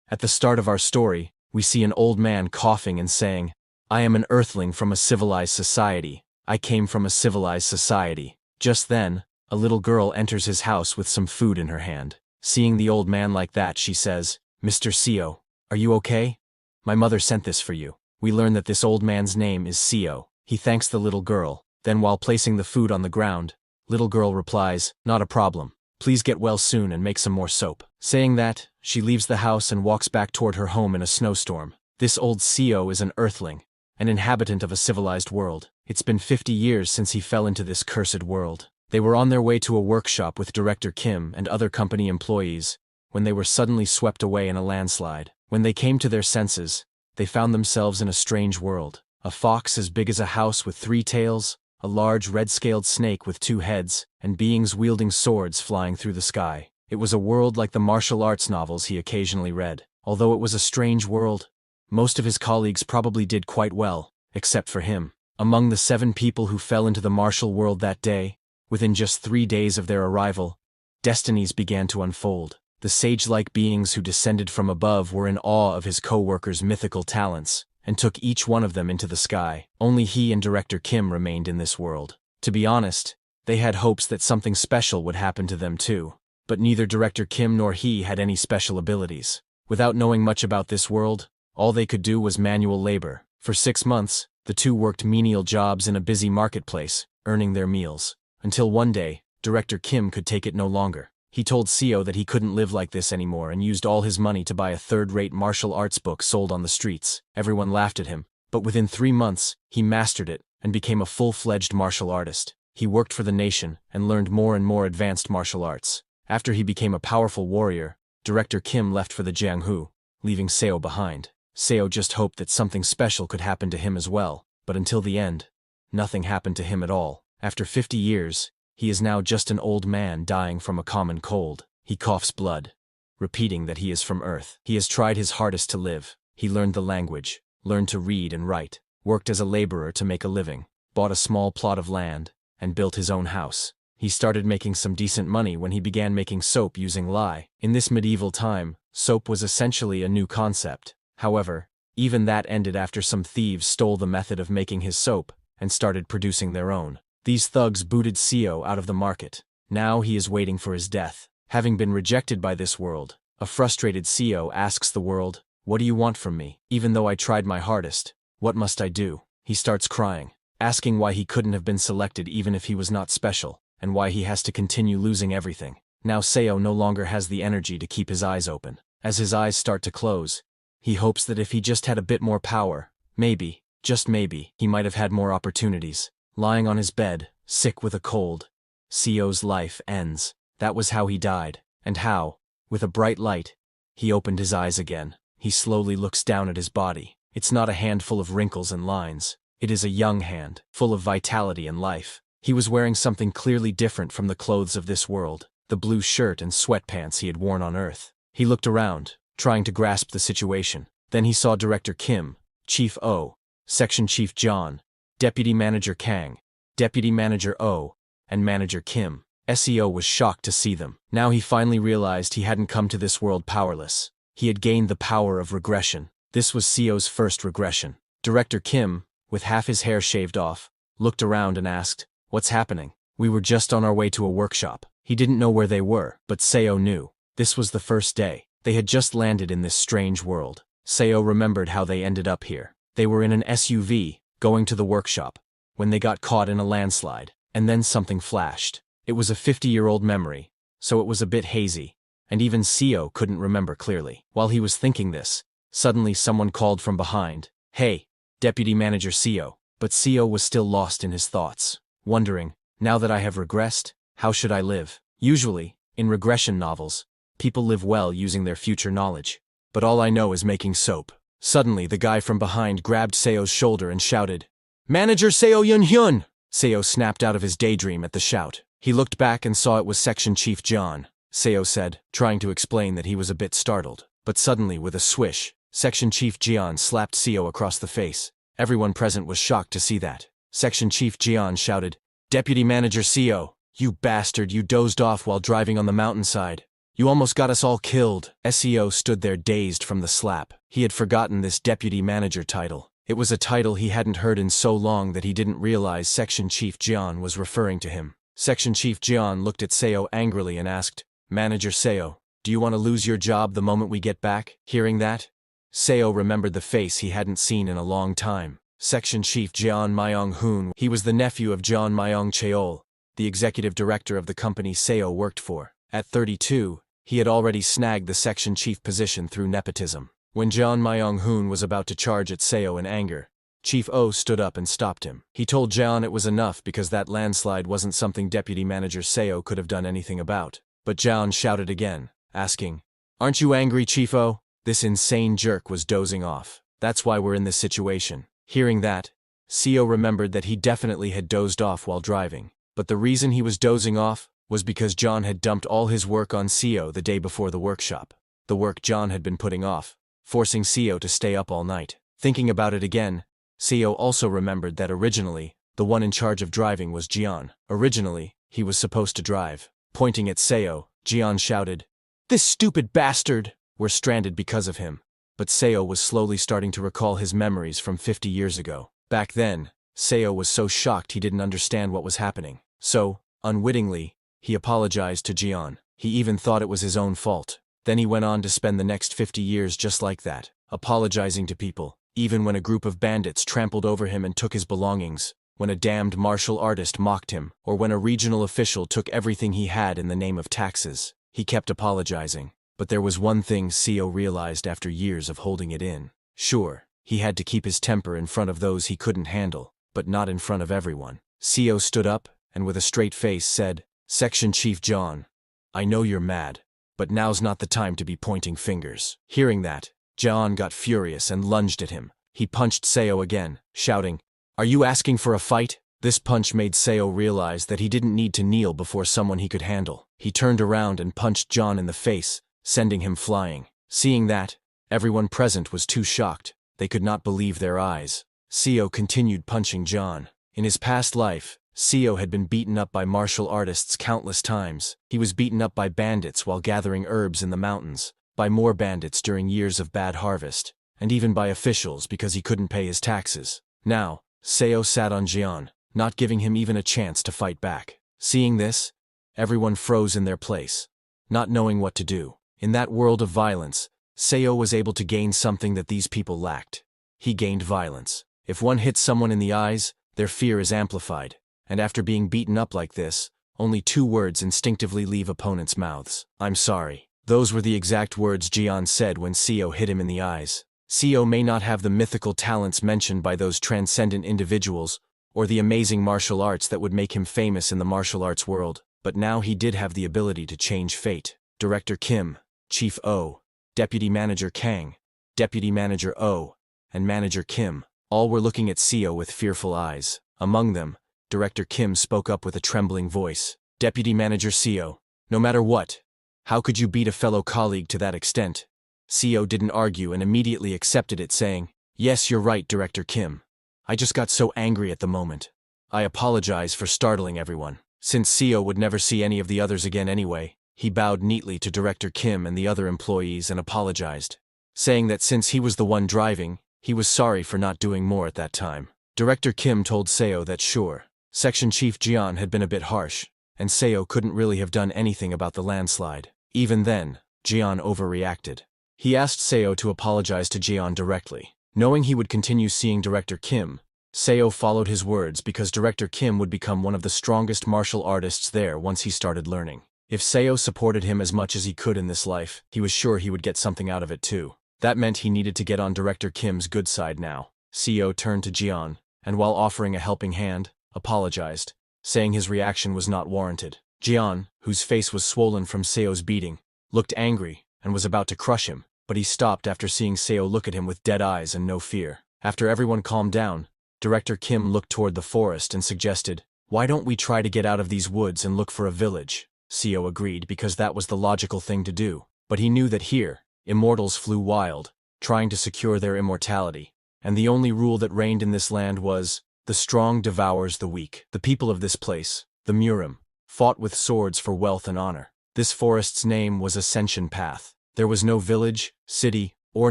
At the start of our story, we see an old man coughing and saying, "I am an earthling from a civilized society. I came from a civilized society." Just then, a little girl enters his house with some food in her hand. Seeing the old man like that, she says, "Mr. Seo, are you okay? My mother sent this for you." We learn that this old man's name is Seo. He thanks the little girl. Then while placing the food on the ground, little girl replies, "Not a problem. Please get well soon and make some more soap." Saying that, she leaves the house and walks back toward her home in a snowstorm. This old Seo is an earthling, an inhabitant of a civilized world. It's been 50 years since he fell into this cursed world. They were on their way to a workshop with Director Kim and other company employees when they were suddenly swept away in a landslide. When they came to their senses, they found themselves in a strange world. A fox as big as a house with 3 tails, a large red-scaled snake with 2 heads, and beings wielding swords flying through the sky. It was a world like the martial arts novels he occasionally read. Although it was a strange world, most of his colleagues probably did quite well, except for him. Among the 7 people who fell into the martial world that day, within just 3 days of their arrival, destinies began to unfold. The sage-like beings who descended from above were in awe of his co-workers' mythical talents, and took each one of them into the sky. Only he and Director Kim remained in this world. To be honest, they had hopes that something special would happen to them too. But neither Director Kim nor he had any special abilities. Without knowing much about this world, all they could do was manual labor. For 6 months, the two worked menial jobs in a busy marketplace, earning their meals. Until one day, Director Kim could take it no longer. He told Seo that he couldn't live like this anymore and used all his money to buy a third-rate martial arts book sold on the streets. Everyone laughed at him, but within 3 months, he mastered it and became a full-fledged martial artist. He worked for the nation and learned more and more advanced martial arts. After he became a powerful warrior, Director Kim left for the Jianghu, leaving Seo behind. Seo just hoped that something special could happen to him as well, but until the end, nothing happened to him at all. After 50 years, he is now just an old man dying from a common cold. He coughs blood, repeating that he is from Earth. He has tried his hardest to live. He learned the language, learned to read and write, worked as a laborer to make a living, bought a small plot of land, and built his own house. He started making some decent money when he began making soap using lye. In this medieval time, soap was essentially a new concept. However, even that ended after some thieves stole the method of making his soap and started producing their own. These thugs booted Seo out of the market. Now he is waiting for his death. Having been rejected by this world, a frustrated Seo asks the world, "What do you want from me? Even though I tried my hardest, what must I do?" He starts crying, asking why he couldn't have been selected even if he was not special, and why he has to continue losing everything. Now Seo no longer has the energy to keep his eyes open. As his eyes start to close, he hopes that if he just had a bit more power, maybe, just maybe, he might have had more opportunities. Lying on his bed, sick with a cold, Seo's life ends. That was how he died, and how, with a bright light, he opened his eyes again. He slowly looks down at his body. It's not a hand full of wrinkles and lines. It is a young hand, full of vitality and life. He was wearing something clearly different from the clothes of this world, the blue shirt and sweatpants he had worn on Earth. He looked around, trying to grasp the situation. Then he saw Director Kim, Chief O, Section Chief John, Deputy Manager Kang, Deputy Manager O, and Manager Kim. SEO was shocked to see them. Now he finally realized he hadn't come to this world powerless. He had gained the power of regression. This was Seo's first regression. Director Kim, with half his hair shaved off, looked around and asked, "What's happening?" "We were just on our way to a workshop." He didn't know where they were, but Seo knew. This was the first day. They had just landed in this strange world. Seo remembered how they ended up here. They were in an SUV, going to the workshop, when they got caught in a landslide, and then something flashed. It was a 50-year-old memory, so it was a bit hazy, and even Seo couldn't remember clearly. While he was thinking this, suddenly someone called from behind, "Hey, Deputy Manager Seo." But Seo was still lost in his thoughts, wondering, now that I have regressed, how should I live? Usually, in regression novels, people live well using their future knowledge. But all I know is making soap. Suddenly the guy from behind grabbed Seo's shoulder and shouted, "Manager Seo Yun-hyun!" Seo snapped out of his daydream at the shout. He looked back and saw it was Section Chief John. Seo said, trying to explain that he was a bit startled. But suddenly, with a swish, Section Chief Jian slapped Seo across the face. Everyone present was shocked to see that. Section Chief Jian shouted, "Deputy Manager Seo, you bastard, you dozed off while driving on the mountainside. You almost got us all killed. SEO stood there dazed from the slap. He had forgotten this deputy manager title. It was a title he hadn't heard in so long that he didn't realize Section Chief Jian was referring to him. Section Chief Jian looked at Seo angrily and asked, Manager Seo, do you want to lose your job the moment we get back? Hearing that, Seo remembered the face he hadn't seen in a long time. Section Chief Jian Myong-hoon. He was the nephew of John Myong-cheol, the executive director of the company Seo worked for. At 32, he had already snagged the section chief position through nepotism. When John Myong-hoon was about to charge at Seo in anger, Chief O stood up and stopped him. He told John it was enough because that landslide wasn't something Deputy Manager Seo could have done anything about. But John shouted again, asking, Aren't you angry, Chief O? This insane jerk was dozing off. That's why we're in this situation. Hearing that, Seo remembered that he definitely had dozed off while driving. But the reason he was dozing off was because John had dumped all his work on Seo the day before the workshop. The work John had been putting off, forcing Seo to stay up all night. Thinking about it again, Seo also remembered that originally, the one in charge of driving was Jian. Originally, he was supposed to drive. Pointing at Seo, Jian shouted, This stupid bastard! We're stranded because of him. But Seo was slowly starting to recall his memories from 50 years ago. Back then, Seo was so shocked he didn't understand what was happening. So, unwittingly, he apologized to Jian. He even thought it was his own fault. Then he went on to spend the next 50 years just like that, apologizing to people, even when a group of bandits trampled over him and took his belongings, when a damned martial artist mocked him, or when a regional official took everything he had in the name of taxes. He kept apologizing. But there was one thing Seo realized after years of holding it in. Sure, he had to keep his temper in front of those he couldn't handle, but not in front of everyone. Seo stood up, and with a straight face said, Section Chief John, I know you're mad, but now's not the time to be pointing fingers. Hearing that, John got furious and lunged at him. He punched Seo again, shouting, Are you asking for a fight? This punch made Seo realize that he didn't need to kneel before someone he could handle. He turned around and punched John in the face, sending him flying. Seeing that, everyone present was too shocked. They could not believe their eyes. Seo continued punching John. In his past life, Seo had been beaten up by martial artists countless times. He was beaten up by bandits while gathering herbs in the mountains, by more bandits during years of bad harvest, and even by officials because he couldn't pay his taxes. Now, Seo sat on Jian, not giving him even a chance to fight back. Seeing this, everyone froze in their place, not knowing what to do. In that world of violence, Seo was able to gain something that these people lacked. He gained violence. If one hits someone in the eyes, their fear is amplified, and after being beaten up like this, only 2 words instinctively leave opponents' mouths. I'm sorry. Those were the exact words Jian said when Seo hit him in the eyes. Seo may not have the mythical talents mentioned by those transcendent individuals, or the amazing martial arts that would make him famous in the martial arts world, but now he did have the ability to change fate. Director Kim, Chief O, Deputy Manager Kang, Deputy Manager O, and Manager Kim, all were looking at Seo with fearful eyes. Among them, Director Kim spoke up with a trembling voice. Deputy Manager Seo, no matter what, how could you beat a fellow colleague to that extent? Seo didn't argue and immediately accepted it, saying, Yes, you're right, Director Kim. I just got so angry at the moment. I apologize for startling everyone. Since Seo would never see any of the others again anyway, he bowed neatly to Director Kim and the other employees and apologized, saying that since he was the one driving, he was sorry for not doing more at that time. Director Kim told Seo that sure, Section Chief Jian had been a bit harsh, and Seo couldn't really have done anything about the landslide. Even then, Jian overreacted. He asked Seo to apologize to Jian directly. Knowing he would continue seeing Director Kim, Seo followed his words because Director Kim would become one of the strongest martial artists there once he started learning. If Seo supported him as much as he could in this life, he was sure he would get something out of it too. That meant he needed to get on Director Kim's good side now. Seo turned to Jian, and while offering a helping hand, apologized, saying his reaction was not warranted. Jian, whose face was swollen from Seo's beating, looked angry and was about to crush him, but he stopped after seeing Seo look at him with dead eyes and no fear. After everyone calmed down, Director Kim looked toward the forest and suggested, Why don't we try to get out of these woods and look for a village? Seo agreed because that was the logical thing to do, but he knew that here, immortals flew wild, trying to secure their immortality, and the only rule that reigned in this land was, the strong devours the weak. The people of this place, the Murim, fought with swords for wealth and honor. This forest's name was Ascension Path. There was no village, city, or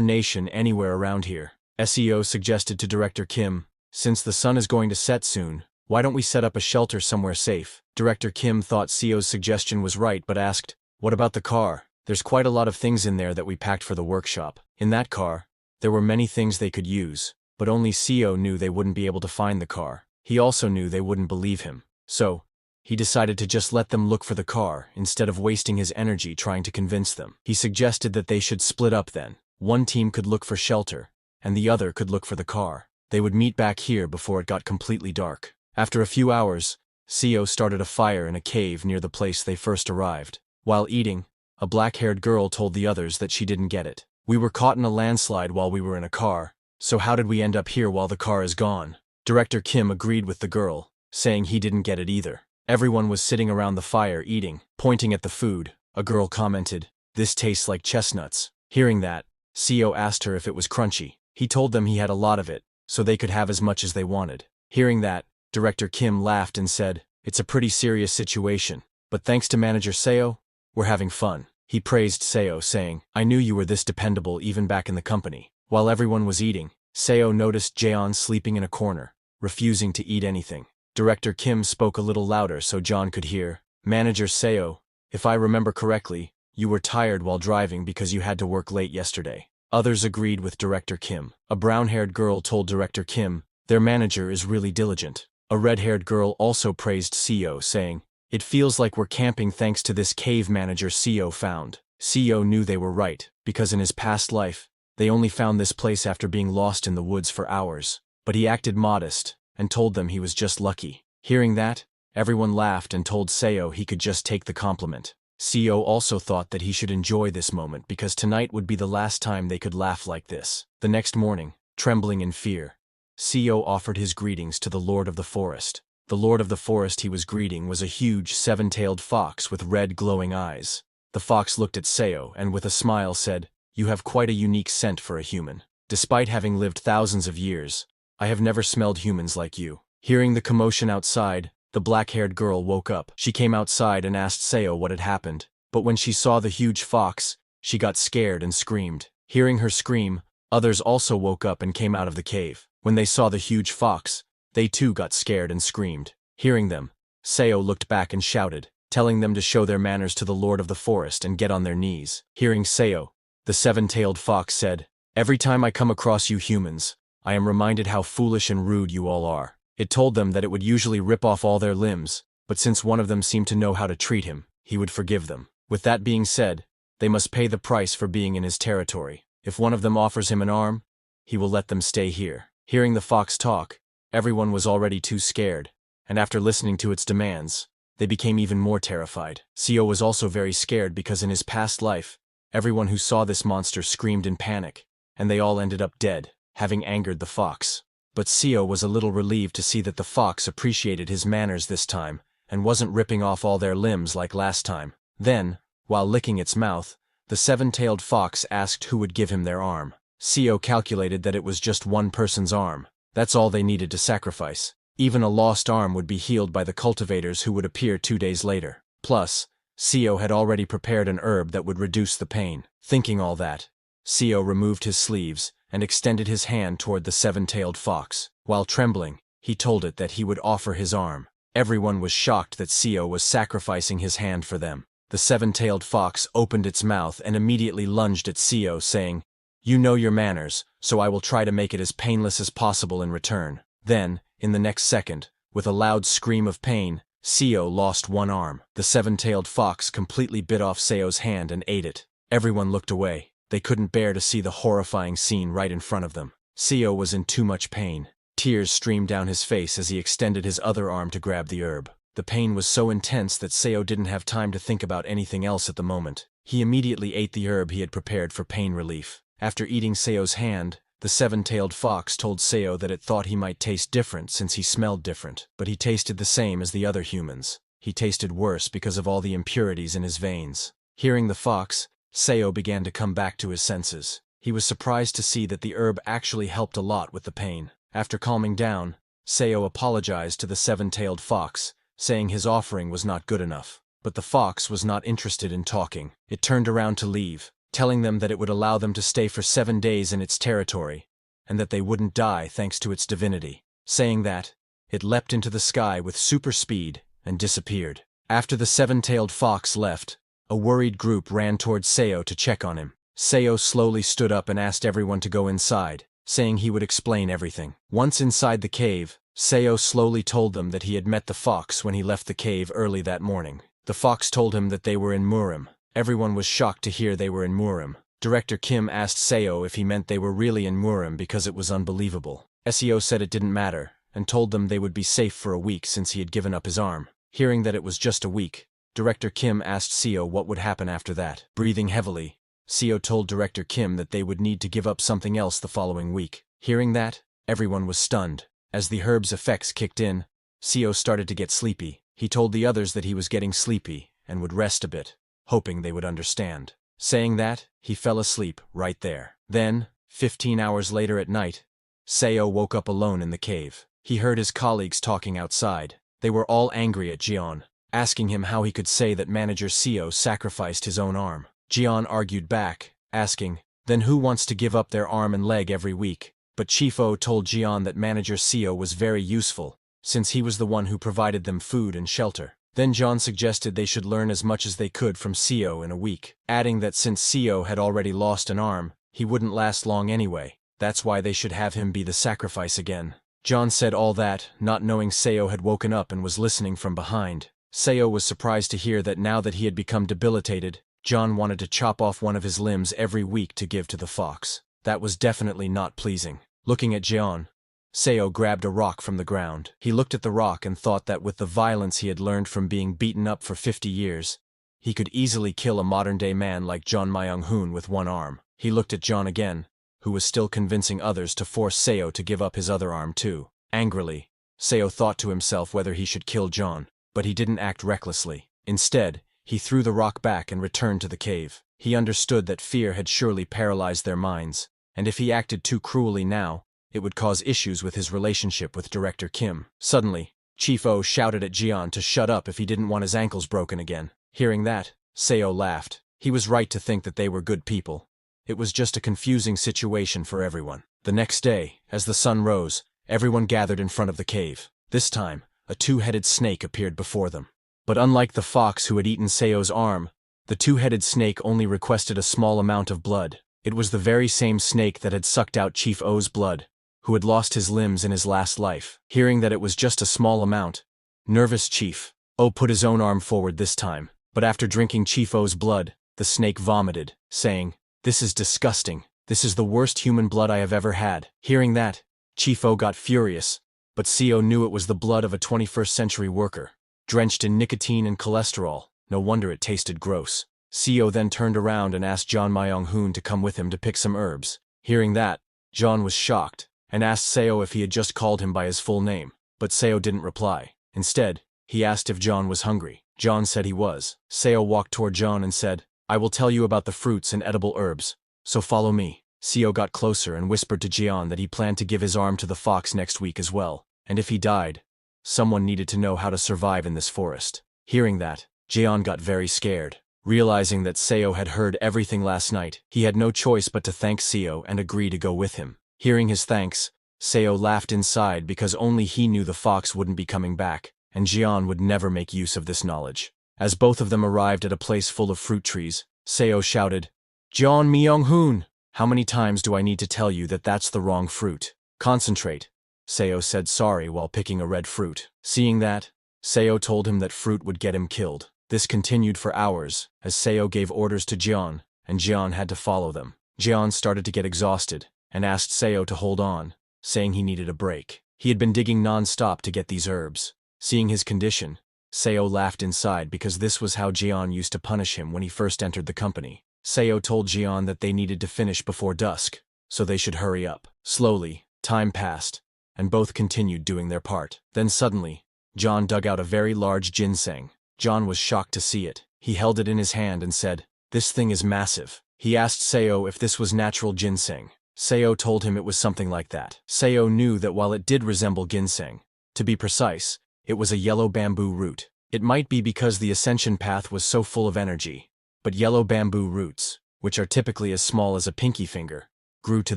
nation anywhere around here. SEO suggested to Director Kim, since the sun is going to set soon, why don't we set up a shelter somewhere safe? Director Kim thought CEO's suggestion was right but asked, what about the car? There's quite a lot of things in there that we packed for the workshop. In that car, there were many things they could use, but only CEO knew they wouldn't be able to find the car. He also knew they wouldn't believe him. So, he decided to just let them look for the car instead of wasting his energy trying to convince them. He suggested that they should split up then. One team could look for shelter, and the other could look for the car. They would meet back here before it got completely dark. After a few hours, CEO started a fire in a cave near the place they first arrived. While eating, a black-haired girl told the others that she didn't get it. We were caught in a landslide while we were in a car, so how did we end up here while the car is gone? Director Kim agreed with the girl, saying he didn't get it either. Everyone was sitting around the fire eating, pointing at the food. A girl commented, "This tastes like chestnuts." Hearing that, CEO asked her if it was crunchy. He told them he had a lot of it, so they could have as much as they wanted. Hearing that, Director Kim laughed and said, "It's a pretty serious situation, but thanks to Manager Seo, we're having fun." He praised Seo, saying, "I knew you were this dependable even back in the company." While everyone was eating, Seo noticed Jaeon sleeping in a corner, refusing to eat anything. Director Kim spoke a little louder so John could hear. "Manager Seo, if I remember correctly, you were tired while driving because you had to work late yesterday." Others agreed with Director Kim. A brown-haired girl told Director Kim, "Their manager is really diligent." A red-haired girl also praised CEO, saying, "It feels like we're camping thanks to this cave manager CEO found." CEO knew they were right, because in his past life, they only found this place after being lost in the woods for hours. But he acted modest, and told them he was just lucky. Hearing that, everyone laughed and told Seo he could just take the compliment. CEO also thought that he should enjoy this moment because tonight would be the last time they could laugh like this. The next morning, trembling in fear, CEO offered his greetings to the Lord of the Forest. The Lord of the Forest he was greeting was a huge seven-tailed fox with red glowing eyes. The fox looked at Seo and with a smile said, "You have quite a unique scent for a human. Despite having lived thousands of years, I have never smelled humans like you." Hearing the commotion outside, the black-haired girl woke up. She came outside and asked Seo what had happened, but when she saw the huge fox, she got scared and screamed. Hearing her scream, others also woke up and came out of the cave. When they saw the huge fox, they too got scared and screamed. Hearing them, Seo looked back and shouted, telling them to show their manners to the Lord of the Forest and get on their knees. Hearing Seo, the seven-tailed fox said, "Every time I come across you humans, I am reminded how foolish and rude you all are." It told them that it would usually rip off all their limbs, but since one of them seemed to know how to treat him, he would forgive them. With that being said, they must pay the price for being in his territory. If one of them offers him an arm, he will let them stay here. Hearing the fox talk, everyone was already too scared, and after listening to its demands, they became even more terrified. CEO was also very scared because in his past life, everyone who saw this monster screamed in panic, and they all ended up dead, having angered the fox. But CEO was a little relieved to see that the fox appreciated his manners this time, and wasn't ripping off all their limbs like last time. Then, while licking its mouth, the seven-tailed fox asked who would give him their arm. CEO calculated that it was just one person's arm. That's all they needed to sacrifice. Even a lost arm would be healed by the cultivators who would appear 2 days later. Plus, CEO had already prepared an herb that would reduce the pain. Thinking all that, CEO removed his sleeves and extended his hand toward the seven-tailed fox. While trembling, he told it that he would offer his arm. Everyone was shocked that CEO was sacrificing his hand for them. The seven-tailed fox opened its mouth and immediately lunged at CEO, saying, "You know your manners, so I will try to make it as painless as possible in return." Then, in the next second, with a loud scream of pain, CEO lost one arm. The seven-tailed fox completely bit off Seo's hand and ate it. Everyone looked away. They couldn't bear to see the horrifying scene right in front of them. CEO was in too much pain. Tears streamed down his face as he extended his other arm to grab the herb. The pain was so intense that Seo didn't have time to think about anything else at the moment. He immediately ate the herb he had prepared for pain relief. After eating Seo's hand, the seven-tailed fox told Seo that it thought he might taste different since he smelled different, but he tasted the same as the other humans. He tasted worse because of all the impurities in his veins. Hearing the fox, Seo began to come back to his senses. He was surprised to see that the herb actually helped a lot with the pain. After calming down, Seo apologized to the seven-tailed fox, saying his offering was not good enough. But the fox was not interested in talking. It turned around to leave, telling them that it would allow them to stay for 7 days in its territory, and that they wouldn't die thanks to its divinity. Saying that, it leapt into the sky with super speed and disappeared. After the 7-tailed fox left, a worried group ran towards Seo to check on him. Seo slowly stood up and asked everyone to go inside, saying he would explain everything. Once inside the cave, Seo slowly told them that he had met the fox when he left the cave early that morning. The fox told him that they were in Murim. Everyone was shocked to hear they were in Murim. Director Kim asked Seo if he meant they were really in Murim because it was unbelievable. Seo said it didn't matter, and told them they would be safe for a week since he had given up his arm. Hearing that it was just a week, Director Kim asked Seo what would happen after that. Breathing heavily, Seo told Director Kim that they would need to give up something else the following week. Hearing that, everyone was stunned. As the herb's effects kicked in, Seo started to get sleepy. He told the others that he was getting sleepy and would rest a bit, hoping they would understand. Saying that, he fell asleep right there. Then, 15 hours later at night, Seo woke up alone in the cave. He heard his colleagues talking outside. They were all angry at Jian, asking him how he could say that manager Seo sacrificed his own arm. Jian argued back, asking, then who wants to give up their arm and leg every week? But Chief O told Jian that manager Seo was very useful, since he was the one who provided them food and shelter. Then Jian suggested they should learn as much as they could from Seo in a week, adding that since Seo had already lost an arm, he wouldn't last long anyway. That's why they should have him be the sacrifice again. Jian said all that, not knowing Seo had woken up and was listening from behind. Seo was surprised to hear that now that he had become debilitated, Jian wanted to chop off one of his limbs every week to give to the fox. That was definitely not pleasing. Looking at Jian, Seo grabbed a rock from the ground. He looked at the rock and thought that with the violence he had learned from being beaten up for 50 years, he could easily kill a modern-day man like John Myung-hoon with one arm. He looked at Jian again, who was still convincing others to force Seo to give up his other arm too. Angrily, Seo thought to himself whether he should kill Jian, but he didn't act recklessly. Instead, he threw the rock back and returned to the cave. He understood that fear had surely paralyzed their minds, and if he acted too cruelly now, it would cause issues with his relationship with Director Kim. Suddenly, Chief O shouted at Jian to shut up if he didn't want his ankles broken again. Hearing that, Seo laughed. He was right to think that they were good people. It was just a confusing situation for everyone. The next day, as the sun rose, everyone gathered in front of the cave. This time, a 2-headed snake appeared before them. But unlike the fox who had eaten Seo's arm, the 2-headed snake only requested a small amount of blood. It was the very same snake that had sucked out Chief O's blood, who had lost his limbs in his last life. Hearing that it was just a small amount, nervous Chief O put his own arm forward this time, but after drinking Chief O's blood, the snake vomited, saying, "This is disgusting. This is the worst human blood I have ever had." Hearing that, Chief O got furious, but Seo knew it was the blood of a 21st century worker, drenched in nicotine and cholesterol. No wonder it tasted gross. Seo then turned around and asked John Myung-hoon to come with him to pick some herbs. Hearing that, John was shocked, and asked Seo if he had just called him by his full name, but Seo didn't reply. Instead, he asked if John was hungry. John said he was. Seo walked toward John and said, "I will tell you about the fruits and edible herbs, so follow me." Seo got closer and whispered to Jian that he planned to give his arm to the fox next week as well, and if he died, someone needed to know how to survive in this forest. Hearing that, Jian got very scared. Realizing that Seo had heard everything last night, he had no choice but to thank Seo and agree to go with him. Hearing his thanks, Seo laughed inside because only he knew the fox wouldn't be coming back, and Jian would never make use of this knowledge. As both of them arrived at a place full of fruit trees, Seo shouted, "John Myung-hoon, how many times do I need to tell you that that's the wrong fruit? Concentrate." Seo said sorry while picking a red fruit. Seeing that, Seo told him that fruit would get him killed. This continued for hours, as Seo gave orders to Jian, and Jian had to follow them. Jian started to get exhausted, and asked Seo to hold on, saying he needed a break. He had been digging non-stop to get these herbs. Seeing his condition, Seo laughed inside because this was how Jian used to punish him when he first entered the company. Seo told Jian that they needed to finish before dusk, so they should hurry up. Slowly, time passed, and both continued doing their part. Then suddenly, John dug out a very large ginseng. John was shocked to see it. He held it in his hand and said, "This thing is massive." He asked Seo if this was natural ginseng. Seo told him it was something like that. Seo knew that while it did resemble ginseng, to be precise, it was a yellow bamboo root. It might be because the ascension path was so full of energy, but yellow bamboo roots, which are typically as small as a pinky finger, grew to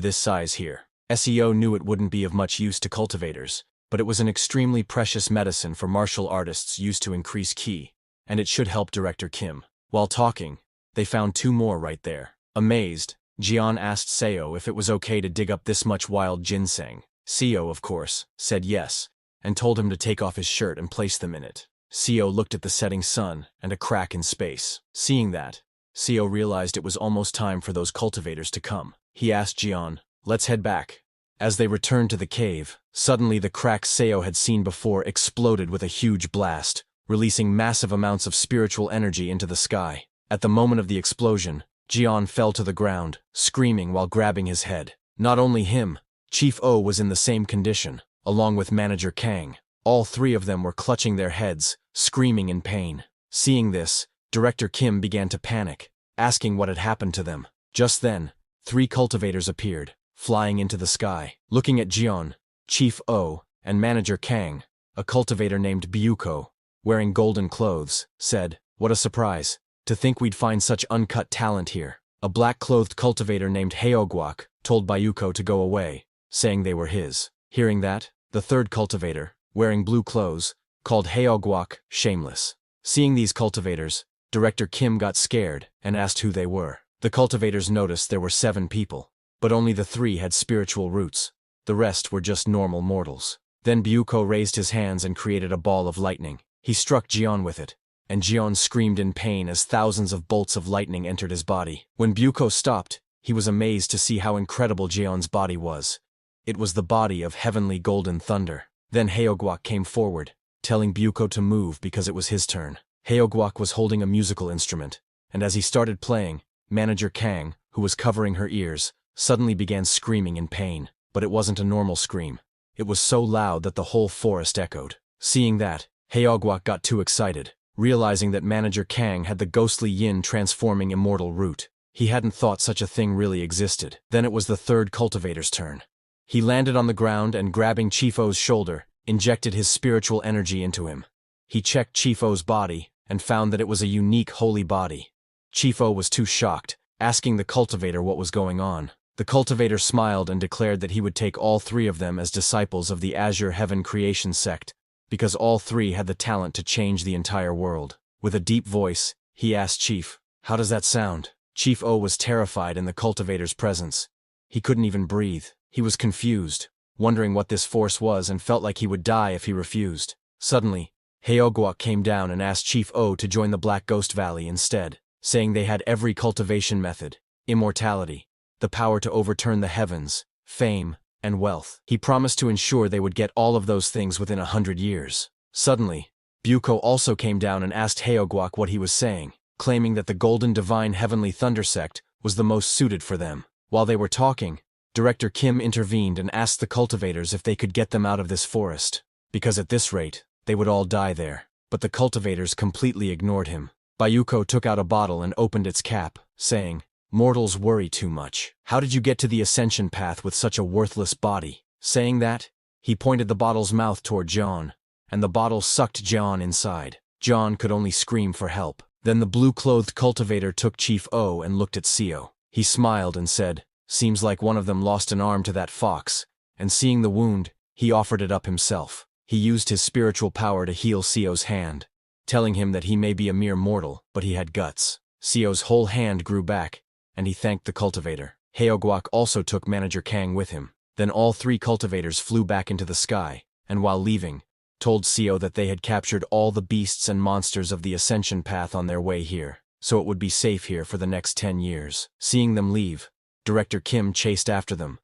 this size here. SEO knew it wouldn't be of much use to cultivators, but it was an extremely precious medicine for martial artists used to increase ki, and it should help Director Kim. While talking, they found 2 more right there. Amazed, Jian asked Seo if it was okay to dig up this much wild ginseng. Seo, of course, said yes, and told him to take off his shirt and place them in it. Seo looked at the setting sun and a crack in space. Seeing that, Seo realized it was almost time for those cultivators to come. He asked Jian, "Let's head back." As they returned to the cave, suddenly the crack Seo had seen before exploded with a huge blast, releasing massive amounts of spiritual energy into the sky. At the moment of the explosion, Jian fell to the ground, screaming while grabbing his head. Not only him, Chief O was in the same condition, along with Manager Kang. All 3 of them were clutching their heads, screaming in pain. Seeing this, Director Kim began to panic, asking what had happened to them. Just then, 3 cultivators appeared, flying into the sky. Looking at Jian, Chief O, and Manager Kang, a cultivator named Byuko, wearing golden clothes, said, "What a surprise. To think we'd find such uncut talent here." A black-clothed cultivator named Haogwak told Byuko to go away, saying they were his. Hearing that, the 3rd cultivator, wearing blue clothes, called Haogwak shameless. Seeing these cultivators, Director Kim got scared and asked who they were. The cultivators noticed there were 7 people, but only the 3 had spiritual roots. The rest were just normal mortals. Then Byuko raised his hands and created a ball of lightning. He struck Jian with it, and Jian screamed in pain as thousands of bolts of lightning entered his body. When Byuko stopped, he was amazed to see how incredible Jian's body was. It was the body of heavenly golden thunder. Then Haogwak came forward, telling Byuko to move because it was his turn. Haogwak was holding a musical instrument, and as he started playing, Manager Kang, who was covering her ears, suddenly began screaming in pain. But it wasn't a normal scream. It was so loud that the whole forest echoed. Seeing that, Haogwak got too excited, realizing that Manager Kang had the ghostly yin transforming immortal root. He hadn't thought such a thing really existed. Then it was the 3rd cultivator's turn. He landed on the ground and, grabbing Chief O's shoulder, injected his spiritual energy into him. He checked Chief O's body and found that it was a unique holy body. Chief O was too shocked, asking the cultivator what was going on. The cultivator smiled and declared that he would take all 3 of them as disciples of the Azure Heaven Creation sect, because all 3 had the talent to change the entire world. With a deep voice, he asked Chief, "How does that sound?" Chief O was terrified in the cultivator's presence. He couldn't even breathe. He was confused, wondering what this force was, and felt like he would die if he refused. Suddenly, Haogwak came down and asked Chief O to join the Black Ghost Valley instead, saying they had every cultivation method, immortality, the power to overturn the heavens, fame, and wealth. He promised to ensure they would get all of those things within 100 years. Suddenly, Byuko also came down and asked Haogwak what he was saying, claiming that the Golden Divine Heavenly Thunder sect was the most suited for them. While they were talking, Director Kim intervened and asked the cultivators if they could get them out of this forest, because at this rate, they would all die there. But the cultivators completely ignored him. Byuko took out a bottle and opened its cap, saying, "Mortals worry too much. How did you get to the ascension path with such a worthless body?" Saying that, he pointed the bottle's mouth toward John, and the bottle sucked John inside. John could only scream for help. Then the blue-clothed cultivator took Chief O and looked at Seo. He smiled and said, "Seems like one of them lost an arm to that fox," and seeing the wound, he offered it up himself. He used his spiritual power to heal Seo's hand, telling him that he may be a mere mortal, but he had guts. Seo's whole hand grew back, and he thanked the cultivator. Haogwak also took Manager Kang with him. Then all 3 cultivators flew back into the sky, and while leaving, told Seo that they had captured all the beasts and monsters of the ascension path on their way here, so it would be safe here for the next 10 years. Seeing them leave, Director Kim chased after them,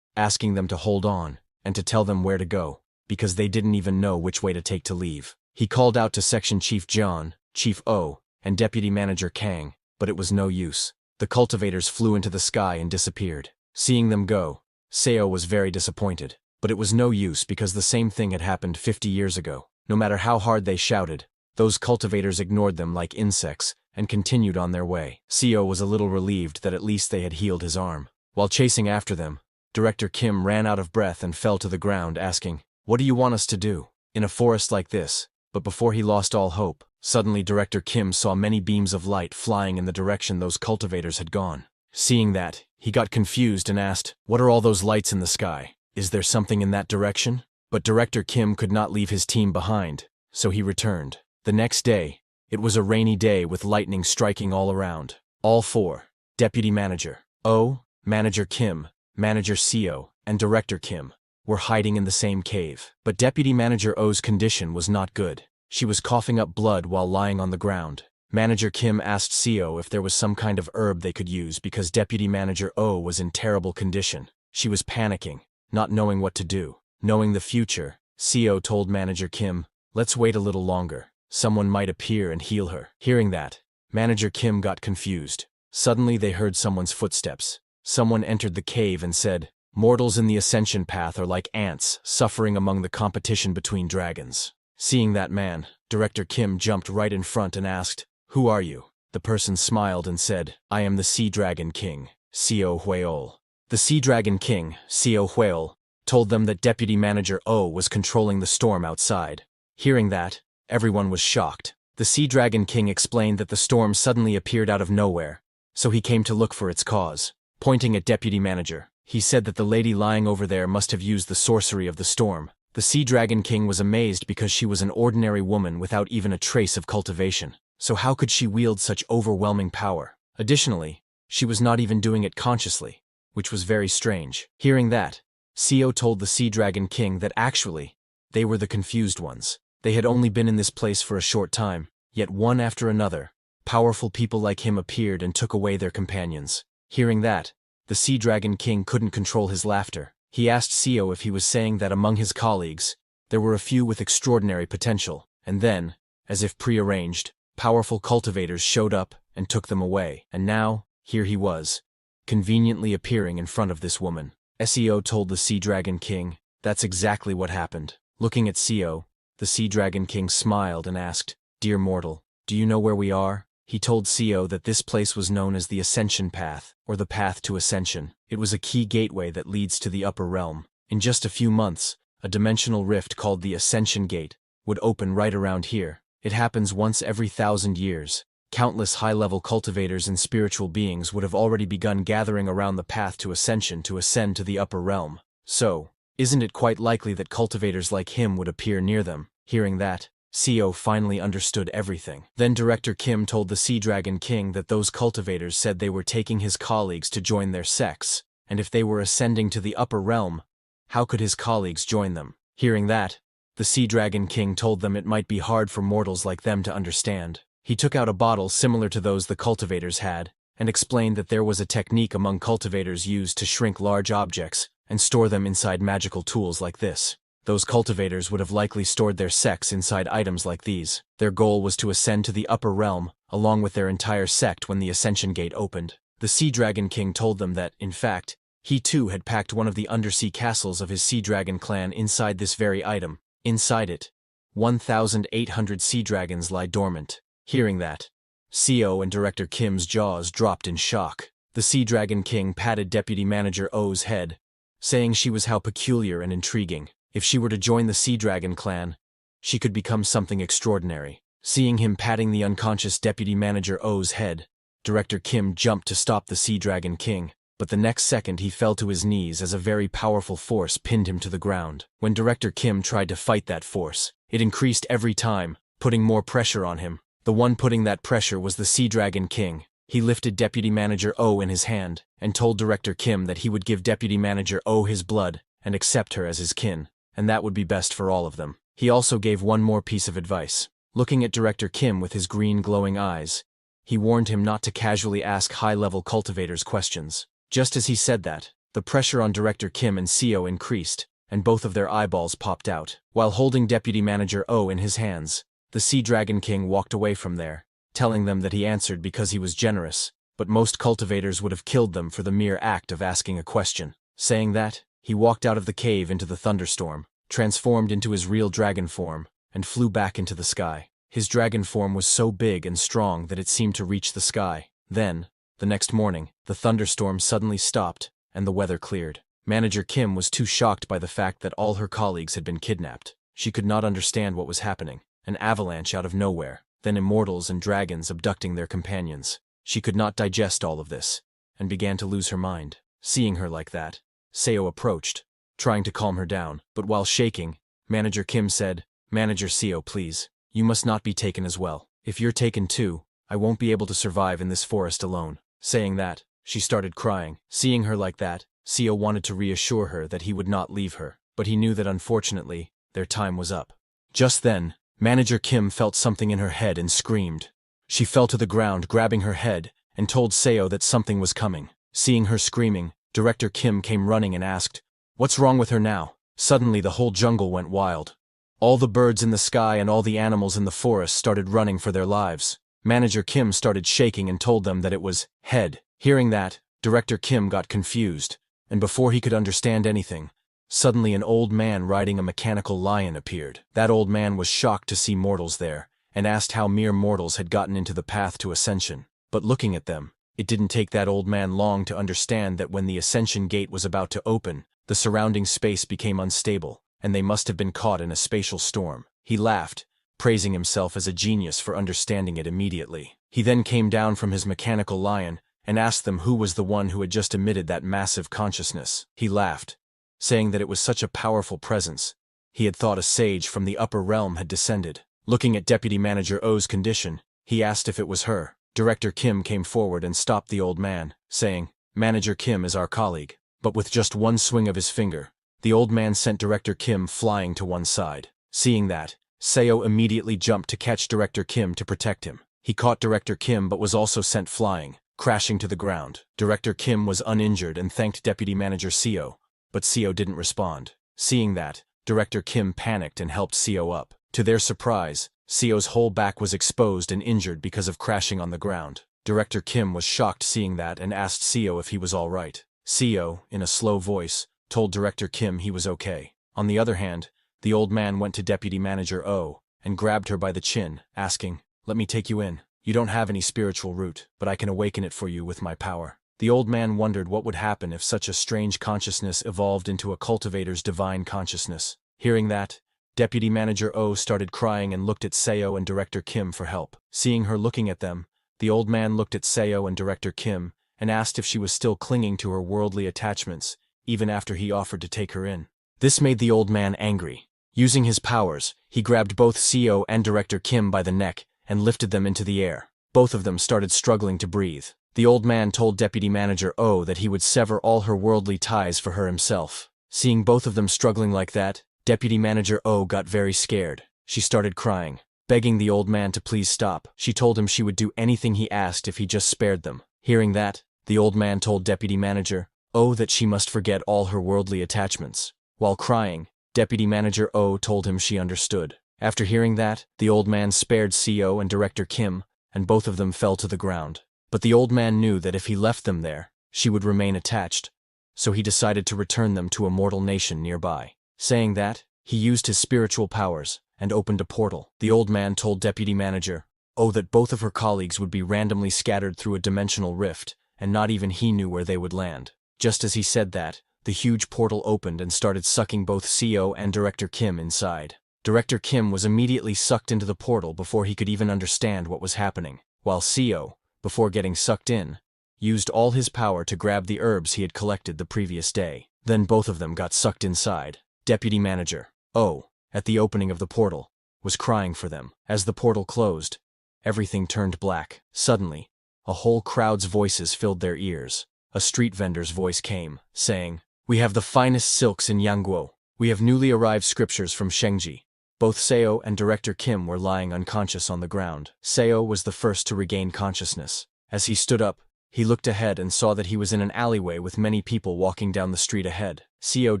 asking them to hold on and to tell them where to go, because they didn't even know which way to take to leave. He called out to Section Chief John, Chief O, and Deputy Manager Kang, but it was no use. The cultivators flew into the sky and disappeared. Seeing them go, Seo was very disappointed, but it was no use because the same thing had happened 50 years ago. No matter how hard they shouted, those cultivators ignored them like insects and continued on their way. Seo was a little relieved that at least they had healed his arm. While chasing after them, Director Kim ran out of breath and fell to the ground asking, "What do you want us to do? In a forest like this, But before he lost all hope, suddenly Director Kim saw many beams of light flying in the direction those cultivators had gone. Seeing that, he got confused and asked, "What are all those lights in the sky? Is there something in that direction?" But Director Kim could not leave his team behind, so he returned. The next day, it was a rainy day with lightning striking all around. All four, Deputy Manager O, Manager Kim, Manager Seo, and Director Kim, were hiding in the same cave. But Deputy Manager O's condition was not good. She was coughing up blood while lying on the ground. Manager Kim asked Seo if there was some kind of herb they could use because Deputy Manager O was in terrible condition. She was panicking, not knowing what to do. Knowing the future, Seo told Manager Kim, "Let's wait a little longer. Someone might appear and heal her." Hearing that, Manager Kim got confused. Suddenly they heard someone's footsteps. Someone entered the cave and said, "Mortals in the ascension path are like ants suffering among the competition between dragons." Seeing that man, Director Kim jumped right in front and asked, "Who are you?" The person smiled and said, "I am the Sea Dragon King, Seo Hueol." The Sea Dragon King, Seo Hueol, told them that Deputy Manager O was controlling the storm outside. Hearing that, everyone was shocked. The Sea Dragon King explained that the storm suddenly appeared out of nowhere, so he came to look for its cause. Pointing at Deputy Manager, he said that the lady lying over there must have used the sorcery of the storm. The Sea Dragon King was amazed because she was an ordinary woman without even a trace of cultivation. So how could she wield such overwhelming power? Additionally, she was not even doing it consciously, which was very strange. Hearing that, Seo told the Sea Dragon King that actually, they were the confused ones. They had only been in this place for a short time, yet one after another, powerful people like him appeared and took away their companions. Hearing that, the Sea Dragon King couldn't control his laughter. He asked Seo if he was saying that among his colleagues, there were a few with extraordinary potential, and then, as if prearranged, powerful cultivators showed up and took them away. And now, here he was, conveniently appearing in front of this woman. Seo told the Sea Dragon King, "That's exactly what happened." Looking at Seo, the Sea Dragon King smiled and asked, "Dear mortal, do you know where we are?" He told Seo that this place was known as the Ascension Path, or the Path to Ascension. It was a key gateway that leads to the upper realm. In just a few months, a dimensional rift called the Ascension Gate would open right around here. It happens once every 1,000 years. Countless high-level cultivators and spiritual beings would have already begun gathering around the path to ascension to ascend to the upper realm. So, isn't it quite likely that cultivators like him would appear near them? Hearing that, Seo finally understood everything. Then Director Kim told the Sea Dragon King that those cultivators said they were taking his colleagues to join their sects, and if they were ascending to the upper realm, how could his colleagues join them? Hearing that, the Sea Dragon King told them it might be hard for mortals like them to understand. He took out a bottle similar to those the cultivators had, and explained that there was a technique among cultivators used to shrink large objects and store them inside magical tools like this. Those cultivators would have likely stored their sects inside items like these. Their goal was to ascend to the upper realm, along with their entire sect when the Ascension Gate opened. The Sea Dragon King told them that, in fact, he too had packed one of the undersea castles of his Sea Dragon clan inside this very item. Inside it, 1,800 sea dragons lie dormant. Hearing that, Seo and Director Kim's jaws dropped in shock. The Sea Dragon King patted Deputy Manager O's head, saying she was how peculiar and intriguing. If she were to join the Sea Dragon clan, she could become something extraordinary. Seeing him patting the unconscious Deputy Manager O's head, Director Kim jumped to stop the Sea Dragon King, but the next second he fell to his knees as a very powerful force pinned him to the ground. When Director Kim tried to fight that force, it increased every time, putting more pressure on him. The one putting that pressure was the Sea Dragon King. He lifted Deputy Manager O in his hand, and told Director Kim that he would give Deputy Manager O his blood and accept her as his kin, and that would be best for all of them. He also gave one more piece of advice. Looking at Director Kim with his green glowing eyes, he warned him not to casually ask high-level cultivators questions. Just as he said that, the pressure on Director Kim and Seo increased, and both of their eyeballs popped out. While holding Deputy Manager O in his hands, the Sea Dragon King walked away from there, telling them that he answered because he was generous, but most cultivators would have killed them for the mere act of asking a question. Saying that, he walked out of the cave into the thunderstorm, transformed into his real dragon form, and flew back into the sky. His dragon form was so big and strong that it seemed to reach the sky. Then, the next morning, the thunderstorm suddenly stopped, and the weather cleared. Manager Kim was too shocked by the fact that all her colleagues had been kidnapped. She could not understand what was happening, an avalanche out of nowhere, then immortals and dragons abducting their companions. She could not digest all of this, and began to lose her mind. Seeing her like that, Seo approached, trying to calm her down, but while shaking, Manager Kim said, "Manager Seo, please, you must not be taken as well. If you're taken too, I won't be able to survive in this forest alone." Saying that, she started crying. Seeing her like that, Seo wanted to reassure her that he would not leave her, but he knew that unfortunately, their time was up. Just then, Manager Kim felt something in her head and screamed. She fell to the ground, grabbing her head, and told Seo that something was coming. Seeing her screaming, Director Kim came running and asked, "What's wrong with her now?" Suddenly the whole jungle went wild. All the birds in the sky and all the animals in the forest started running for their lives. Manager Kim started shaking and told them that it was head. Hearing that, Director Kim got confused, and before he could understand anything, suddenly an old man riding a mechanical lion appeared. That old man was shocked to see mortals there, and asked how mere mortals had gotten into the path to ascension. But looking at them, it didn't take that old man long to understand that when the ascension gate was about to open, the surrounding space became unstable, and they must have been caught in a spatial storm. He laughed, praising himself as a genius for understanding it immediately. He then came down from his mechanical lion and asked them who was the one who had just emitted that massive consciousness. He laughed, saying that it was such a powerful presence. He had thought a sage from the upper realm had descended. Looking at Deputy Manager O's condition, he asked if it was her. Director Kim came forward and stopped the old man, saying, "Manager Kim is our colleague." But with just one swing of his finger, the old man sent Director Kim flying to one side. Seeing that, Seo immediately jumped to catch Director Kim to protect him. He caught Director Kim but was also sent flying, crashing to the ground. Director Kim was uninjured and thanked Deputy Manager Seo, but Seo didn't respond. Seeing that, Director Kim panicked and helped Seo up. To their surprise, Seo's whole back was exposed and injured because of crashing on the ground. Director Kim was shocked seeing that and asked Seo if he was all right. Seo, in a slow voice, told Director Kim he was okay. On the other hand, the old man went to Deputy Manager O and grabbed her by the chin, asking, "Let me take you in. You don't have any spiritual root, but I can awaken it for you with my power." The old man wondered what would happen if such a strange consciousness evolved into a cultivator's divine consciousness. Hearing that, Deputy Manager O started crying and looked at Seo and Director Kim for help. Seeing her looking at them, the old man looked at Seo and Director Kim and asked if she was still clinging to her worldly attachments, even after he offered to take her in. This made the old man angry. Using his powers, he grabbed both Seo and Director Kim by the neck and lifted them into the air. Both of them started struggling to breathe. The old man told Deputy Manager O that he would sever all her worldly ties for her himself. Seeing both of them struggling like that, Deputy Manager O got very scared. She started crying, begging the old man to please stop. She told him she would do anything he asked if he just spared them. Hearing that, the old man told Deputy Manager O that she must forget all her worldly attachments. While crying, Deputy Manager O told him she understood. After hearing that, the old man spared Seo and Director Kim, and both of them fell to the ground. But the old man knew that if he left them there, she would remain attached, so he decided to return them to a mortal nation nearby. Saying that, he used his spiritual powers and opened a portal. The old man told Deputy Manager O that both of her colleagues would be randomly scattered through a dimensional rift, and not even he knew where they would land. Just as he said that, the huge portal opened and started sucking both Seo and Director Kim inside. Director Kim was immediately sucked into the portal before he could even understand what was happening, while Seo, before getting sucked in, used all his power to grab the herbs he had collected the previous day. Then both of them got sucked inside. Deputy Manager O, at the opening of the portal, was crying for them. As the portal closed, everything turned black. Suddenly, a whole crowd's voices filled their ears. A street vendor's voice came, saying, "We have the finest silks in Yangguo. We have newly arrived scriptures from Shengji." Both Seo and Director Kim were lying unconscious on the ground. Seo was the first to regain consciousness. As he stood up, he looked ahead and saw that he was in an alleyway with many people walking down the street ahead. Seo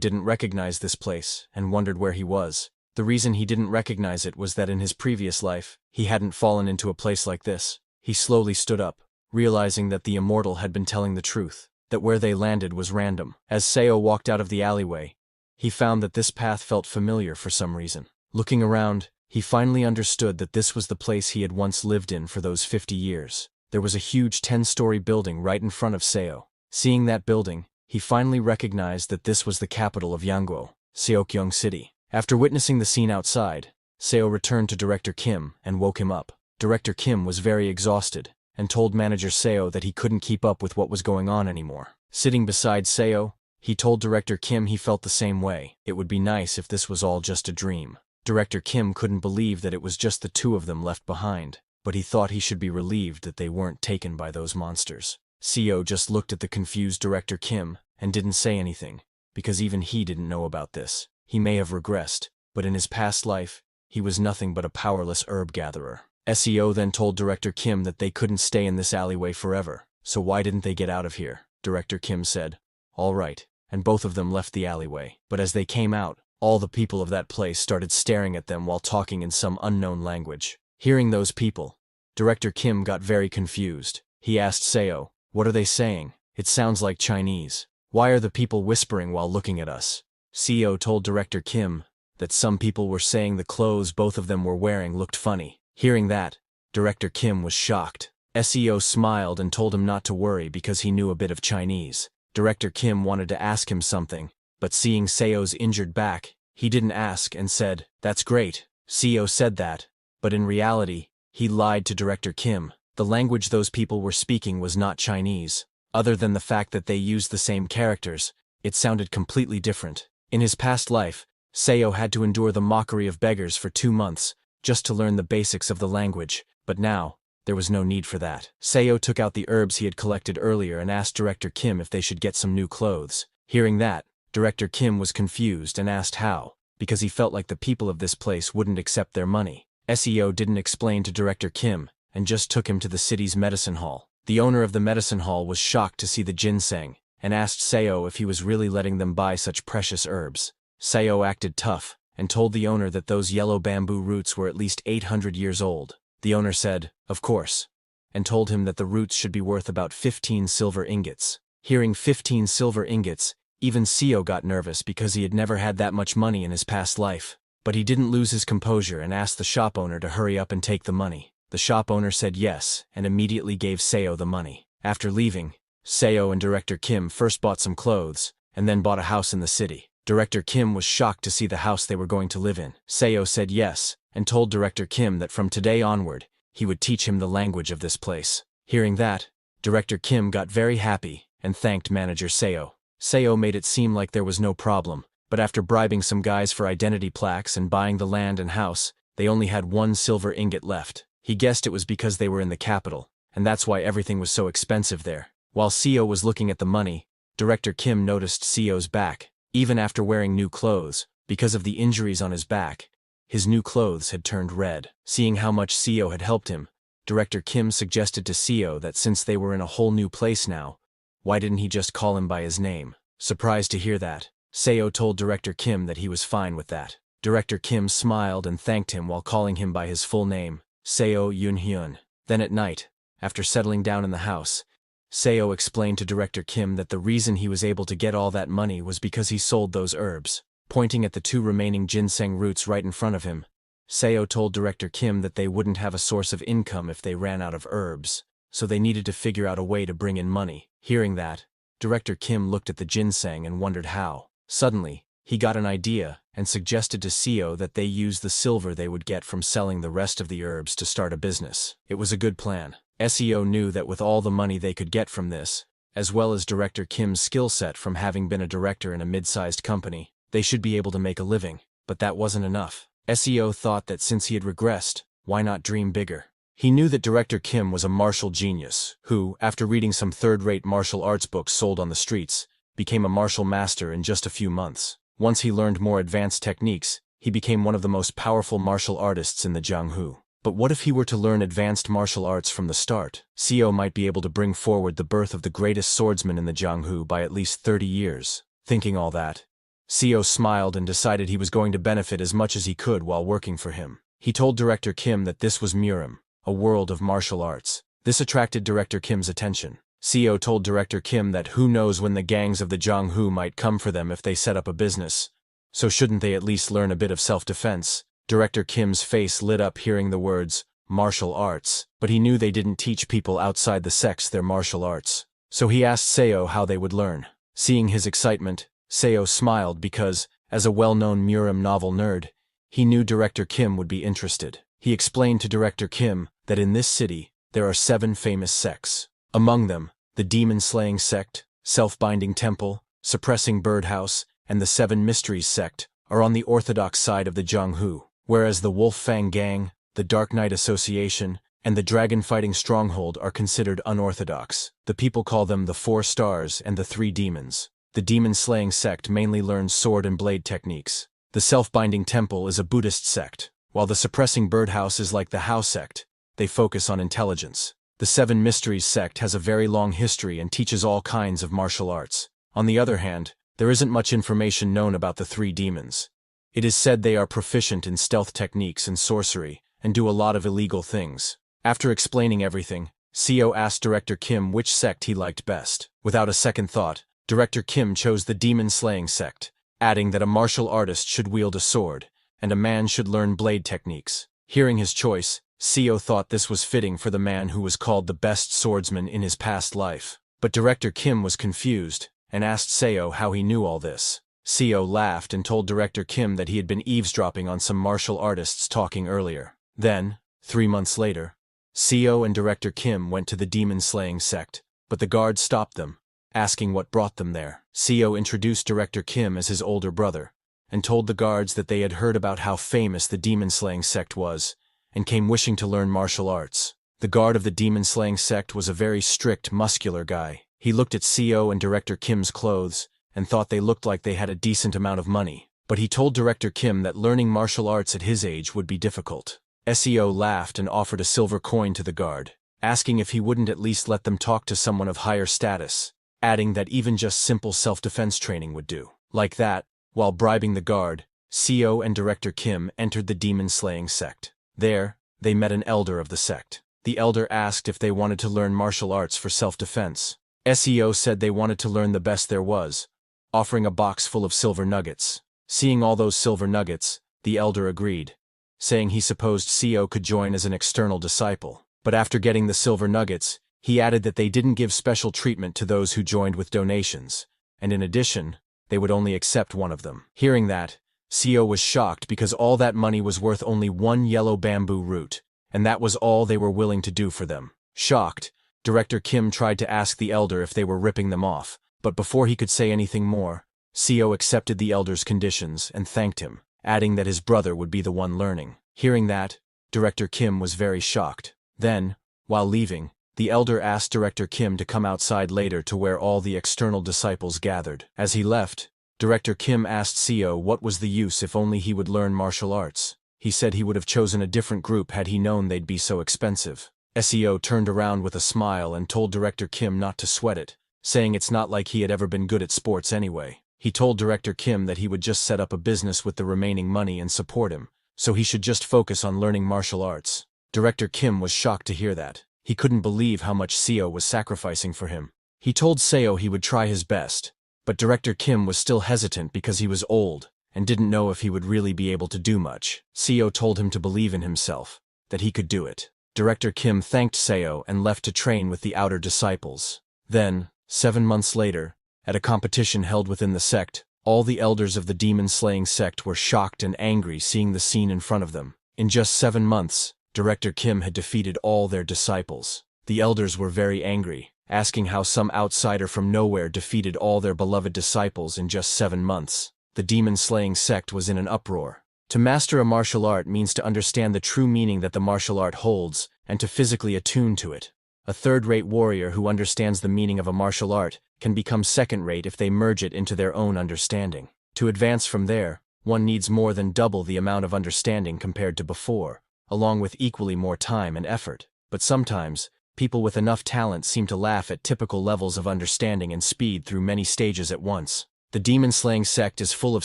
didn't recognize this place and wondered where he was. The reason he didn't recognize it was that in his previous life, he hadn't fallen into a place like this. He slowly stood up, realizing that the immortal had been telling the truth, that where they landed was random. As Seo walked out of the alleyway, he found that this path felt familiar for some reason. Looking around, he finally understood that this was the place he had once lived in for those 50 years. There was a huge 10-story building right in front of Seo. Seeing that building, he finally recognized that this was the capital of Yangguo, Seokyung City. After witnessing the scene outside, Seo returned to Director Kim and woke him up. Director Kim was very exhausted and told Manager Seo that he couldn't keep up with what was going on anymore. Sitting beside Seo, he told Director Kim he felt the same way. It would be nice if this was all just a dream. Director Kim couldn't believe that it was just the two of them left behind, but he thought he should be relieved that they weren't taken by those monsters. Seo just looked at the confused Director Kim and didn't say anything, because even he didn't know about this. He may have regressed, but in his past life, he was nothing but a powerless herb gatherer. Seo then told Director Kim that they couldn't stay in this alleyway forever, so why didn't they get out of here? Director Kim said, "All right," and both of them left the alleyway. But as they came out, all the people of that place started staring at them while talking in some unknown language. Hearing those people, Director Kim got very confused. He asked Seo, "What are they saying? It sounds like Chinese. Why are the people whispering while looking at us?" Seo told Director Kim that some people were saying the clothes both of them were wearing looked funny. Hearing that, Director Kim was shocked. Seo smiled and told him not to worry because he knew a bit of Chinese. Director Kim wanted to ask him something, but seeing Seo's injured back, he didn't ask and said, "That's great." Seo said that, but in reality, he lied to Director Kim. The language those people were speaking was not Chinese. Other than the fact that they used the same characters, it sounded completely different. In his past life, Seo had to endure the mockery of beggars for 2 months, just to learn the basics of the language, but now, there was no need for that. Seo took out the herbs he had collected earlier and asked Director Kim if they should get some new clothes. Hearing that, Director Kim was confused and asked how, because he felt like the people of this place wouldn't accept their money. Seo didn't explain to Director Kim, and just took him to the city's medicine hall. The owner of the medicine hall was shocked to see the ginseng, and asked Seo if he was really letting them buy such precious herbs. Seo acted tough, and told the owner that those yellow bamboo roots were at least 800 years old. The owner said, "Of course," and told him that the roots should be worth about 15 silver ingots. Hearing 15 silver ingots, even Seo got nervous because he had never had that much money in his past life. But he didn't lose his composure and asked the shop owner to hurry up and take the money. The shop owner said yes, and immediately gave Seo the money. After leaving, Seo and Director Kim first bought some clothes, and then bought a house in the city. Director Kim was shocked to see the house they were going to live in. Seo said yes, and told Director Kim that from today onward, he would teach him the language of this place. Hearing that, Director Kim got very happy and thanked Manager Seo. Seo made it seem like there was no problem, but after bribing some guys for identity plaques and buying the land and house, they only had 1 silver ingot left. He guessed it was because they were in the capital, and that's why everything was so expensive there. While Seo was looking at the money, Director Kim noticed Seo's back. Even after wearing new clothes, because of the injuries on his back, his new clothes had turned red. Seeing how much Seo had helped him, Director Kim suggested to Seo that since they were in a whole new place now, why didn't he just call him by his name? Surprised to hear that, Seo told Director Kim that he was fine with that. Director Kim smiled and thanked him while calling him by his full name, Seo Yun-hyun. Then at night, after settling down in the house, Seo explained to Director Kim that the reason he was able to get all that money was because he sold those herbs. Pointing at the 2 remaining ginseng roots right in front of him, Seo told Director Kim that they wouldn't have a source of income if they ran out of herbs, so they needed to figure out a way to bring in money. Hearing that, Director Kim looked at the ginseng and wondered how. Suddenly, he got an idea and suggested to Seo that they use the silver they would get from selling the rest of the herbs to start a business. It was a good plan. Seo knew that with all the money they could get from this, as well as Director Kim's skill set from having been a director in a mid-sized company, they should be able to make a living. But that wasn't enough. Seo thought that since he had regressed, why not dream bigger? He knew that Director Kim was a martial genius, who, after reading some third-rate martial arts books sold on the streets, became a martial master in just a few months. Once he learned more advanced techniques, he became one of the most powerful martial artists in the Jianghu. But what if he were to learn advanced martial arts from the start? Seo might be able to bring forward the birth of the greatest swordsman in the Jianghu by at least 30 years. Thinking all that, Seo smiled and decided he was going to benefit as much as he could while working for him. He told Director Kim that this was Murim, a world of martial arts. This attracted Director Kim's attention. Seo told Director Kim that who knows when the gangs of the Jianghu might come for them if they set up a business. So shouldn't they at least learn a bit of self-defense? Director Kim's face lit up hearing the words, martial arts, but he knew they didn't teach people outside the sects their martial arts. So he asked Seo how they would learn. Seeing his excitement, Seo smiled because, as a well-known Murim novel nerd, He knew Director Kim would be interested. He explained to Director Kim that in this city, there are 7 famous sects. Among them, the demon-slaying sect, self-binding temple, suppressing birdhouse, and the 7 mysteries sect are on the orthodox side of the Jianghu, whereas the Wolf Fang Gang, the Dark Knight Association, and the dragon-fighting stronghold are considered unorthodox. The people call them the 4 stars and the 3 demons. The demon-slaying sect mainly learns sword and blade techniques. The self-binding temple is a Buddhist sect, while the suppressing birdhouse is like the Hao sect. They focus on intelligence. The 7 mysteries sect has a very long history and teaches all kinds of martial arts. On the other hand, there isn't much information known about the 3 demons. It is said they are proficient in stealth techniques and sorcery, and do a lot of illegal things. After explaining everything, CO asked Director Kim which sect he liked best. Without a second thought, Director Kim chose the demon-slaying sect, adding that a martial artist should wield a sword, and a man should learn blade techniques. Hearing his choice, CO thought this was fitting for the man who was called the best swordsman in his past life. But Director Kim was confused, and asked Seo how he knew all this. CO laughed and told Director Kim that he had been eavesdropping on some martial artists talking earlier. Then, 3 months later, CO and Director Kim went to the demon-slaying sect, but the guards stopped them, asking what brought them there. CO introduced Director Kim as his older brother, and told the guards that they had heard about how famous the demon-slaying sect was, and came wishing to learn martial arts. The guard of the demon-slaying sect was a very strict, muscular guy. He looked at CO and Director Kim's clothes, and thought they looked like they had a decent amount of money. But he told Director Kim that learning martial arts at his age would be difficult. SEO laughed and offered a silver coin to the guard, asking if he wouldn't at least let them talk to someone of higher status, adding that even just simple self-defense training would do. Like that, while bribing the guard, CO and Director Kim entered the demon-slaying sect. There, they met an elder of the sect. The elder asked if they wanted to learn martial arts for self-defense. SEO said they wanted to learn the best there was, offering a box full of silver nuggets. Seeing all those silver nuggets, the elder agreed, saying he supposed CO could join as an external disciple. But after getting the silver nuggets, he added that they didn't give special treatment to those who joined with donations, and in addition, they would only accept one of them. Hearing that, CO was shocked because all that money was worth only 1 yellow bamboo root, and that was all they were willing to do for them. Shocked, Director Kim tried to ask the elder if they were ripping them off, but before he could say anything more, CO accepted the elder's conditions and thanked him, adding that his brother would be the one learning. Hearing that, Director Kim was very shocked. Then, while leaving, the elder asked Director Kim to come outside later to where all the external disciples gathered. As he left, Director Kim asked CO what was the use if only he would learn martial arts. He said he would have chosen a different group had he known they'd be so expensive. SEO turned around with a smile and told Director Kim not to sweat it, saying it's not like he had ever been good at sports anyway. He told Director Kim that he would just set up a business with the remaining money and support him, so he should just focus on learning martial arts. Director Kim was shocked to hear that. He couldn't believe how much Seo was sacrificing for him. He told Seo he would try his best, but Director Kim was still hesitant because he was old and didn't know if he would really be able to do much. Seo told him to believe in himself, that he could do it. Director Kim thanked Seo and left to train with the outer disciples. Then, 7 months later, at a competition held within the sect, all the elders of the demon-slaying sect were shocked and angry seeing the scene in front of them. In just 7 months, Director Kim had defeated all their disciples. The elders were very angry, asking how some outsider from nowhere defeated all their beloved disciples in just 7 months. The demon-slaying sect was in an uproar. To master a martial art means to understand the true meaning that the martial art holds, and to physically attune to it. A third-rate warrior who understands the meaning of a martial art can become second-rate if they merge it into their own understanding. To advance from there, one needs more than double the amount of understanding compared to before, along with equally more time and effort. But sometimes, people with enough talent seem to laugh at typical levels of understanding and speed through many stages at once. The demon-slaying sect is full of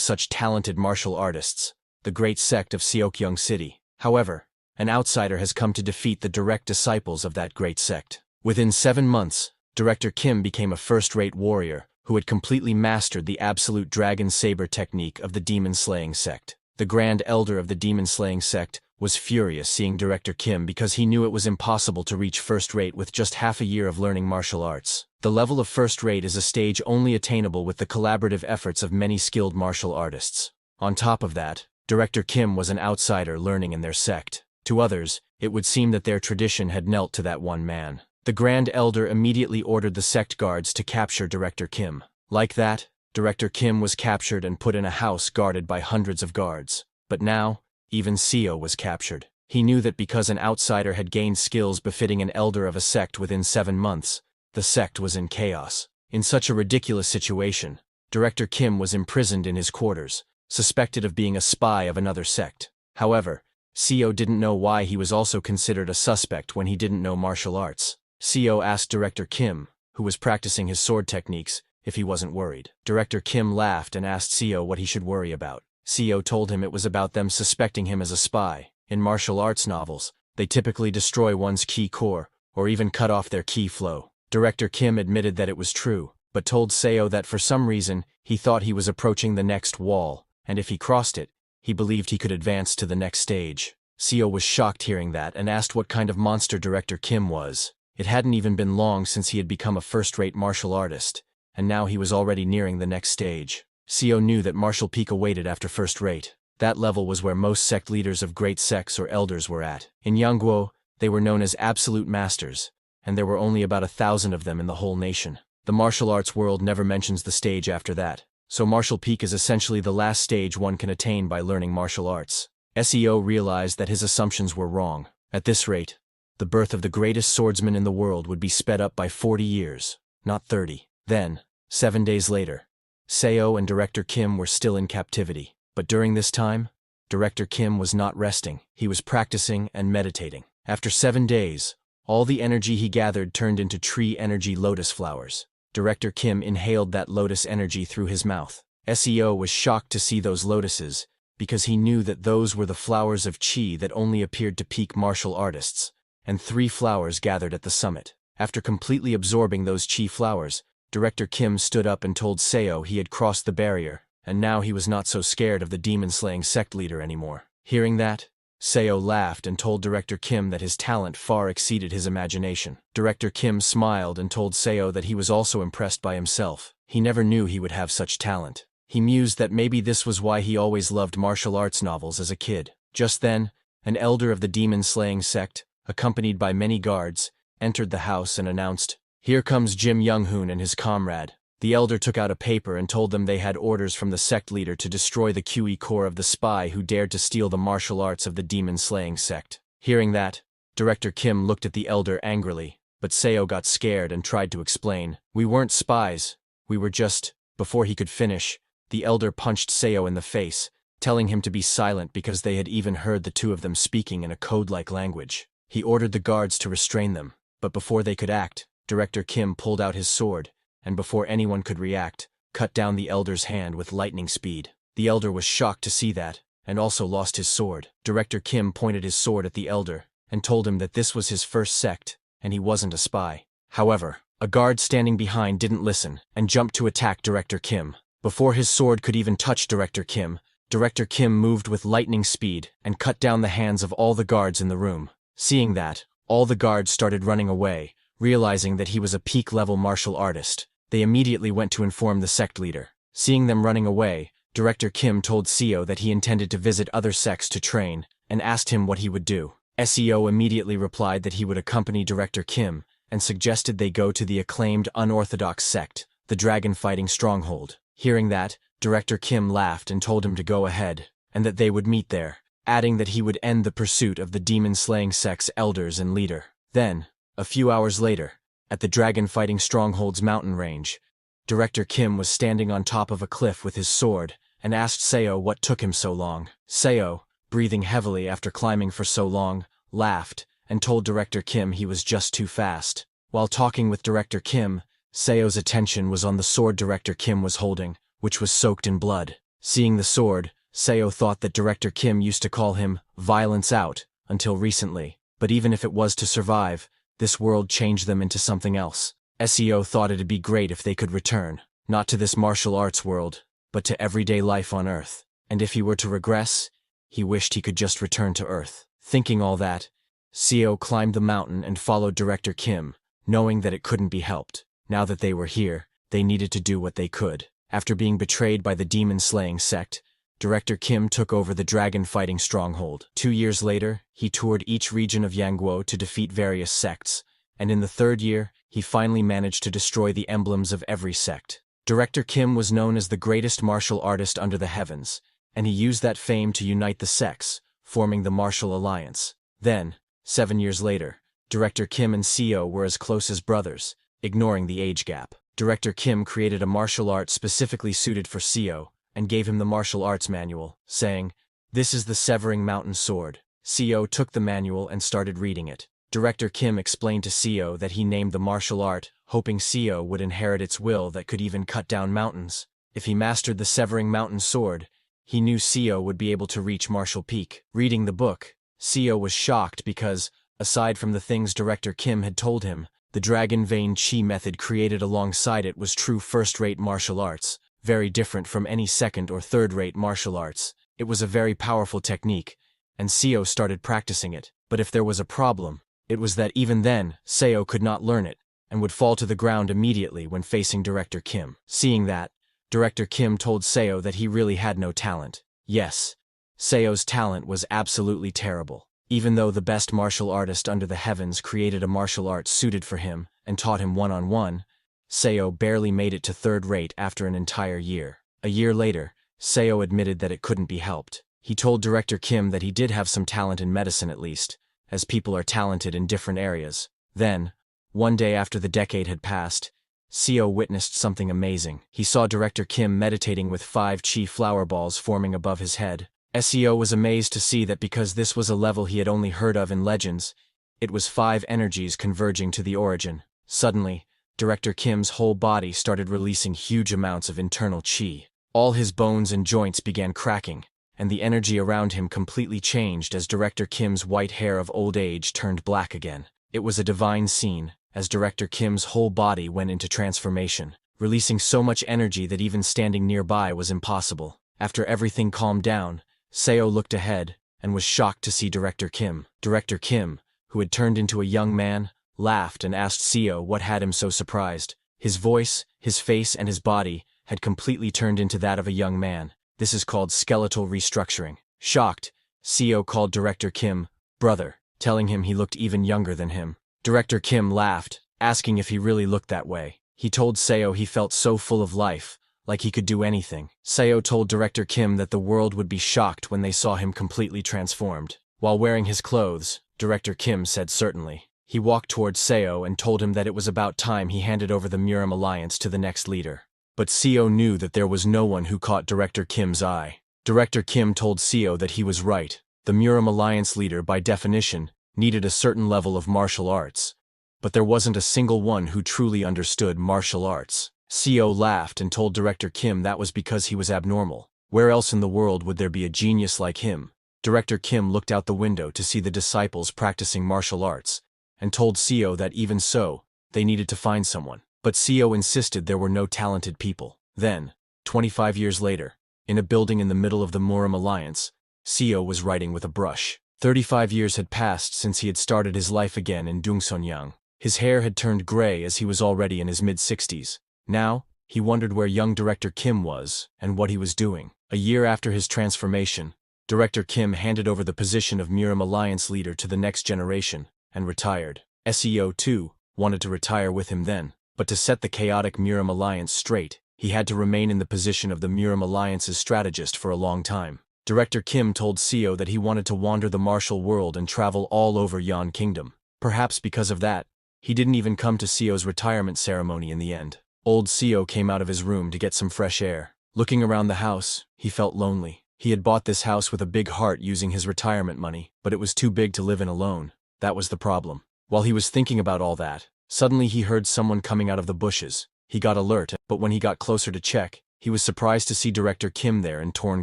such talented martial artists, the great sect of Seokyung City. However, an outsider has come to defeat the direct disciples of that great sect. Within 7 months, Director Kim became a first-rate warrior who had completely mastered the absolute dragon saber technique of the demon-slaying sect. The Grand Elder of the demon-slaying sect was furious seeing Director Kim because he knew it was impossible to reach first-rate with just half a year of learning martial arts. The level of first-rate is a stage only attainable with the collaborative efforts of many skilled martial artists. On top of that, Director Kim was an outsider learning in their sect. To others, it would seem that their tradition had knelt to that one man. The Grand Elder immediately ordered the sect guards to capture Director Kim. Like that, Director Kim was captured and put in a house guarded by hundreds of guards. But now, even Seo was captured. He knew that because an outsider had gained skills befitting an elder of a sect within 7 months, the sect was in chaos. In such a ridiculous situation, Director Kim was imprisoned in his quarters, suspected of being a spy of another sect. However, Seo didn't know why he was also considered a suspect when he didn't know martial arts. Seo asked Director Kim, who was practicing his sword techniques, if he wasn't worried. Director Kim laughed and asked Seo what he should worry about. Seo told him it was about them suspecting him as a spy. In martial arts novels, they typically destroy one's ki core, or even cut off their ki flow. Director Kim admitted that it was true, but told Seo that for some reason, he thought he was approaching the next wall, and if he crossed it, he believed he could advance to the next stage. Seo was shocked hearing that and asked what kind of monster Director Kim was. It hadn't even been long since he had become a first-rate martial artist, and now he was already nearing the next stage. Seo knew that martial peak awaited after first-rate. That level was where most sect leaders of great sects or elders were at. In Yangguo, they were known as absolute masters, and there were only about 1,000 of them in the whole nation. The martial arts world never mentions the stage after that, so martial peak is essentially the last stage one can attain by learning martial arts. Seo realized that his assumptions were wrong. At this rate, the birth of the greatest swordsman in the world would be sped up by 40 years, not 30. Then, 7 days later, Seo and Director Kim were still in captivity. But during this time, Director Kim was not resting. He was practicing and meditating. After 7 days, all the energy he gathered turned into tree energy lotus flowers. Director Kim inhaled that lotus energy through his mouth. Seo was shocked to see those lotuses, because he knew that those were the flowers of chi that only appeared to peak martial artists, and 3 flowers gathered at the summit. After completely absorbing those chi flowers, Director Kim stood up and told Seo he had crossed the barrier, and now he was not so scared of the demon-slaying sect leader anymore. Hearing that, Seo laughed and told Director Kim that his talent far exceeded his imagination. Director Kim smiled and told Seo that he was also impressed by himself. He never knew he would have such talent. He mused that maybe this was why he always loved martial arts novels as a kid. Just then, an elder of the demon-slaying sect, accompanied by many guards, entered the house and announced, "Here comes Jim Young-hoon and his comrade." The elder took out a paper and told them they had orders from the sect leader to destroy the QE core of the spy who dared to steal the martial arts of the demon-slaying sect. Hearing that, Director Kim looked at the elder angrily, but Seo got scared and tried to explain. "We weren't spies, we were just..." Before he could finish, the elder punched Seo in the face, telling him to be silent because they had even heard the two of them speaking in a code-like language. He ordered the guards to restrain them, but before they could act, Director Kim pulled out his sword, and before anyone could react, cut down the elder's hand with lightning speed. The elder was shocked to see that, and also lost his sword. Director Kim pointed his sword at the elder, and told him that this was his first sect, and he wasn't a spy. However, a guard standing behind didn't listen, and jumped to attack Director Kim. Before his sword could even touch Director Kim moved with lightning speed, and cut down the hands of all the guards in the room. Seeing that, all the guards started running away, realizing that he was a peak-level martial artist. They immediately went to inform the sect leader. Seeing them running away, Director Kim told Seo that he intended to visit other sects to train, and asked him what he would do. Seo immediately replied that he would accompany Director Kim, and suggested they go to the acclaimed unorthodox sect, the dragon-fighting stronghold. Hearing that, Director Kim laughed and told him to go ahead, and that they would meet there, adding that he would end the pursuit of the demon-slaying sect's elders and leader. Then, a few hours later, at the dragon-fighting stronghold's mountain range, Director Kim was standing on top of a cliff with his sword, and asked Seo what took him so long. Seo, breathing heavily after climbing for so long, laughed, and told Director Kim he was just too fast. While talking with Director Kim, Seo's attention was on the sword Director Kim was holding, which was soaked in blood. Seeing the sword, Seo thought that Director Kim used to call him Violence Out, until recently. But even if it was to survive, this world changed them into something else. Seo thought it'd be great if they could return, not to this martial arts world, but to everyday life on Earth. And if he were to regress, he wished he could just return to Earth. Thinking all that, Seo climbed the mountain and followed Director Kim, knowing that it couldn't be helped. Now that they were here, they needed to do what they could. After being betrayed by the demon-slaying sect, Director Kim took over the dragon-fighting stronghold. 2 years later, he toured each region of Yangguo to defeat various sects, and in the third year, he finally managed to destroy the emblems of every sect. Director Kim was known as the greatest martial artist under the heavens, and he used that fame to unite the sects, forming the Martial Alliance. Then, 7 years later, Director Kim and Seo were as close as brothers, ignoring the age gap. Director Kim created a martial art specifically suited for Seo, and gave him the martial arts manual, saying, "This is the Severing Mountain Sword." Seo took the manual and started reading it. Director Kim explained to Seo that he named the martial art, hoping Seo would inherit its will that could even cut down mountains. If he mastered the Severing Mountain Sword, he knew Seo would be able to reach martial peak. Reading the book, Seo was shocked because, aside from the things Director Kim had told him, the Dragon Vein Chi method created alongside it was true first-rate martial arts, very different from any second or third-rate martial arts. It was a very powerful technique, and Seo started practicing it. But if there was a problem, it was that even then, Seo could not learn it, and would fall to the ground immediately when facing Director Kim. Seeing that, Director Kim told Seo that he really had no talent. Yes, Seo's talent was absolutely terrible. Even though the best martial artist under the heavens created a martial art suited for him and taught him one-on-one, Seo barely made it to third rate after an entire year. A year later, Seo admitted that it couldn't be helped. He told Director Kim that he did have some talent in medicine at least, as people are talented in different areas. Then, one day after the decade had passed, Seo witnessed something amazing. He saw Director Kim meditating with 5 chi flower balls forming above his head. Seo was amazed to see that because this was a level he had only heard of in legends, it was 5 energies converging to the origin. Suddenly, Director Kim's whole body started releasing huge amounts of internal chi. All his bones and joints began cracking, and the energy around him completely changed as Director Kim's white hair of old age turned black again. It was a divine scene, as Director Kim's whole body went into transformation, releasing so much energy that even standing nearby was impossible. After everything calmed down, Seo looked ahead, and was shocked to see Director Kim. Director Kim, who had turned into a young man, laughed and asked Seo what had him so surprised. His voice, his face, and his body had completely turned into that of a young man. This is called skeletal restructuring. Shocked, Seo called Director Kim, brother, telling him he looked even younger than him. Director Kim laughed, asking if he really looked that way. He told Seo he felt so full of life, like he could do anything. Seo told Director Kim that the world would be shocked when they saw him completely transformed. While wearing his clothes, Director Kim said certainly. He walked towards Seo and told him that it was about time he handed over the Murim Alliance to the next leader. But Seo knew that there was no one who caught Director Kim's eye. Director Kim told Seo that he was right. The Murim Alliance leader, by definition, needed a certain level of martial arts. But there wasn't a single one who truly understood martial arts. Seo laughed and told Director Kim that was because he was abnormal. Where else in the world would there be a genius like him? Director Kim looked out the window to see the disciples practicing martial arts, and told Seo that even so, they needed to find someone. But Seo insisted there were no talented people. Then, 25 years later, in a building in the middle of the Murim Alliance, Seo was writing with a brush. 35 years had passed since he had started his life again in Dungsonyang. His hair had turned gray as he was already in his mid-60s. Now, he wondered where young Director Kim was and what he was doing. A year after his transformation, Director Kim handed over the position of Murim Alliance leader to the next generation and retired. Seo, too, wanted to retire with him then, but to set the chaotic Murim Alliance straight, he had to remain in the position of the Murim Alliance's strategist for a long time. Director Kim told Seo that he wanted to wander the martial world and travel all over Yan Kingdom. Perhaps because of that, he didn't even come to Seo's retirement ceremony in the end. Old Seo came out of his room to get some fresh air. Looking around the house, he felt lonely. He had bought this house with a big heart using his retirement money, but it was too big to live in alone. That was the problem. While he was thinking about all that, suddenly he heard someone coming out of the bushes. He got alert, but when he got closer to check, he was surprised to see Director Kim there in torn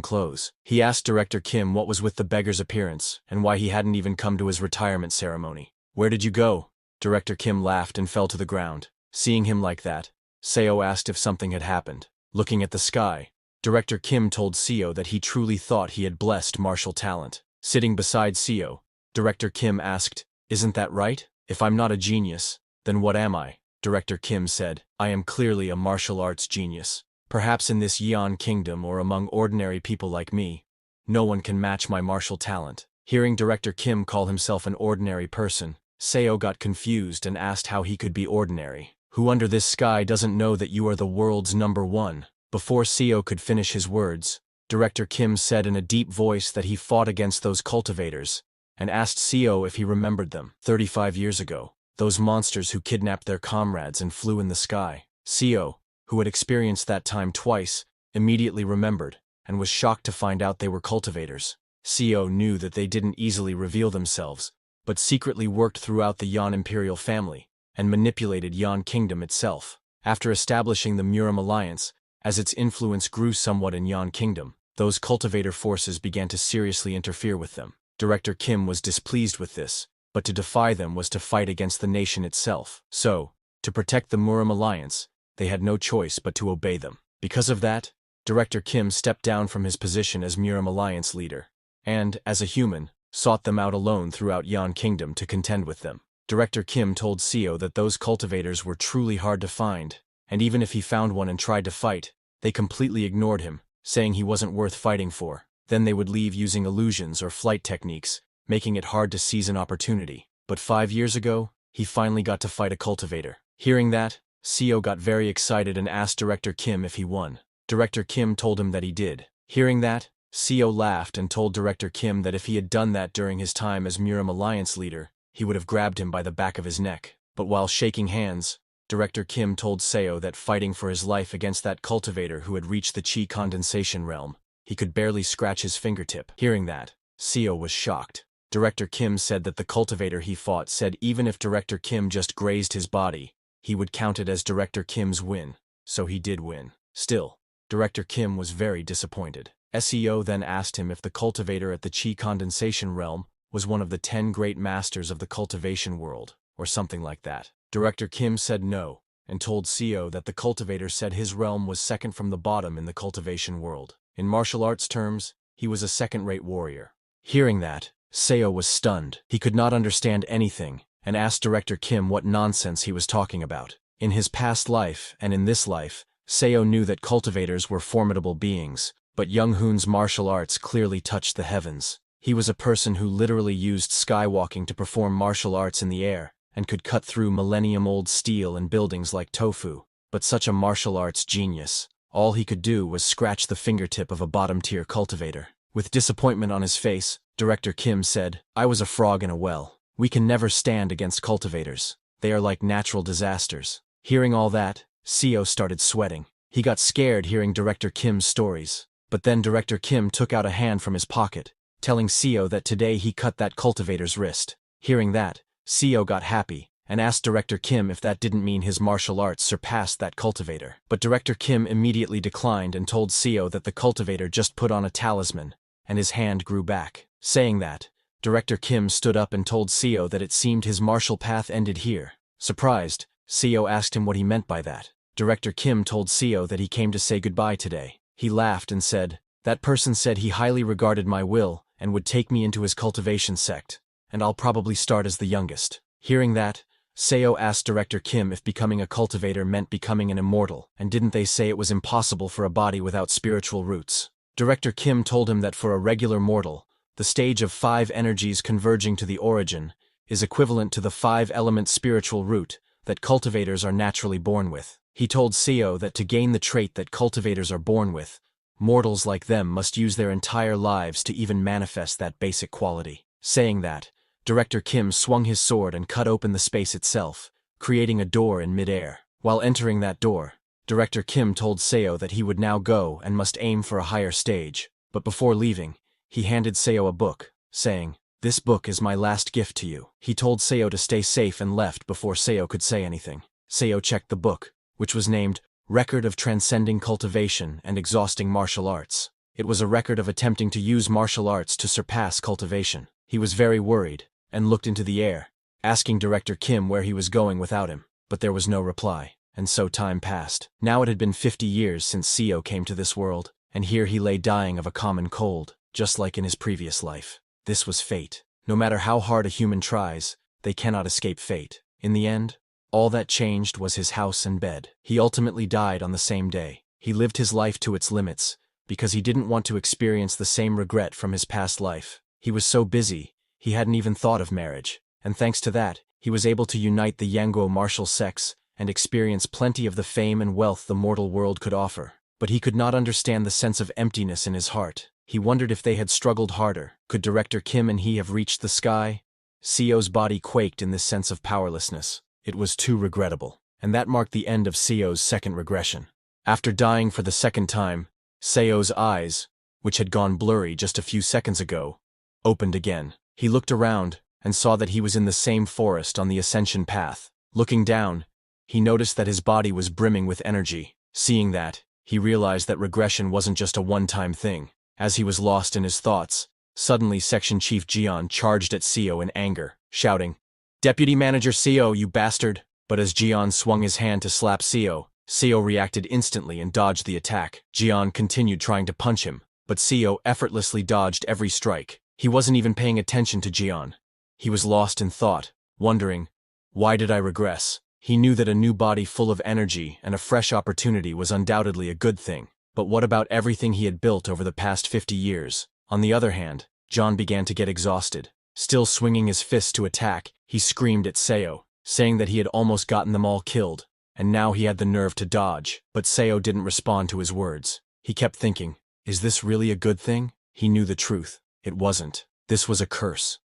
clothes. He asked Director Kim what was with the beggar's appearance and why he hadn't even come to his retirement ceremony. "Where did you go?" Director Kim laughed and fell to the ground. Seeing him like that, Seo asked if something had happened. Looking at the sky, Director Kim told Seo that he truly thought he had blessed martial talent. Sitting beside Seo, Director Kim asked, "Isn't that right? If I'm not a genius, then what am I?" Director Kim said, "I am clearly a martial arts genius. Perhaps in this Yan kingdom or among ordinary people like me, no one can match my martial talent. Hearing Director Kim call himself an ordinary person, Seo got confused and asked how he could be ordinary. Who under this sky doesn't know that you are the world's #1? Before Seo could finish his words, Director Kim said in a deep voice that he fought against those cultivators, and asked Seo if he remembered them. 35 years ago, those monsters who kidnapped their comrades and flew in the sky. Seo, who had experienced that time twice, immediately remembered, and was shocked to find out they were cultivators. Seo knew that they didn't easily reveal themselves, but secretly worked throughout the Yan imperial family, and manipulated Yan kingdom itself. After establishing the Murim alliance, as its influence grew somewhat in Yan kingdom, those cultivator forces began to seriously interfere with them. Director Kim was displeased with this, but to defy them was to fight against the nation itself. So, to protect the Murim alliance, they had no choice but to obey them. Because of that, Director Kim stepped down from his position as Murim alliance leader, and, as a human, sought them out alone throughout Yan kingdom to contend with them. Director Kim told Seo that those cultivators were truly hard to find, and even if he found one and tried to fight, they completely ignored him, saying he wasn't worth fighting for. Then they would leave using illusions or flight techniques, making it hard to seize an opportunity. But 5 years ago, he finally got to fight a cultivator. Hearing that, Seo got very excited and asked Director Kim if he won. Director Kim told him that he did. Hearing that, Seo laughed and told Director Kim that if he had done that during his time as Murim alliance leader, he would have grabbed him by the back of his neck. But while shaking hands, Director Kim told Seo that fighting for his life against that cultivator who had reached the Qi condensation realm, he could barely scratch his fingertip. Hearing that, Seo was shocked. Director Kim said that the cultivator he fought said even if Director Kim just grazed his body, he would count it as Director Kim's win, so he did win. Still, Director Kim was very disappointed. Seo then asked him if the cultivator at the Qi condensation realm was one of the 10 great masters of the cultivation world, or something like that. Director Kim said no, and told Seo that the cultivator said his realm was second from the bottom in the cultivation world. In martial arts terms, he was a second-rate warrior. Hearing that, Seo was stunned. He could not understand anything, and asked Director Kim what nonsense he was talking about. In his past life, and in this life, Seo knew that cultivators were formidable beings, but Young Hoon's martial arts clearly touched the heavens. He was a person who literally used skywalking to perform martial arts in the air, and could cut through millennium-old steel and buildings like tofu. But such a martial arts genius, all he could do was scratch the fingertip of a bottom-tier cultivator. With disappointment on his face, Director Kim said, "I was a frog in a well. We can never stand against cultivators. They are like natural disasters." Hearing all that, Seo started sweating. He got scared hearing Director Kim's stories. But then Director Kim took out a hand from his pocket, telling Seo that today he cut that cultivator's wrist. Hearing that, Seo got happy, and asked Director Kim if that didn't mean his martial arts surpassed that cultivator. But Director Kim immediately declined and told Seo that the cultivator just put on a talisman, and his hand grew back. Saying that, Director Kim stood up and told Seo that it seemed his martial path ended here. Surprised, Seo asked him what he meant by that. Director Kim told Seo that he came to say goodbye today. He laughed and said, "That person said he highly regarded my will and would take me into his cultivation sect, and I'll probably start as the youngest." Hearing that, Seo asked Director Kim if becoming a cultivator meant becoming an immortal, and didn't they say it was impossible for a body without spiritual roots? Director Kim told him that for a regular mortal, the stage of 5 energies converging to the origin is equivalent to the 5-element spiritual root that cultivators are naturally born with. He told Seo that to gain the trait that cultivators are born with, mortals like them must use their entire lives to even manifest that basic quality. Saying that, Director Kim swung his sword and cut open the space itself, creating a door in mid-air. While entering that door, Director Kim told Seo that he would now go and must aim for a higher stage, but before leaving, he handed Seo a book, saying, "This book is my last gift to you." He told Seo to stay safe and left before Seo could say anything. Seo checked the book, which was named Record of Transcending Cultivation and Exhausting Martial Arts. It was a record of attempting to use martial arts to surpass cultivation. He was very worried, and looked into the air, asking Director Kim where he was going without him, but there was no reply, and so time passed. Now it had been 50 years since Seo came to this world, and here he lay dying of a common cold, just like in his previous life. This was fate. No matter how hard a human tries, they cannot escape fate. In the end, all that changed was his house and bed. He ultimately died on the same day. He lived his life to its limits, because he didn't want to experience the same regret from his past life. He was so busy, he hadn't even thought of marriage, and thanks to that, he was able to unite the Yanguo martial sects and experience plenty of the fame and wealth the mortal world could offer. But he could not understand the sense of emptiness in his heart. He wondered if they had struggled harder. Could Director Kim and he have reached the sky? Seo's body quaked in this sense of powerlessness. It was too regrettable. And that marked the end of Seo's second regression. After dying for the second time, Seo's eyes, which had gone blurry just a few seconds ago, opened again. He looked around and saw that he was in the same forest on the ascension path. Looking down, he noticed that his body was brimming with energy. Seeing that, he realized that regression wasn't just a one-time thing. As he was lost in his thoughts, suddenly Section Chief Jian charged at Seo in anger, shouting, "Deputy Manager Seo, you bastard!" But as Jian swung his hand to slap Seo reacted instantly and dodged the attack. Jian continued trying to punch him, but Seo effortlessly dodged every strike. He wasn't even paying attention to Jian. He was lost in thought, wondering, why did I regress? He knew that a new body full of energy and a fresh opportunity was undoubtedly a good thing. But what about everything he had built over the past 50 years? On the other hand, John began to get exhausted. Still swinging his fists to attack, he screamed at Seo, saying that he had almost gotten them all killed, and now he had the nerve to dodge. But Seo didn't respond to his words. He kept thinking, is this really a good thing? He knew the truth. It wasn't. This was a curse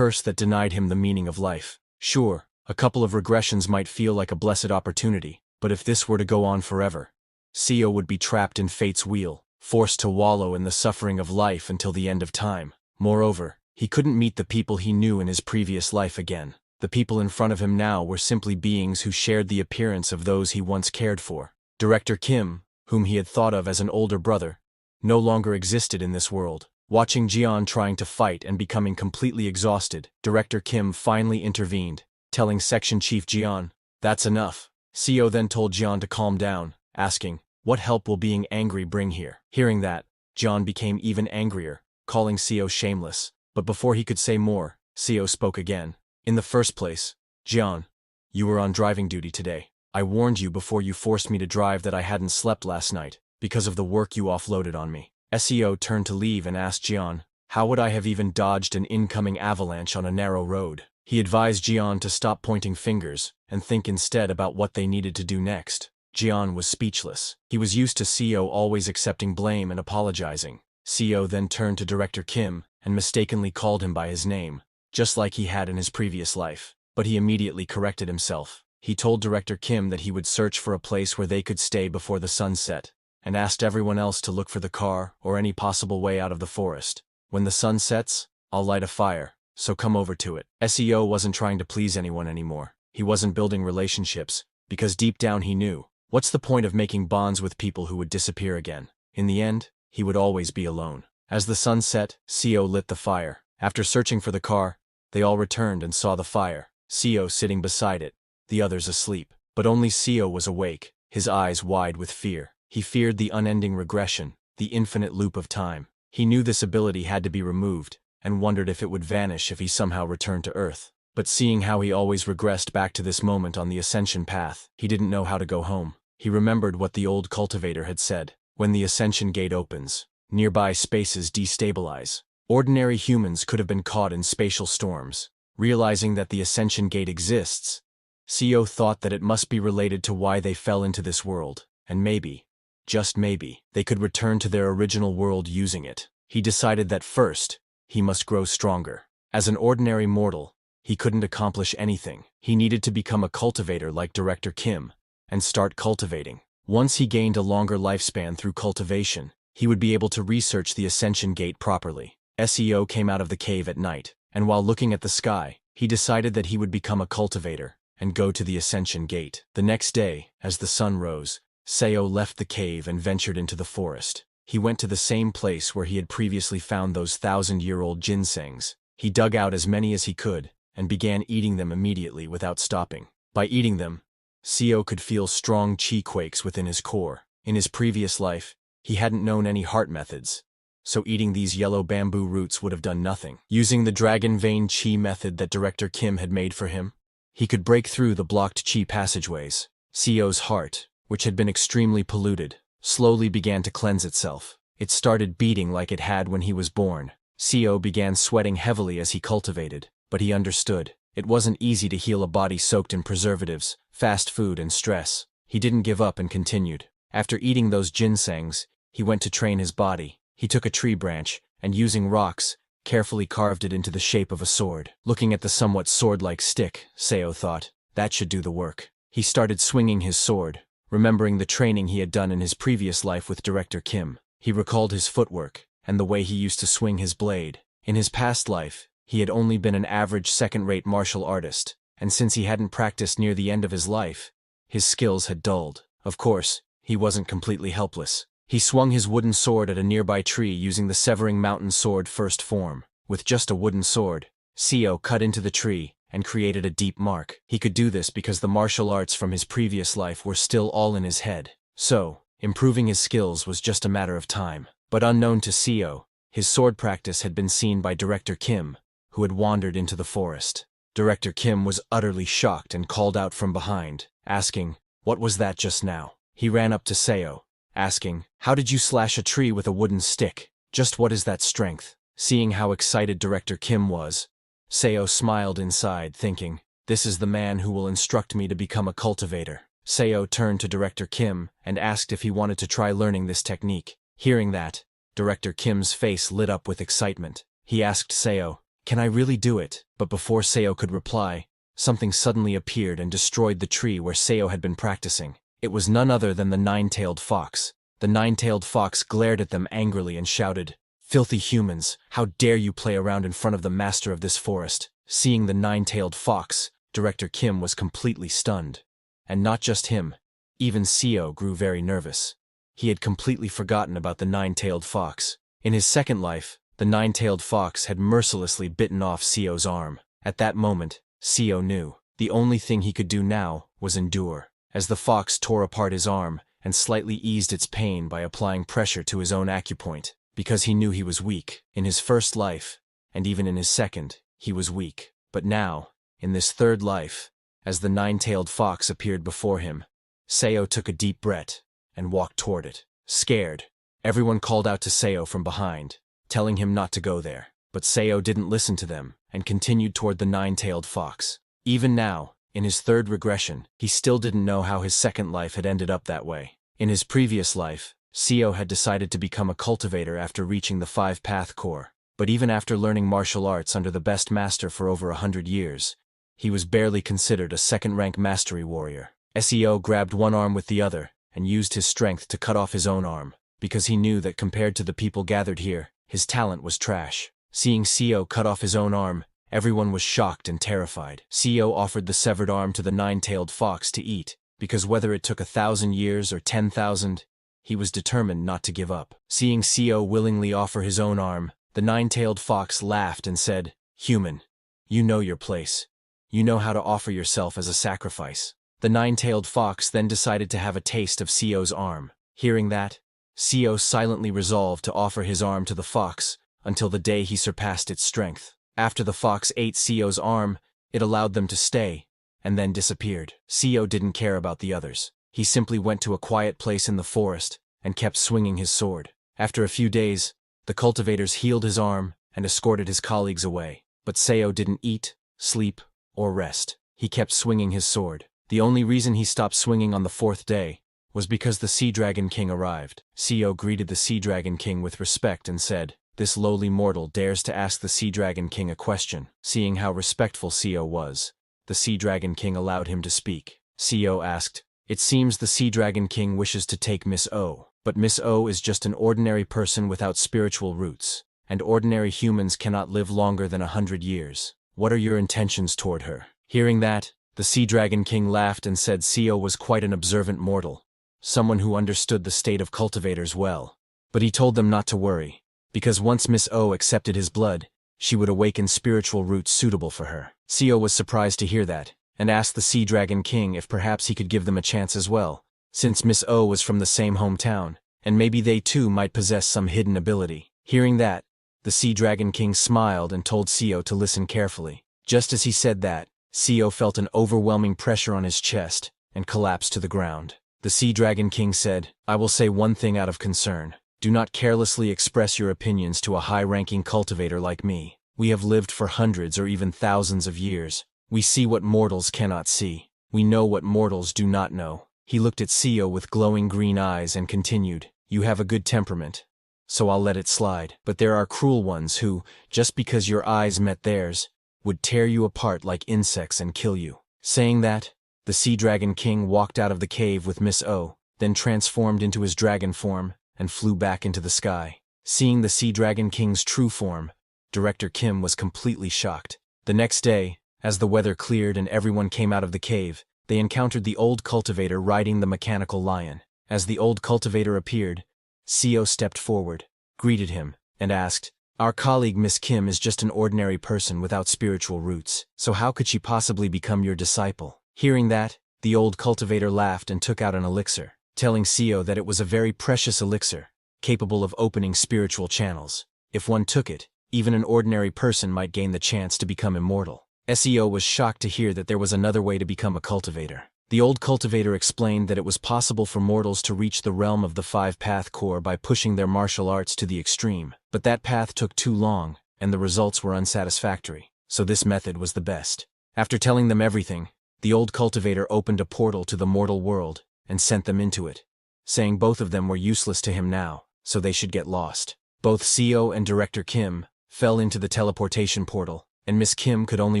that denied him the meaning of life. Sure, a couple of regressions might feel like a blessed opportunity, but if this were to go on forever, Seo would be trapped in fate's wheel, forced to wallow in the suffering of life until the end of time. Moreover, he couldn't meet the people he knew in his previous life again. The people in front of him now were simply beings who shared the appearance of those he once cared for. Director Kim, whom he had thought of as an older brother, no longer existed in this world. Watching Jian trying to fight and becoming completely exhausted, Director Kim finally intervened, telling Section Chief Jian, "That's enough." Seo then told Jian to calm down, asking, "What help will being angry bring here?" Hearing that, Jian became even angrier, calling Seo shameless. But before he could say more, Seo spoke again. "In the first place, Jian, you were on driving duty today. I warned you before you forced me to drive that I hadn't slept last night, because of the work you offloaded on me." Seo turned to leave and asked Jian, how would I have even dodged an incoming avalanche on a narrow road? He advised Jian to stop pointing fingers and think instead about what they needed to do next. Jian was speechless. He was used to Seo always accepting blame and apologizing. Seo then turned to Director Kim and mistakenly called him by his name, just like he had in his previous life. But he immediately corrected himself. He told Director Kim that he would search for a place where they could stay before the sun set, and asked everyone else to look for the car or any possible way out of the forest. "When the sun sets, I'll light a fire, so come over to it." Seo wasn't trying to please anyone anymore. He wasn't building relationships, because deep down he knew, what's the point of making bonds with people who would disappear again? In the end, he would always be alone. As the sun set, Seo lit the fire. After searching for the car, they all returned and saw the fire, Seo sitting beside it, the others asleep. But only Seo was awake, his eyes wide with fear. He feared the unending regression, the infinite loop of time. He knew this ability had to be removed, and wondered if it would vanish if he somehow returned to Earth. But seeing how he always regressed back to this moment on the ascension path, he didn't know how to go home. He remembered what the old cultivator had said. When the ascension gate opens, nearby spaces destabilize. Ordinary humans could have been caught in spatial storms. Realizing that the ascension gate exists, Seo thought that it must be related to why they fell into this world, and maybe, just maybe, they could return to their original world using it. He decided that first, he must grow stronger. As an ordinary mortal, he couldn't accomplish anything. He needed to become a cultivator like Director Kim, and start cultivating. Once he gained a longer lifespan through cultivation, he would be able to research the ascension gate properly. Seo came out of the cave at night, and while looking at the sky, he decided that he would become a cultivator and go to the ascension gate. The next day, as the sun rose, Seo left the cave and ventured into the forest. He went to the same place where he had previously found those 1,000-year-old ginsengs. He dug out as many as he could and began eating them immediately without stopping. By eating them, Seo could feel strong chi quakes within his core. In his previous life, he hadn't known any heart methods, so eating these yellow bamboo roots would have done nothing. Using the dragon vein chi method that Director Kim had made for him, he could break through the blocked chi passageways. Seo's heart, which had been extremely polluted, slowly began to cleanse itself. It started beating like it had when he was born. Seo began sweating heavily as he cultivated, but he understood. It wasn't easy to heal a body soaked in preservatives, fast food, and stress. He didn't give up and continued. After eating those ginsengs, he went to train his body. He took a tree branch, and using rocks, carefully carved it into the shape of a sword. Looking at the somewhat sword-like stick, Seo thought, that should do the work. He started swinging his sword, remembering the training he had done in his previous life with Director Kim. He recalled his footwork, and the way he used to swing his blade. In his past life, he had only been an average second-rate martial artist, and since he hadn't practiced near the end of his life, his skills had dulled. Of course, he wasn't completely helpless. He swung his wooden sword at a nearby tree using the Severing Mountain Sword first form. With just a wooden sword, Seo cut into the tree and created a deep mark. He could do this because the martial arts from his previous life were still all in his head. So, improving his skills was just a matter of time. But unknown to Seo, his sword practice had been seen by Director Kim, who had wandered into the forest. Director Kim was utterly shocked and called out from behind, asking, "What was that just now?" He ran up to Seo, asking, "How did you slash a tree with a wooden stick? Just what is that strength?" Seeing how excited Director Kim was, Seo smiled inside, thinking, "This is the man who will instruct me to become a cultivator." Seo turned to Director Kim and asked if he wanted to try learning this technique. Hearing that, Director Kim's face lit up with excitement. He asked Seo, "Can I really do it?" But before Seo could reply, something suddenly appeared and destroyed the tree where Seo had been practicing. It was none other than the nine-tailed fox. The nine-tailed fox glared at them angrily and shouted, "Filthy humans, how dare you play around in front of the master of this forest?" Seeing the nine-tailed fox, Director Kim was completely stunned. And not just him, even Seo grew very nervous. He had completely forgotten about the nine-tailed fox. In his second life, the nine-tailed fox had mercilessly bitten off Seo's arm. At that moment, Seo knew the only thing he could do now was endure. As the fox tore apart his arm and slightly eased its pain by applying pressure to his own acupoint, because he knew he was weak. In his first life, and even in his second, he was weak. But now, in this third life, as the nine-tailed fox appeared before him, Seo took a deep breath and walked toward it. Scared, everyone called out to Seo from behind, telling him not to go there. But Seo didn't listen to them and continued toward the nine-tailed fox. Even now, in his third regression, he still didn't know how his second life had ended up that way. In his previous life, Seo had decided to become a cultivator after reaching the 5-path core. But even after learning martial arts under the best master for over 100 years, he was barely considered a second-rank mastery warrior. Seo grabbed one arm with the other and used his strength to cut off his own arm, because he knew that compared to the people gathered here, his talent was trash. Seeing Seo cut off his own arm, everyone was shocked and terrified. Seo offered the severed arm to the nine-tailed fox to eat, because whether it took 1,000 years or 10,000, he was determined not to give up. Seeing Seo willingly offer his own arm, the nine-tailed fox laughed and said, "Human, you know your place. You know how to offer yourself as a sacrifice." The nine-tailed fox then decided to have a taste of Seo's arm. Hearing that, Seo silently resolved to offer his arm to the fox until the day he surpassed its strength. After the fox ate Seo's arm, it allowed them to stay, and then disappeared. Seo didn't care about the others. He simply went to a quiet place in the forest and kept swinging his sword. After a few days, the cultivators healed his arm and escorted his colleagues away. But Seo didn't eat, sleep, or rest. He kept swinging his sword. The only reason he stopped swinging on the 4th day was because the Sea Dragon King arrived. Seo greeted the Sea Dragon King with respect and said, "This lowly mortal dares to ask the Sea Dragon King a question." Seeing how respectful Seo was, the Sea Dragon King allowed him to speak. Seo asked, "It seems the Sea Dragon King wishes to take Miss O, but Miss O is just an ordinary person without spiritual roots, and ordinary humans cannot live longer than 100 years. What are your intentions toward her?" Hearing that, the Sea Dragon King laughed and said Seo was quite an observant mortal, someone who understood the state of cultivators well. But he told them not to worry, because once Miss O accepted his blood, she would awaken spiritual roots suitable for her. Seo was surprised to hear that, and asked the Sea Dragon King if perhaps he could give them a chance as well, since Miss O was from the same hometown, and maybe they too might possess some hidden ability. Hearing that, the Sea Dragon King smiled and told Seo to listen carefully. Just as he said that, Seo felt an overwhelming pressure on his chest and collapsed to the ground. The Sea Dragon King said, I will say one thing out of concern. Do not carelessly express your opinions to a high-ranking cultivator like me. We have lived for hundreds or even thousands of years. We see what mortals cannot see. We know what mortals do not know. He looked at Seo with glowing green eyes and continued, You have a good temperament, so I'll let it slide. But there are cruel ones who, just because your eyes met theirs, would tear you apart like insects and kill you. Saying that, the Sea Dragon King walked out of the cave with Miss O, then transformed into his dragon form and flew back into the sky. Seeing the Sea Dragon King's true form, Director Kim was completely shocked. The next day, as the weather cleared and everyone came out of the cave, they encountered the old cultivator riding the mechanical lion. As the old cultivator appeared, Seo stepped forward, greeted him, and asked, Our colleague Miss Kim is just an ordinary person without spiritual roots, so how could she possibly become your disciple? Hearing that, the old cultivator laughed and took out an elixir, telling Seo that it was a very precious elixir, capable of opening spiritual channels. If one took it, even an ordinary person might gain the chance to become immortal. Seo was shocked to hear that there was another way to become a cultivator. The old cultivator explained that it was possible for mortals to reach the realm of the five-path core by pushing their martial arts to the extreme, but that path took too long, and the results were unsatisfactory, so this method was the best. After telling them everything, the old cultivator opened a portal to the mortal world and sent them into it, saying both of them were useless to him now, so they should get lost. Both Seo and Director Kim fell into the teleportation portal, and Miss Kim could only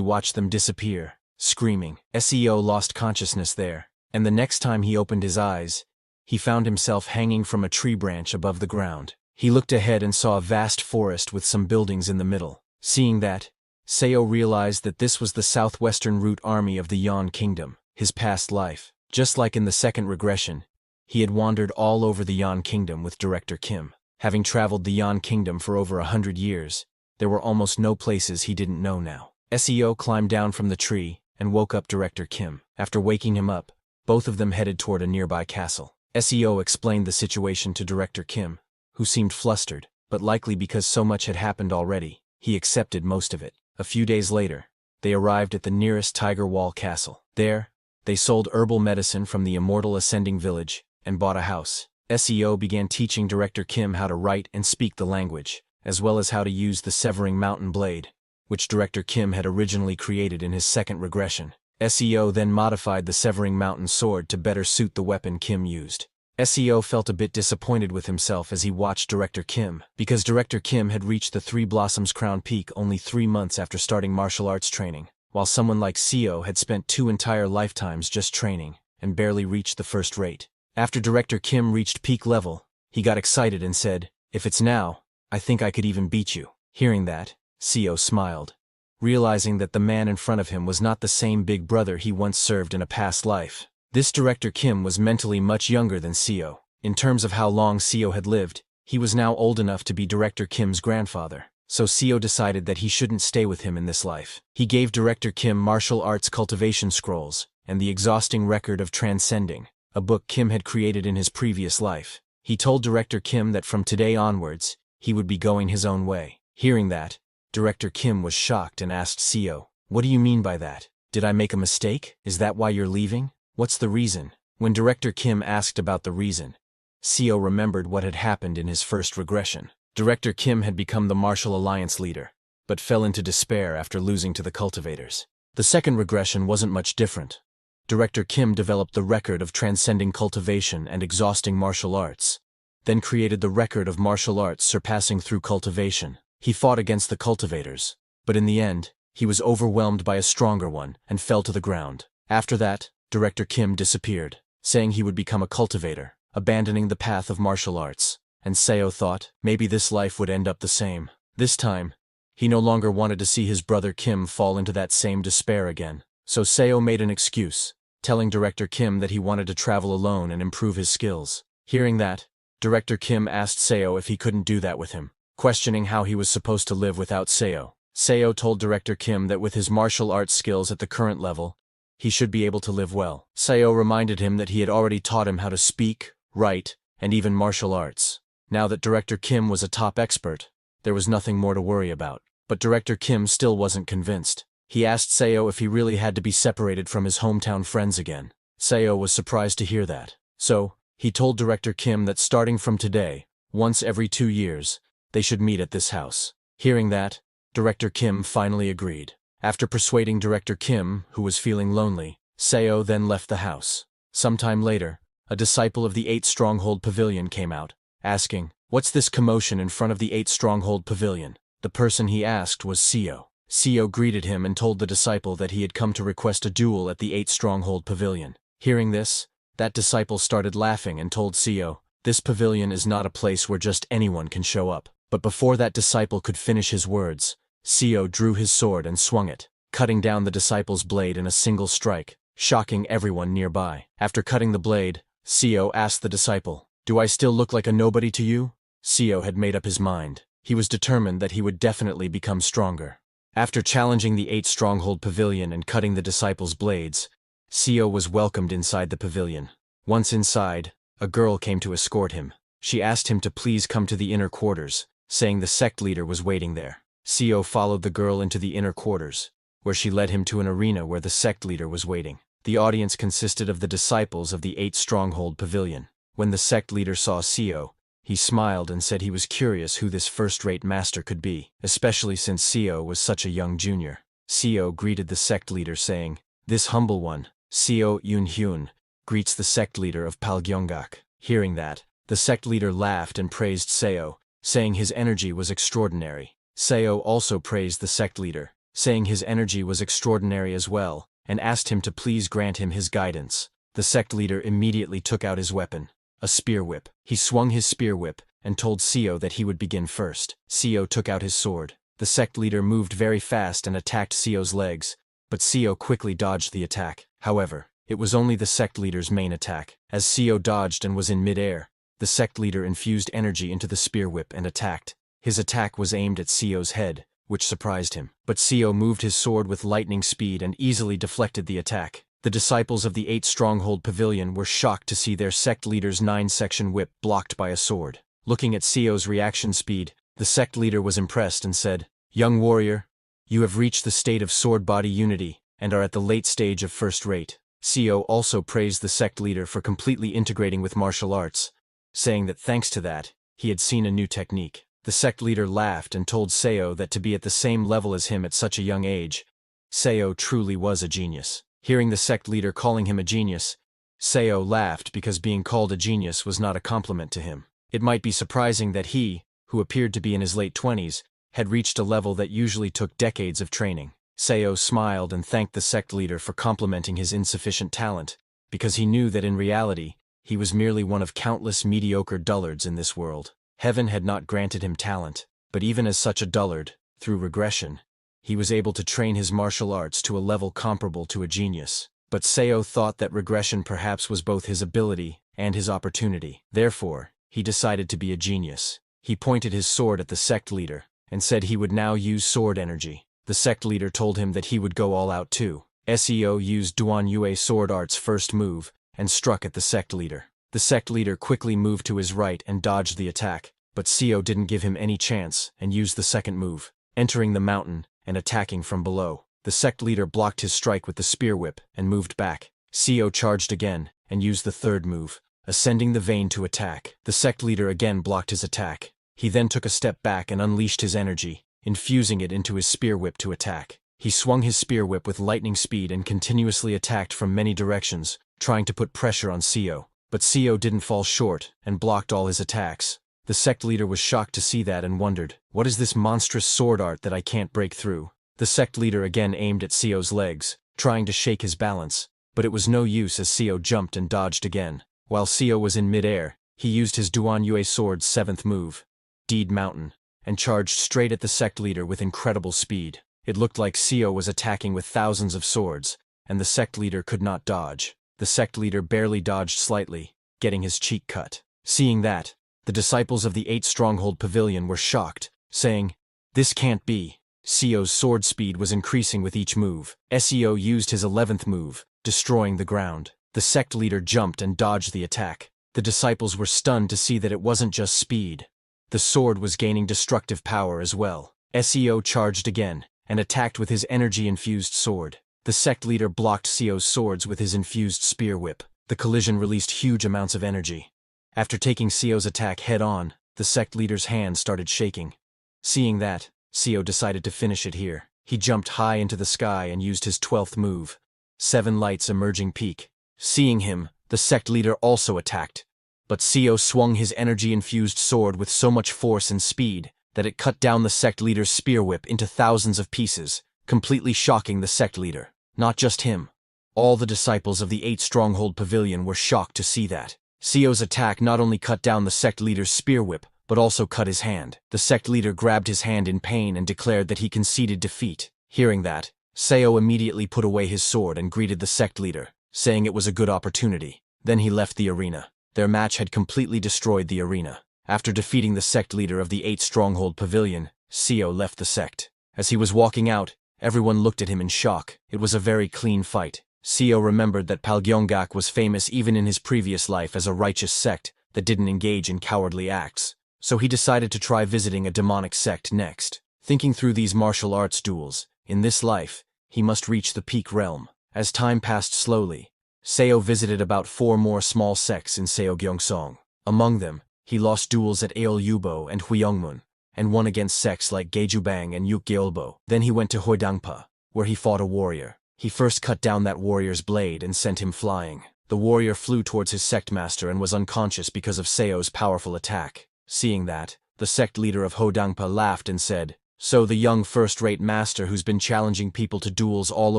watch them disappear, screaming. Seo lost consciousness there, and the next time he opened his eyes, he found himself hanging from a tree branch above the ground. He looked ahead and saw a vast forest with some buildings in the middle. Seeing that, Seo realized that this was the southwestern root army of the Yan Kingdom, his past life. Just like in the second regression, he had wandered all over the Yan Kingdom with Director Kim. Having traveled the Yan Kingdom for over 100 years, there were almost no places he didn't know now. Seo climbed down from the tree and woke up Director Kim. After waking him up, both of them headed toward a nearby castle. Seo explained the situation to Director Kim, who seemed flustered, but likely because so much had happened already, he accepted most of it. A few days later, they arrived at the nearest Tiger Wall Castle. There, they sold herbal medicine from the immortal ascending village and bought a house. Seo began teaching Director Kim how to write and speak the language, as well as how to use the severing mountain blade, which Director Kim had originally created in his second regression. Seo then modified the severing mountain sword to better suit the weapon Kim used. Seo felt a bit disappointed with himself as he watched Director Kim, because Director Kim had reached the Three Blossoms Crown Peak only 3 months after starting martial arts training, while someone like Seo had spent 2 entire lifetimes just training and barely reached the first rate. After Director Kim reached peak level, he got excited and said, If it's now, I think I could even beat you. Hearing that, Seo smiled, realizing that the man in front of him was not the same big brother he once served in a past life. This Director Kim was mentally much younger than Seo. In terms of how long Seo had lived, he was now old enough to be Director Kim's grandfather, so Seo decided that he shouldn't stay with him in this life. He gave Director Kim martial arts cultivation scrolls and the exhausting record of transcending, a book Kim had created in his previous life. He told Director Kim that from today onwards, he would be going his own way. Hearing that, Director Kim was shocked and asked Seo, What do you mean by that? Did I make a mistake? Is that why you're leaving? What's the reason? When Director Kim asked about the reason, Seo remembered what had happened in his first regression. Director Kim had become the Martial Alliance leader, but fell into despair after losing to the cultivators. The second regression wasn't much different. Director Kim developed the record of transcending cultivation and exhausting martial arts, then created the record of martial arts surpassing through cultivation. He fought against the cultivators, but in the end, he was overwhelmed by a stronger one and fell to the ground. After that, Director Kim disappeared, saying he would become a cultivator, abandoning the path of martial arts. And Seo thought, maybe this life would end up the same. This time, he no longer wanted to see his brother Kim fall into that same despair again. So Seo made an excuse, telling Director Kim that he wanted to travel alone and improve his skills. Hearing that, Director Kim asked Seo if he couldn't do that with him, questioning how he was supposed to live without Seo. Seo told Director Kim that with his martial arts skills at the current level, he should be able to live well. Seo reminded him that he had already taught him how to speak, write, and even martial arts. Now that Director Kim was a top expert, there was nothing more to worry about. But Director Kim still wasn't convinced. He asked Seo if he really had to be separated from his hometown friends again. Seo was surprised to hear that. So, he told Director Kim that starting from today, once every 2 years, they should meet at this house. Hearing that, Director Kim finally agreed. After persuading Director Kim, who was feeling lonely, Seo then left the house. Sometime later, a disciple of the 8 Stronghold Pavilion came out, asking, "What's this commotion in front of the 8 Stronghold Pavilion?" The person he asked was Seo. Seo greeted him and told the disciple that he had come to request a duel at the 8 Stronghold Pavilion. Hearing this, that disciple started laughing and told Seo, "This pavilion is not a place where just anyone can show up." But before that disciple could finish his words, Seo drew his sword and swung it, cutting down the disciple's blade in a single strike, shocking everyone nearby. After cutting the blade, Seo asked the disciple, "Do I still look like a nobody to you?" Seo had made up his mind. He was determined that he would definitely become stronger. After challenging the 8 Stronghold Pavilion and cutting the disciples' blades, Seo was welcomed inside the pavilion. Once inside, a girl came to escort him. She asked him to please come to the inner quarters, saying the sect leader was waiting there. Seo followed the girl into the inner quarters, where she led him to an arena where the sect leader was waiting. The audience consisted of the disciples of the 8 Stronghold Pavilion. When the sect leader saw Seo, he smiled and said he was curious who this first-rate master could be, especially since Seo was such a young junior. Seo greeted the sect leader saying, "This humble one, Seo Yun-hyun, greets the sect leader of Palgyeonggak." Hearing that, the sect leader laughed and praised Seo, saying his energy was extraordinary. Seo also praised the sect leader, saying his energy was extraordinary as well, and asked him to please grant him his guidance. The sect leader immediately took out his weapon, a spear whip. He swung his spear whip and told Seo that he would begin first. Seo took out his sword. The sect leader moved very fast and attacked Seo's legs, but Seo quickly dodged the attack. However, it was only the sect leader's main attack. As Seo dodged and was in mid-air, the sect leader infused energy into the spear whip and attacked. His attack was aimed at Seo's head, which surprised him. But Seo moved his sword with lightning speed and easily deflected the attack. The disciples of the 8 Stronghold Pavilion were shocked to see their sect leader's 9-section whip blocked by a sword. Looking at Seo's reaction speed, the sect leader was impressed and said, "Young warrior, you have reached the state of sword-body unity and are at the late stage of first rate." Seo also praised the sect leader for completely integrating with martial arts, saying that thanks to that, he had seen a new technique. The sect leader laughed and told Seo that to be at the same level as him at such a young age, Seo truly was a genius. Hearing the sect leader calling him a genius, Seo laughed because being called a genius was not a compliment to him. It might be surprising that he, who appeared to be in his late 20s, had reached a level that usually took decades of training. Seo smiled and thanked the sect leader for complimenting his insufficient talent, because he knew that in reality, he was merely one of countless mediocre dullards in this world. Heaven had not granted him talent, but even as such a dullard, through regression, he was able to train his martial arts to a level comparable to a genius. But Seo thought that regression perhaps was both his ability and his opportunity. Therefore, he decided to be a genius. He pointed his sword at the sect leader and said he would now use sword energy. The sect leader told him that he would go all out too. Seo used Duan Yue sword art's first move and struck at the sect leader. The sect leader quickly moved to his right and dodged the attack, but Seo didn't give him any chance and used the second move, entering the mountain and attacking from below. The sect leader blocked his strike with the spear whip and moved back. Seo charged again and used the third move, ascending the vein to attack. The sect leader again blocked his attack. He then took a step back and unleashed his energy, infusing it into his spear whip to attack. He swung his spear whip with lightning speed and continuously attacked from many directions, trying to put pressure on Seo. But Seo didn't fall short and blocked all his attacks. The sect leader was shocked to see that and wondered, "What is this monstrous sword art that I can't break through?" The sect leader again aimed at Seo's legs, trying to shake his balance, but it was no use as Seo jumped and dodged again. While Seo was in mid-air, he used his Duan Yue sword's 7th move, Deed Mountain, and charged straight at the sect leader with incredible speed. It looked like Seo was attacking with thousands of swords, and the sect leader could not dodge. The sect leader barely dodged slightly, getting his cheek cut. Seeing that, the disciples of the 8 Stronghold Pavilion were shocked, saying, "This can't be." Seo's sword speed was increasing with each move. Seo used his 11th move, destroying the ground. The sect leader jumped and dodged the attack. The disciples were stunned to see that it wasn't just speed. The sword was gaining destructive power as well. Seo charged again, and attacked with his energy-infused sword. The sect leader blocked Seo's swords with his infused spear whip. The collision released huge amounts of energy. After taking Seo's attack head-on, the sect leader's hand started shaking. Seeing that, Seo decided to finish it here. He jumped high into the sky and used his 12th move, 7 Lights Emerging Peak. Seeing him, the sect leader also attacked. But Seo swung his energy-infused sword with so much force and speed that it cut down the sect leader's spear whip into thousands of pieces, completely shocking the sect leader. Not just him. All the disciples of the 8 Stronghold Pavilion were shocked to see that. Seo's attack not only cut down the sect leader's spear whip, but also cut his hand. The sect leader grabbed his hand in pain and declared that he conceded defeat. Hearing that, Seo immediately put away his sword and greeted the sect leader, saying it was a good opportunity. Then he left the arena. Their match had completely destroyed the arena. After defeating the sect leader of the 8 Stronghold Pavilion, Seo left the sect. As he was walking out, everyone looked at him in shock. It was a very clean fight. Seo remembered that Palgyeongak was famous even in his previous life as a righteous sect that didn't engage in cowardly acts. So he decided to try visiting a demonic sect next. Thinking through these martial arts duels, in this life, he must reach the peak realm. As time passed slowly, Seo visited about 4 more small sects in Seogyeongsong. Among them, he lost duels at Aeolyubo and Hwyeongmun, and won against sects like Gaejubang and Yukgyeolbo. Then he went to Hoidangpa, where he fought a warrior. He first cut down that warrior's blade and sent him flying. The warrior flew towards his sect master and was unconscious because of Seo's powerful attack. Seeing that, the sect leader of Hodangpa laughed and said, "So the young first-rate master who's been challenging people to duels all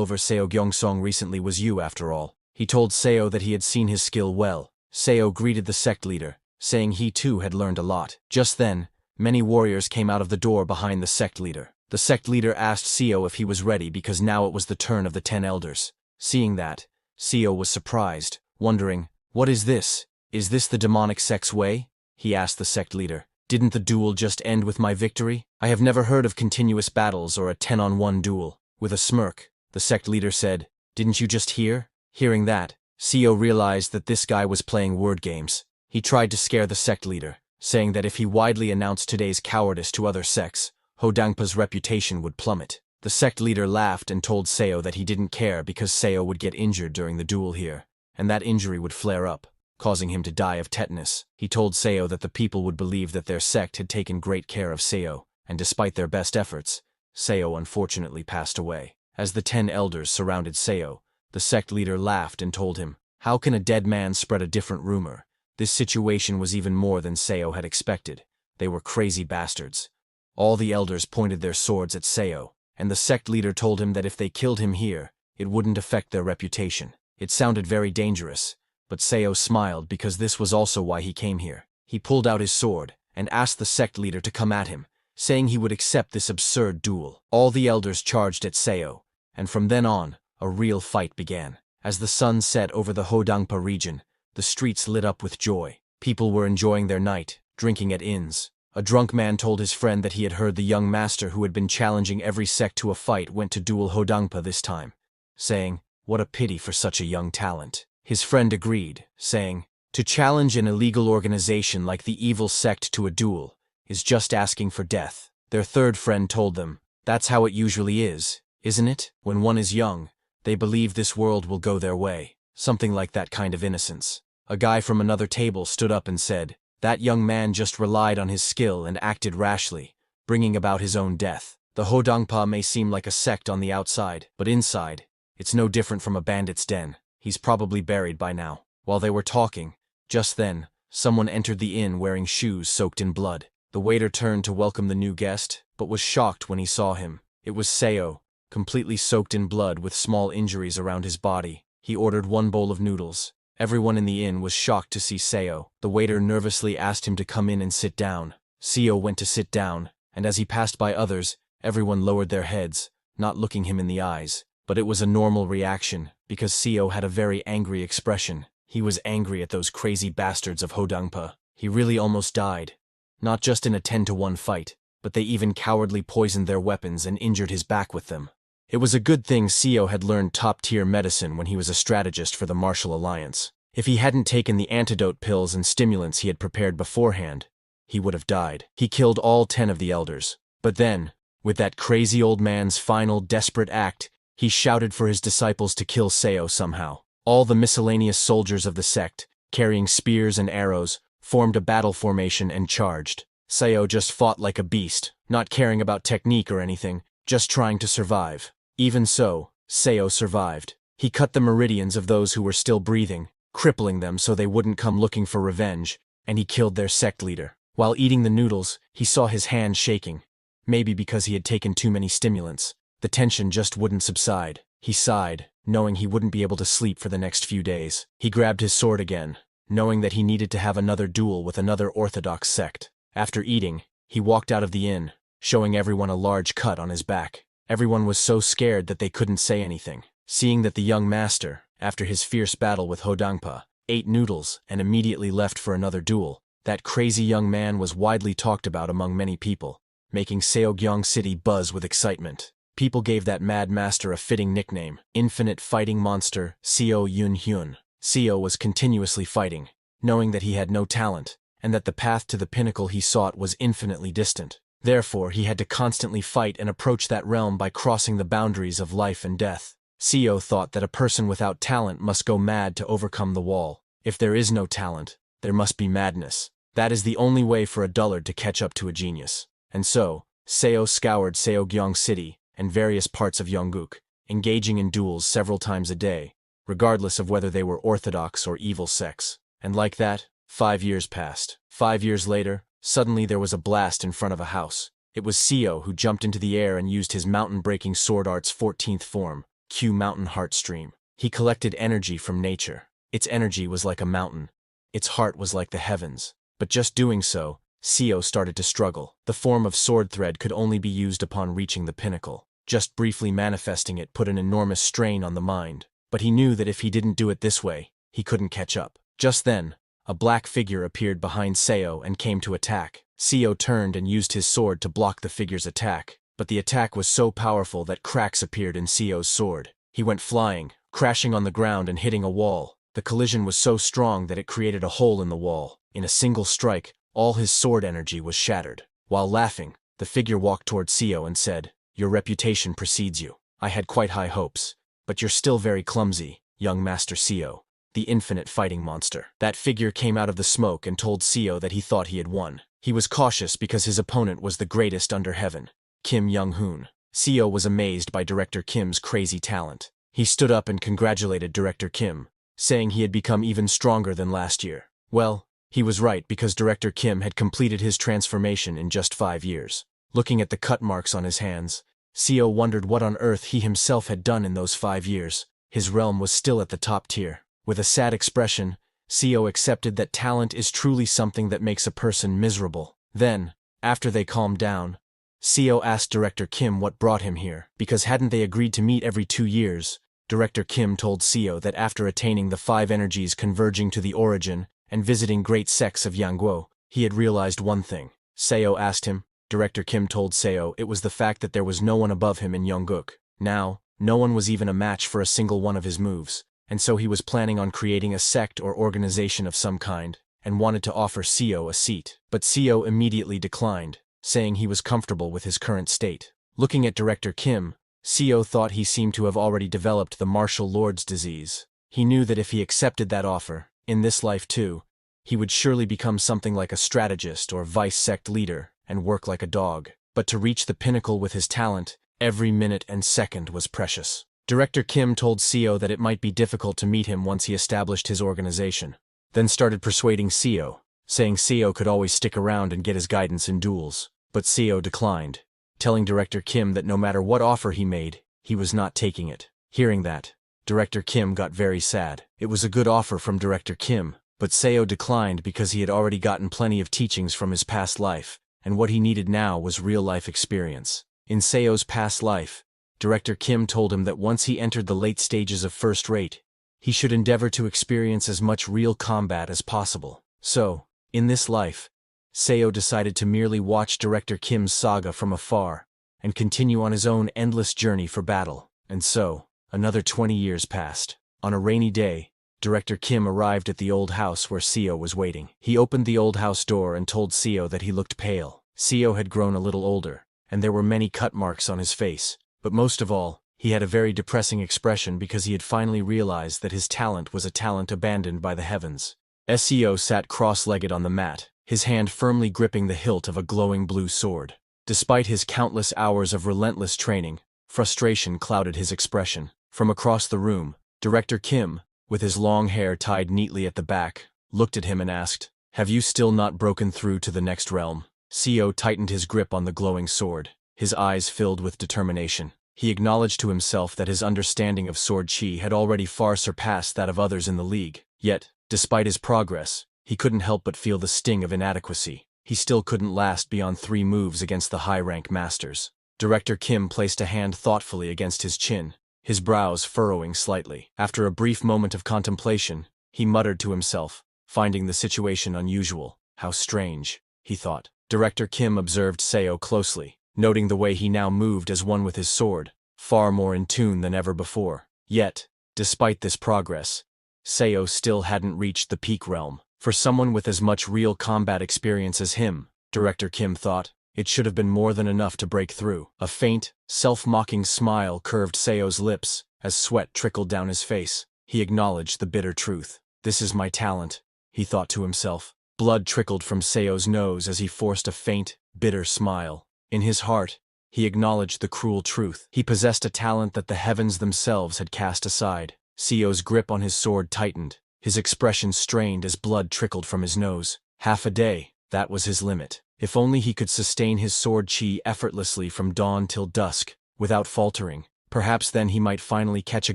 over Seogyeongsong recently was you after all." He told Seo that he had seen his skill well. Seo greeted the sect leader, saying he too had learned a lot. Just then, many warriors came out of the door behind the sect leader. The sect leader asked Seo if he was ready because now it was the turn of the 10 elders. Seeing that, Seo was surprised, wondering, "What is this? Is this the demonic sect's way?" He asked the sect leader, "Didn't the duel just end with my victory? I have never heard of continuous battles or a 10-on-1 duel." With a smirk, the sect leader said, "Didn't you just hear?" Hearing that, Seo realized that this guy was playing word games. He tried to scare the sect leader, saying that if he widely announced today's cowardice to other sects, Hodangpa's reputation would plummet. The sect leader laughed and told Seo that he didn't care because Seo would get injured during the duel here, and that injury would flare up, causing him to die of tetanus. He told Seo that the people would believe that their sect had taken great care of Seo, and despite their best efforts, Seo unfortunately passed away. As the 10 elders surrounded Seo, the sect leader laughed and told him, "How can a dead man spread a different rumor?" This situation was even more than Seo had expected. They were crazy bastards. All the elders pointed their swords at Seo, and the sect leader told him that if they killed him here, it wouldn't affect their reputation. It sounded very dangerous, but Seo smiled because this was also why he came here. He pulled out his sword and asked the sect leader to come at him, saying he would accept this absurd duel. All the elders charged at Seo, and from then on, a real fight began. As the sun set over the Hodangpa region, the streets lit up with joy. People were enjoying their night, drinking at inns. A drunk man told his friend that he had heard the young master who had been challenging every sect to a fight went to duel Hodangpa this time, saying, "What a pity for such a young talent." His friend agreed, saying, "To challenge an illegal organization like the evil sect to a duel is just asking for death." Their third friend told them, "That's how it usually is, isn't it? When one is young, they believe this world will go their way." Something like that kind of innocence. A guy from another table stood up and said, "That young man just relied on his skill and acted rashly, bringing about his own death. The Hodangpa may seem like a sect on the outside, but inside, it's no different from a bandit's den. He's probably buried by now." While they were talking, just then, someone entered the inn wearing shoes soaked in blood. The waiter turned to welcome the new guest, but was shocked when he saw him. It was Seo, completely soaked in blood with small injuries around his body. He ordered 1 bowl of noodles. Everyone in the inn was shocked to see Seo. The waiter nervously asked him to come in and sit down. Seo went to sit down, and as he passed by others, everyone lowered their heads, not looking him in the eyes. But it was a normal reaction, because Seo had a very angry expression. He was angry at those crazy bastards of Hodangpa. He really almost died. Not just in a 10-to-1 fight, but they even cowardly poisoned their weapons and injured his back with them. It was a good thing Seo had learned top-tier medicine when he was a strategist for the Martial Alliance. If he hadn't taken the antidote pills and stimulants he had prepared beforehand, he would have died. He killed all 10 of the elders. But then, with that crazy old man's final desperate act, he shouted for his disciples to kill Seo somehow. All the miscellaneous soldiers of the sect, carrying spears and arrows, formed a battle formation and charged. Seo just fought like a beast, not caring about technique or anything, just trying to survive. Even so, Seo survived. He cut the meridians of those who were still breathing, crippling them so they wouldn't come looking for revenge, and he killed their sect leader. While eating the noodles, he saw his hand shaking. Maybe because he had taken too many stimulants. The tension just wouldn't subside. He sighed, knowing he wouldn't be able to sleep for the next few days. He grabbed his sword again, knowing that he needed to have another duel with another orthodox sect. After eating, he walked out of the inn, showing everyone a large cut on his back. Everyone was so scared that they couldn't say anything. Seeing that the young master, after his fierce battle with Hodangpa, ate noodles and immediately left for another duel, that crazy young man was widely talked about among many people, making Seogyeong City buzz with excitement. People gave that mad master a fitting nickname, Infinite Fighting Monster Seo Yun-hyun. Seo was continuously fighting, knowing that he had no talent, and that the path to the pinnacle he sought was infinitely distant. Therefore, he had to constantly fight and approach that realm by crossing the boundaries of life and death. Seo thought that a person without talent must go mad to overcome the wall. If there is no talent, there must be madness. That is the only way for a dullard to catch up to a genius. And so, Seo scoured Seogyeong City and various parts of Yongguk, engaging in duels several times a day, regardless of whether they were orthodox or evil sects. And like that, 5 years passed. 5 years later, suddenly there was a blast in front of a house. It was Seo who jumped into the air and used his mountain-breaking sword art's 14th form, Q Mountain Heart Stream. He collected energy from nature. Its energy was like a mountain. Its heart was like the heavens. But just doing so, Seo started to struggle. The form of sword thread could only be used upon reaching the pinnacle. Just briefly manifesting it put an enormous strain on the mind. But he knew that if he didn't do it this way, he couldn't catch up. Just then, a black figure appeared behind Seo and came to attack. Seo turned and used his sword to block the figure's attack, but the attack was so powerful that cracks appeared in Seo's sword. He went flying, crashing on the ground and hitting a wall. The collision was so strong that it created a hole in the wall. In a single strike, all his sword energy was shattered. While laughing, the figure walked toward Seo and said, "Your reputation precedes you. I had quite high hopes, but you're still very clumsy, young Master Seo, the infinite fighting monster." That figure came out of the smoke and told Seo that he thought he had won. He was cautious because his opponent was the greatest under heaven, Kim Young-hoon. Seo was amazed by Director Kim's crazy talent. He stood up and congratulated Director Kim, saying he had become even stronger than last year. Well, he was right because Director Kim had completed his transformation in just 5 years. Looking at the cut marks on his hands, Seo wondered what on earth he himself had done in those 5 years. His realm was still at the top tier. With a sad expression, Seo accepted that talent is truly something that makes a person miserable. Then, after they calmed down, Seo asked Director Kim what brought him here, because hadn't they agreed to meet every 2 years? Director Kim told Seo that after attaining the 5 energies converging to the origin and visiting great sects of Yangguo, he had realized one thing. Seo asked him. Director Kim told Seo it was the fact that there was no one above him in Yongguk. Now, no one was even a match for a single one of his moves, and so he was planning on creating a sect or organization of some kind, and wanted to offer Seo a seat. But Seo immediately declined, saying he was comfortable with his current state. Looking at Director Kim, Seo thought he seemed to have already developed the martial lord's disease. He knew that if he accepted that offer, in this life too, he would surely become something like a strategist or vice-sect leader, and work like a dog. But to reach the pinnacle with his talent, every minute and second was precious. Director Kim told Seo that it might be difficult to meet him once he established his organization, then started persuading Seo, saying Seo could always stick around and get his guidance in duels. But Seo declined, telling Director Kim that no matter what offer he made, he was not taking it. Hearing that, Director Kim got very sad. It was a good offer from Director Kim, but Seo declined because he had already gotten plenty of teachings from his past life, and what he needed now was real-life experience. In Seo's past life, Director Kim told him that once he entered the late stages of first rate, he should endeavor to experience as much real combat as possible. So, in this life, Seo decided to merely watch Director Kim's saga from afar and continue on his own endless journey for battle. And so, another 20 years passed. On a rainy day, Director Kim arrived at the old house where Seo was waiting. He opened the old house door and told Seo that he looked pale. Seo had grown a little older, and there were many cut marks on his face. But most of all, He had a very depressing expression because he had finally realized that his talent was a talent abandoned by the heavens. SEO sat cross-legged on the mat, his hand firmly gripping the hilt of a glowing blue sword. Despite his countless hours of relentless training, frustration clouded his expression. From across the room, Director Kim, with his long hair tied neatly at the back, looked at him and asked, "Have you still not broken through to the next realm?" SEO tightened his grip on the glowing sword, his eyes filled with determination. He acknowledged to himself that his understanding of sword chi had already far surpassed that of others in the league. Yet, despite his progress, he couldn't help but feel the sting of inadequacy. He still couldn't last beyond 3 moves against the high-rank masters. Director Kim placed a hand thoughtfully against his chin, his brows furrowing slightly. After a brief moment of contemplation, he muttered to himself, finding the situation unusual. How strange, he thought. Director Kim observed Seo closely, noting the way he now moved as one with his sword, far more in tune than ever before. Yet, despite this progress, Seo still hadn't reached the peak realm. For someone with as much real combat experience as him, Director Kim thought, it should have been more than enough to break through. A faint, self-mocking smile curved Seo's lips as sweat trickled down his face. He acknowledged the bitter truth. "This is my talent," he thought to himself. Blood trickled from Seo's nose as he forced a faint, bitter smile. In his heart, he acknowledged the cruel truth. He possessed a talent that the heavens themselves had cast aside. Seo's grip on his sword tightened, his expression strained as blood trickled from his nose. Half a day, that was his limit. If only he could sustain his sword chi effortlessly from dawn till dusk, without faltering, perhaps then he might finally catch a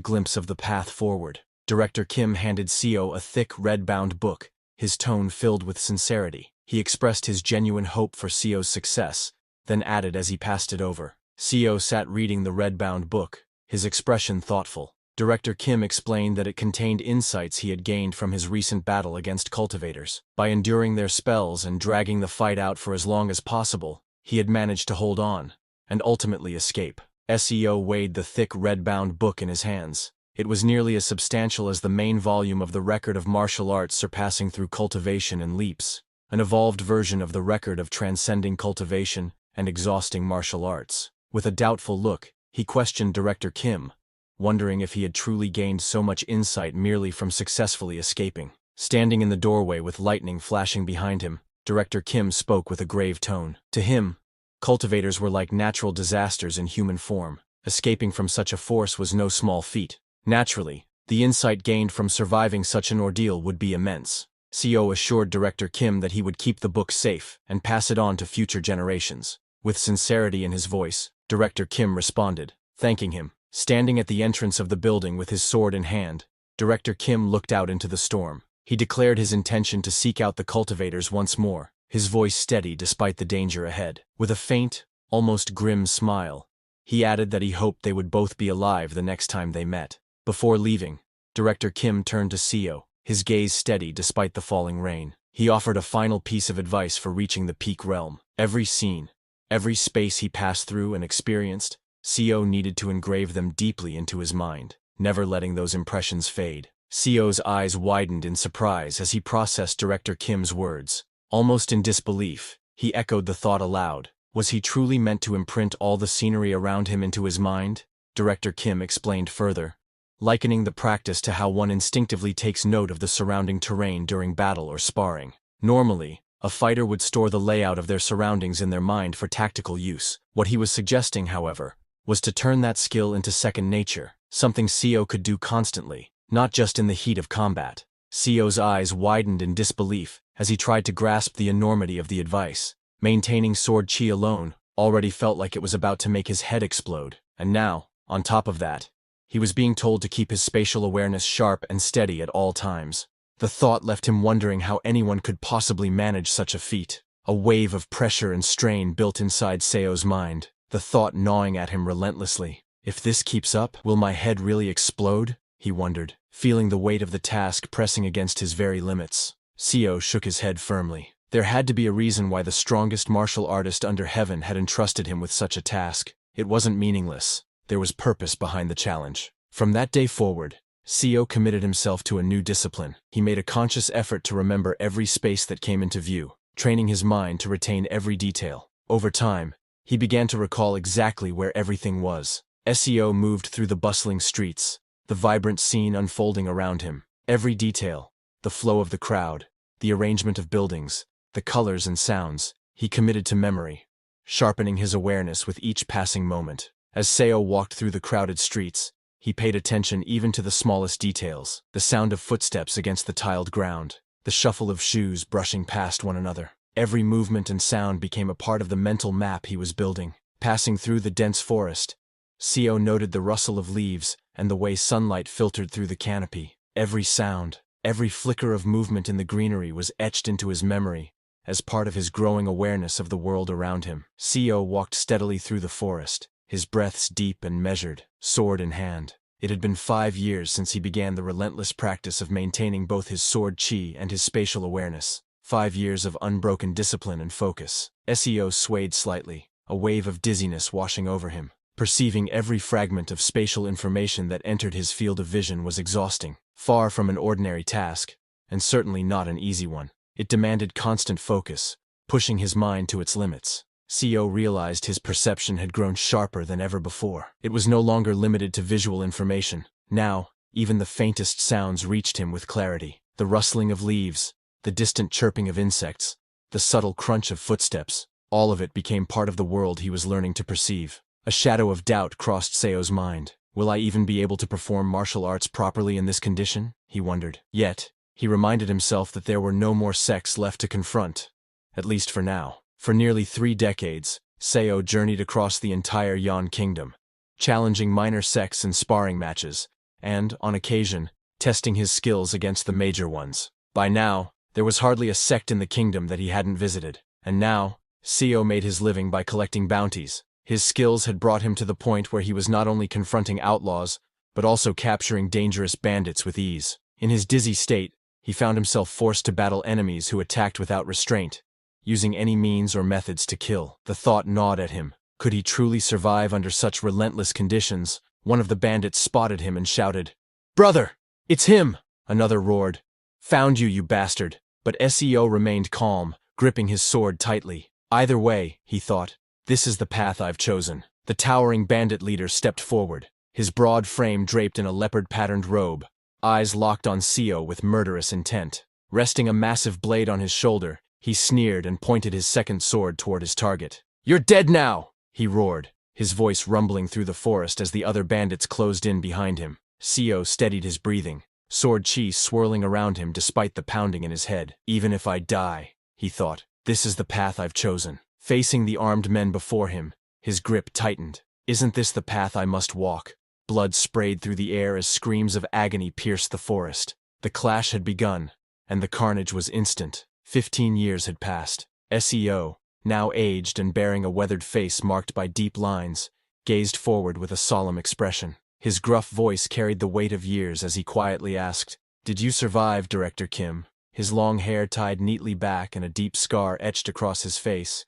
glimpse of the path forward. Director Kim handed Seo a thick red-bound book, his tone filled with sincerity. He expressed his genuine hope for Seo's success, then added as he passed it over. Seo sat reading the red-bound book, his expression thoughtful. Director Kim explained that it contained insights he had gained from his recent battle against cultivators. By enduring their spells and dragging the fight out for as long as possible, he had managed to hold on, and ultimately escape. SEO weighed the thick red-bound book in his hands. It was nearly as substantial as the main volume of the record of martial arts surpassing through cultivation and leaps, an evolved version of the record of transcending cultivation and exhausting martial arts. With a doubtful look, he questioned Director Kim, wondering if he had truly gained so much insight merely from successfully escaping. Standing in the doorway with lightning flashing behind him, Director Kim spoke with a grave tone. To him, cultivators were like natural disasters in human form. Escaping from such a force was no small feat. Naturally, the insight gained from surviving such an ordeal would be immense. Seo assured Director Kim that he would keep the book safe and pass it on to future generations. With sincerity in his voice, Director Kim responded, thanking him. Standing at the entrance of the building with his sword in hand, Director Kim looked out into the storm. He declared his intention to seek out the cultivators once more, his voice steady despite the danger ahead. With a faint, almost grim smile, he added that he hoped they would both be alive the next time they met. Before leaving, Director Kim turned to Seo, his gaze steady despite the falling rain. He offered a final piece of advice for reaching the peak realm. Every scene, every space he passed through and experienced, Seo needed to engrave them deeply into his mind, never letting those impressions fade. Seo's eyes widened in surprise as he processed Director Kim's words. Almost in disbelief, he echoed the thought aloud. Was he truly meant to imprint all the scenery around him into his mind? Director Kim explained further, likening the practice to how one instinctively takes note of the surrounding terrain during battle or sparring. Normally, a fighter would store the layout of their surroundings in their mind for tactical use. What he was suggesting, however, was to turn that skill into second nature, something Seo could do constantly, not just in the heat of combat. Seo's eyes widened in disbelief as he tried to grasp the enormity of the advice. Maintaining sword chi alone already felt like it was about to make his head explode, and now, on top of that, he was being told to keep his spatial awareness sharp and steady at all times. The thought left him wondering how anyone could possibly manage such a feat. A wave of pressure and strain built inside Seo's mind, the thought gnawing at him relentlessly. If this keeps up, will my head really explode? He wondered, feeling the weight of the task pressing against his very limits. Seo shook his head firmly. There had to be a reason why the strongest martial artist under heaven had entrusted him with such a task. It wasn't meaningless. There was purpose behind the challenge. From that day forward, Seo committed himself to a new discipline. He made a conscious effort to remember every space that came into view, training his mind to retain every detail. Over time, he began to recall exactly where everything was, SEO moved through the bustling streets, the vibrant scene unfolding around him. Every detail, the flow of the crowd, the arrangement of buildings, the colors and sounds, he committed to memory, sharpening his awareness with each passing moment. As Seo walked through the crowded streets, he paid attention even to the smallest details, the sound of footsteps against the tiled ground, the shuffle of shoes brushing past one another. Every movement and sound became a part of the mental map he was building. Passing through the dense forest, Seo noted the rustle of leaves and the way sunlight filtered through the canopy. Every sound, every flicker of movement in the greenery was etched into his memory as part of his growing awareness of the world around him. Seo walked steadily through the forest, his breaths deep and measured, sword in hand. It had been 5 years since he began the relentless practice of maintaining both his sword chi and his spatial awareness. 5 years of unbroken discipline and focus. Seo swayed slightly, a wave of dizziness washing over him. Perceiving every fragment of spatial information that entered his field of vision was exhausting. Far from an ordinary task, and certainly not an easy one. It demanded constant focus, pushing his mind to its limits. Seo realized his perception had grown sharper than ever before. It was no longer limited to visual information. Now, even the faintest sounds reached him with clarity. The rustling of leaves, the distant chirping of insects, the subtle crunch of footsteps, all of it became part of the world he was learning to perceive. A shadow of doubt crossed Seo's mind. Will I even be able to perform martial arts properly in this condition? He wondered. Yet, he reminded himself that there were no more sects left to confront, at least for now. For nearly 3 decades, Seo journeyed across the entire Yan Kingdom, challenging minor sects in sparring matches, and, on occasion, testing his skills against the major ones. By now, there was hardly a sect in the kingdom that he hadn't visited, and now, Seo made his living by collecting bounties. His skills had brought him to the point where he was not only confronting outlaws, but also capturing dangerous bandits with ease. In his dizzy state, he found himself forced to battle enemies who attacked without restraint, using any means or methods to kill. The thought gnawed at him. Could he truly survive under such relentless conditions? One of the bandits spotted him and shouted, "Brother! It's him!" Another roared, "Found you, you bastard!" But Seo remained calm, gripping his sword tightly. Either way, he thought, this is the path I've chosen. The towering bandit leader stepped forward, his broad frame draped in a leopard-patterned robe, eyes locked on Seo with murderous intent. Resting a massive blade on his shoulder, he sneered and pointed his second sword toward his target. "You're dead now!" he roared, his voice rumbling through the forest as the other bandits closed in behind him. Seo steadied his breathing, sword chi swirling around him despite the pounding in his head. Even if I die, he thought, this is the path I've chosen. Facing the armed men before him, his grip tightened. Isn't this the path I must walk? Blood sprayed through the air as screams of agony pierced the forest. The clash had begun, and the carnage was instant. 15 years had passed. Seo, now aged and bearing a weathered face marked by deep lines, gazed forward with a solemn expression. His gruff voice carried the weight of years as he quietly asked, "Did you survive, Director Kim?" His long hair tied neatly back and a deep scar etched across his face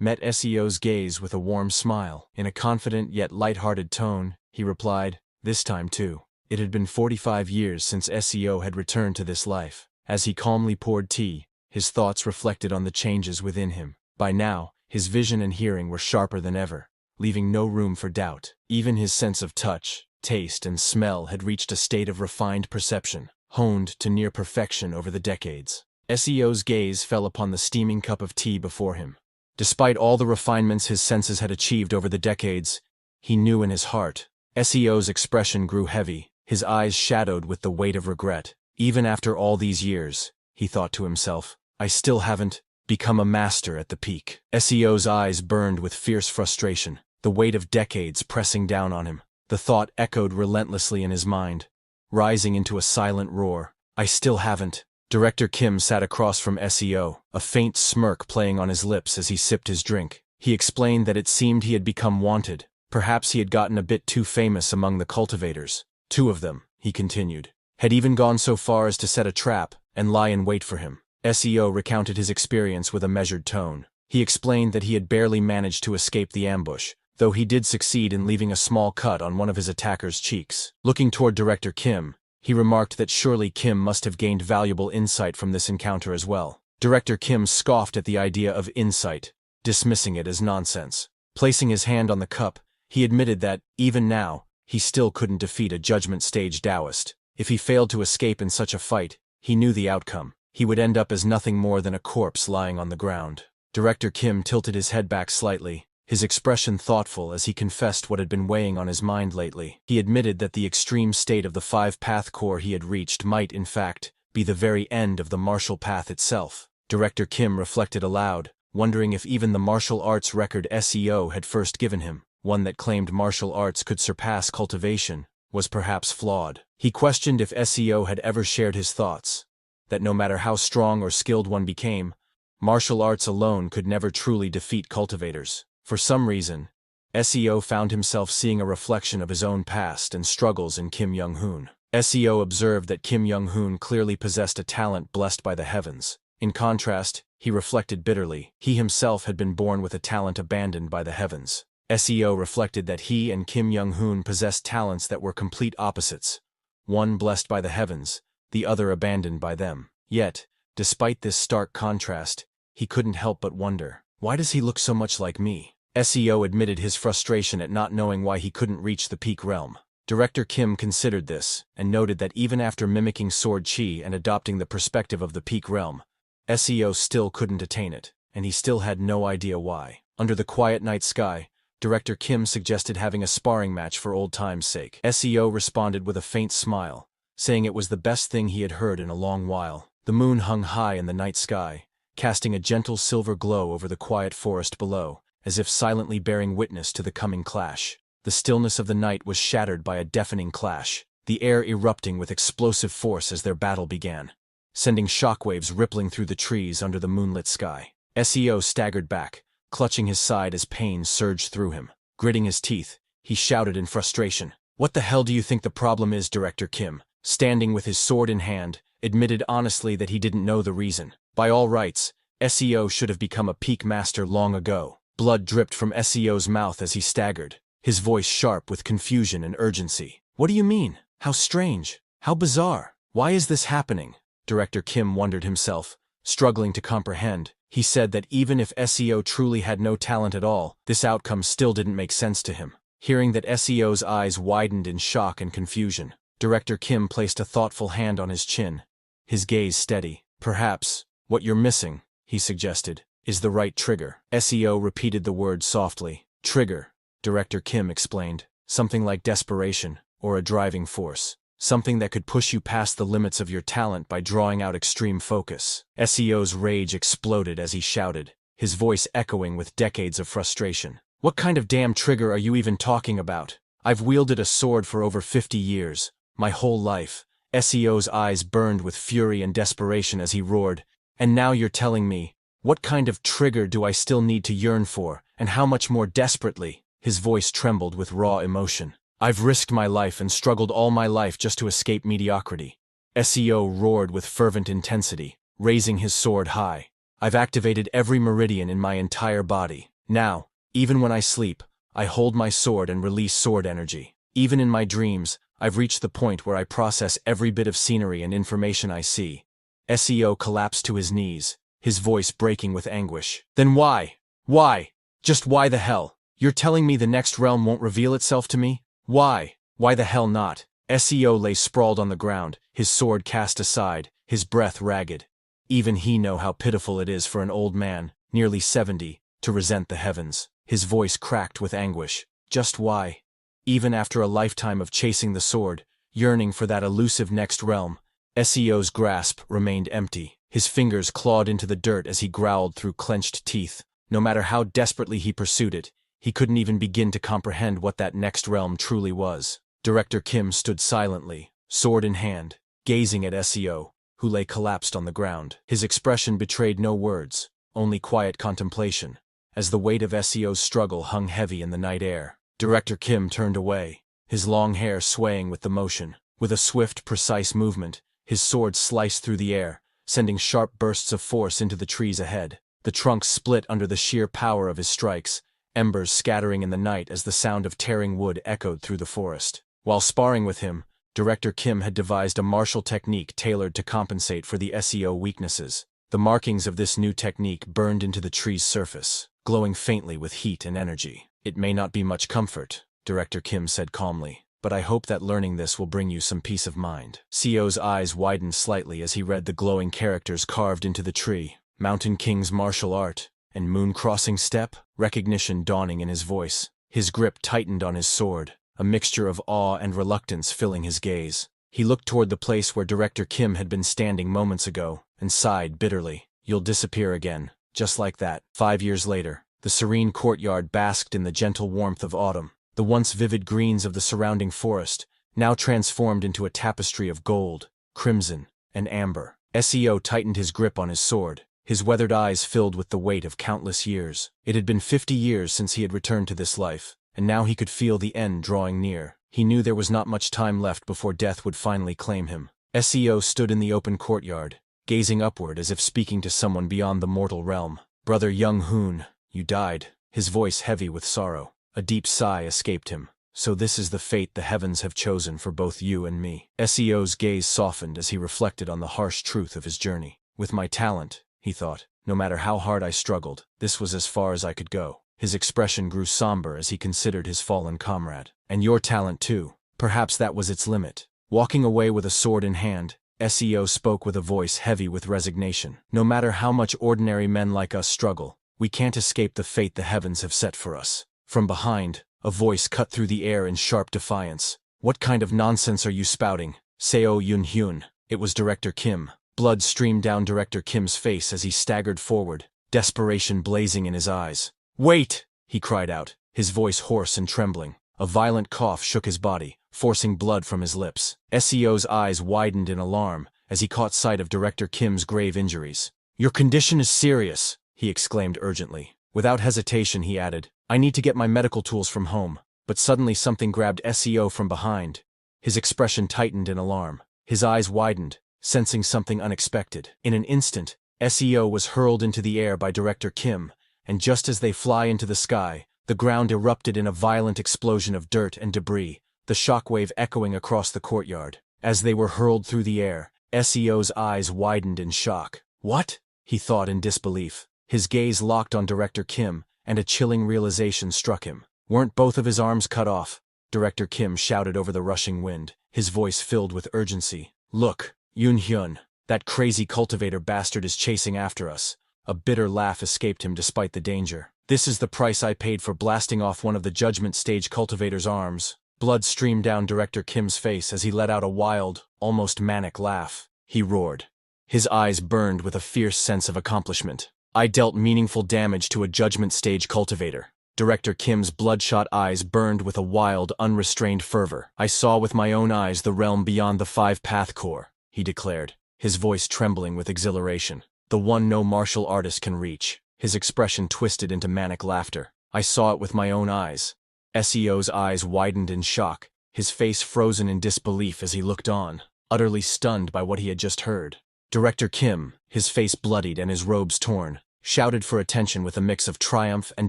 met Seo's gaze with a warm smile. In a confident yet light-hearted tone, he replied, "This time too." It had been 45 years since Seo had returned to this life. As he calmly poured tea, his thoughts reflected on the changes within him. By now, his vision and hearing were sharper than ever, leaving no room for doubt. Even his sense of touch, taste, and smell had reached a state of refined perception, honed to near perfection over the decades. Seo's gaze fell upon the steaming cup of tea before him. Despite all the refinements his senses had achieved over the decades, he knew in his heart. Seo's expression grew heavy, his eyes shadowed with the weight of regret. Even after all these years, he thought to himself, I still haven't become a master at the peak. Seo's eyes burned with fierce frustration, the weight of decades pressing down on him. The thought echoed relentlessly in his mind, rising into a silent roar. I still haven't. Director Kim sat across from Seo, a faint smirk playing on his lips as he sipped his drink. He explained that it seemed he had become wanted. Perhaps he had gotten a bit too famous among the cultivators. 2 of them, he continued, had even gone so far as to set a trap and lie in wait for him. Seo recounted his experience with a measured tone. He explained that he had barely managed to escape the ambush, though he did succeed in leaving a small cut on one of his attacker's cheeks. Looking toward Director Kim, he remarked that surely Kim must have gained valuable insight from this encounter as well. Director Kim scoffed at the idea of insight, dismissing it as nonsense. Placing his hand on the cup, He admitted that, even now, he still couldn't defeat a judgment stage Taoist. If he failed to escape in such a fight, he knew the outcome. He would end up as nothing more than a corpse lying on the ground. Director Kim tilted his head back slightly, his expression thoughtful as he confessed what had been weighing on his mind lately. He admitted that the extreme state of the five-path core he had reached might, in fact, be the very end of the martial path itself. Director Kim reflected aloud, wondering if even the martial arts record SEO had first given him, one that claimed martial arts could surpass cultivation, was perhaps flawed. He questioned if SEO had ever shared his thoughts, that no matter how strong or skilled one became, martial arts alone could never truly defeat cultivators. For some reason, SEO found himself seeing a reflection of his own past and struggles in Kim Young-hoon. SEO observed that Kim Young-hoon clearly possessed a talent blessed by the heavens. In contrast, he reflected bitterly, he himself had been born with a talent abandoned by the heavens. SEO reflected that he and Kim Young-hoon possessed talents that were complete opposites, one blessed by the heavens, the other abandoned by them. Yet, despite this stark contrast, he couldn't help but wonder, why does he look so much like me? SEO admitted his frustration at not knowing why he couldn't reach the peak realm. Director Kim considered this, and noted that even after mimicking sword chi and adopting the perspective of the peak realm, SEO still couldn't attain it, and he still had no idea why. Under the quiet night sky, Director Kim suggested having a sparring match for old time's sake. SEO responded with a faint smile, saying it was the best thing he had heard in a long while. The moon hung high in the night sky, casting a gentle silver glow over the quiet forest below, as if silently bearing witness to the coming clash. The stillness of the night was shattered by a deafening clash, the air erupting with explosive force as their battle began, sending shockwaves rippling through the trees under the moonlit sky. SEO staggered back, clutching his side as pain surged through him. Gritting his teeth, he shouted in frustration, "What the hell do you think the problem is?" Director Kim, standing with his sword in hand, admitted honestly that he didn't know the reason. By all rights, SEO should have become a peak master long ago. Blood dripped from SEO's mouth as he staggered, his voice sharp with confusion and urgency. "What do you mean? How strange. How bizarre. Why is this happening?" Director Kim wondered himself, struggling to comprehend. He said that even if SEO truly had no talent at all, this outcome still didn't make sense to him. Hearing that, SEO's eyes widened in shock and confusion. Director Kim placed a thoughtful hand on his chin, his gaze steady. "Perhaps, what you're missing," he suggested, "is the right trigger." SEO repeated the word softly. "Trigger," Director Kim explained. "Something like desperation, or a driving force. Something that could push you past the limits of your talent by drawing out extreme focus." SEO's rage exploded as he shouted, his voice echoing with decades of frustration. "What kind of damn trigger are you even talking about? I've wielded a sword for over 50 years, my whole life." SEO's eyes burned with fury and desperation as he roared, "And now you're telling me, what kind of trigger do I still need to yearn for, and how much more desperately?" His voice trembled with raw emotion. "I've risked my life and struggled all my life just to escape mediocrity." SEO roared with fervent intensity, raising his sword high. "I've activated every meridian in my entire body. Now, even when I sleep, I hold my sword and release sword energy. Even in my dreams, I've reached the point where I process every bit of scenery and information I see." SEO collapsed to his knees, his voice breaking with anguish. "Then why? Why? Just why the hell? You're telling me the next realm won't reveal itself to me? Why? Why the hell not?" SEO lay sprawled on the ground, his sword cast aside, his breath ragged. Even he knew how pitiful it is for an old man, nearly 70, to resent the heavens. His voice cracked with anguish. Just why? Even after a lifetime of chasing the sword, yearning for that elusive next realm, SEO's grasp remained empty. His fingers clawed into the dirt as he growled through clenched teeth. No matter how desperately he pursued it, he couldn't even begin to comprehend what that next realm truly was. Director Kim stood silently, sword in hand, gazing at SEO, who lay collapsed on the ground. His expression betrayed no words, only quiet contemplation, as the weight of SEO's struggle hung heavy in the night air. Director Kim turned away, his long hair swaying with the motion. With a swift, precise movement, his sword sliced through the air, sending sharp bursts of force into the trees ahead. The trunks split under the sheer power of his strikes, embers scattering in the night as the sound of tearing wood echoed through the forest. While sparring with him, Director Kim had devised a martial technique tailored to compensate for the SEO weaknesses. The markings of this new technique burned into the tree's surface, glowing faintly with heat and energy. It may not be much comfort, Director Kim said calmly, but I hope that learning this will bring you some peace of mind. CEO's eyes widened slightly as he read the glowing characters carved into the tree. Mountain King's martial art, and moon crossing step, recognition dawning in his voice. His grip tightened on his sword, a mixture of awe and reluctance filling his gaze. He looked toward the place where Director Kim had been standing moments ago, and sighed bitterly. You'll disappear again, just like that. 5 years later, the serene courtyard basked in the gentle warmth of autumn. The once vivid greens of the surrounding forest, now transformed into a tapestry of gold, crimson, and amber. SEO tightened his grip on his sword, his weathered eyes filled with the weight of countless years. It had been 50 years since he had returned to this life, and now he could feel the end drawing near. He knew there was not much time left before death would finally claim him. SEO stood in the open courtyard, gazing upward as if speaking to someone beyond the mortal realm. Brother Young Hoon, you died, his voice heavy with sorrow. A deep sigh escaped him. So this is the fate the heavens have chosen for both you and me. SEO's gaze softened as he reflected on the harsh truth of his journey. With my talent, he thought, no matter how hard I struggled, this was as far as I could go. His expression grew somber as he considered his fallen comrade. And your talent too. Perhaps that was its limit. Walking away with a sword in hand, SEO spoke with a voice heavy with resignation. No matter how much ordinary men like us struggle, we can't escape the fate the heavens have set for us. From behind, a voice cut through the air in sharp defiance. What kind of nonsense are you spouting, Seo Yun-hyun? It was Director Kim. Blood streamed down Director Kim's face as he staggered forward, desperation blazing in his eyes. Wait! He cried out, his voice hoarse and trembling. A violent cough shook his body, forcing blood from his lips. SEO's eyes widened in alarm as he caught sight of Director Kim's grave injuries. Your condition is serious, he exclaimed urgently. Without hesitation he added, I need to get my medical tools from home. But suddenly something grabbed SEO from behind. His expression tightened in alarm. His eyes widened, sensing something unexpected. In an instant, SEO was hurled into the air by Director Kim, and just as they fly into the sky, the ground erupted in a violent explosion of dirt and debris, the shockwave echoing across the courtyard. As they were hurled through the air, SEO's eyes widened in shock. What? He thought in disbelief. His gaze locked on Director Kim, and a chilling realization struck him. Weren't both of his arms cut off? Director Kim shouted over the rushing wind, his voice filled with urgency. Look, Yoon-hyun, that crazy cultivator bastard is chasing after us. A bitter laugh escaped him despite the danger. This is the price I paid for blasting off one of the judgment stage cultivator's arms. Blood streamed down Director Kim's face as he let out a wild, almost manic laugh. He roared. His eyes burned with a fierce sense of accomplishment. I dealt meaningful damage to a judgment stage cultivator. Director Kim's bloodshot eyes burned with a wild, unrestrained fervor. I saw with my own eyes the realm beyond the 5-path core, he declared, his voice trembling with exhilaration. The one no martial artist can reach. His expression twisted into manic laughter. I saw it with my own eyes. SEO's eyes widened in shock, his face frozen in disbelief as he looked on, utterly stunned by what he had just heard. Director Kim, his face bloodied and his robes torn, shouted for attention with a mix of triumph and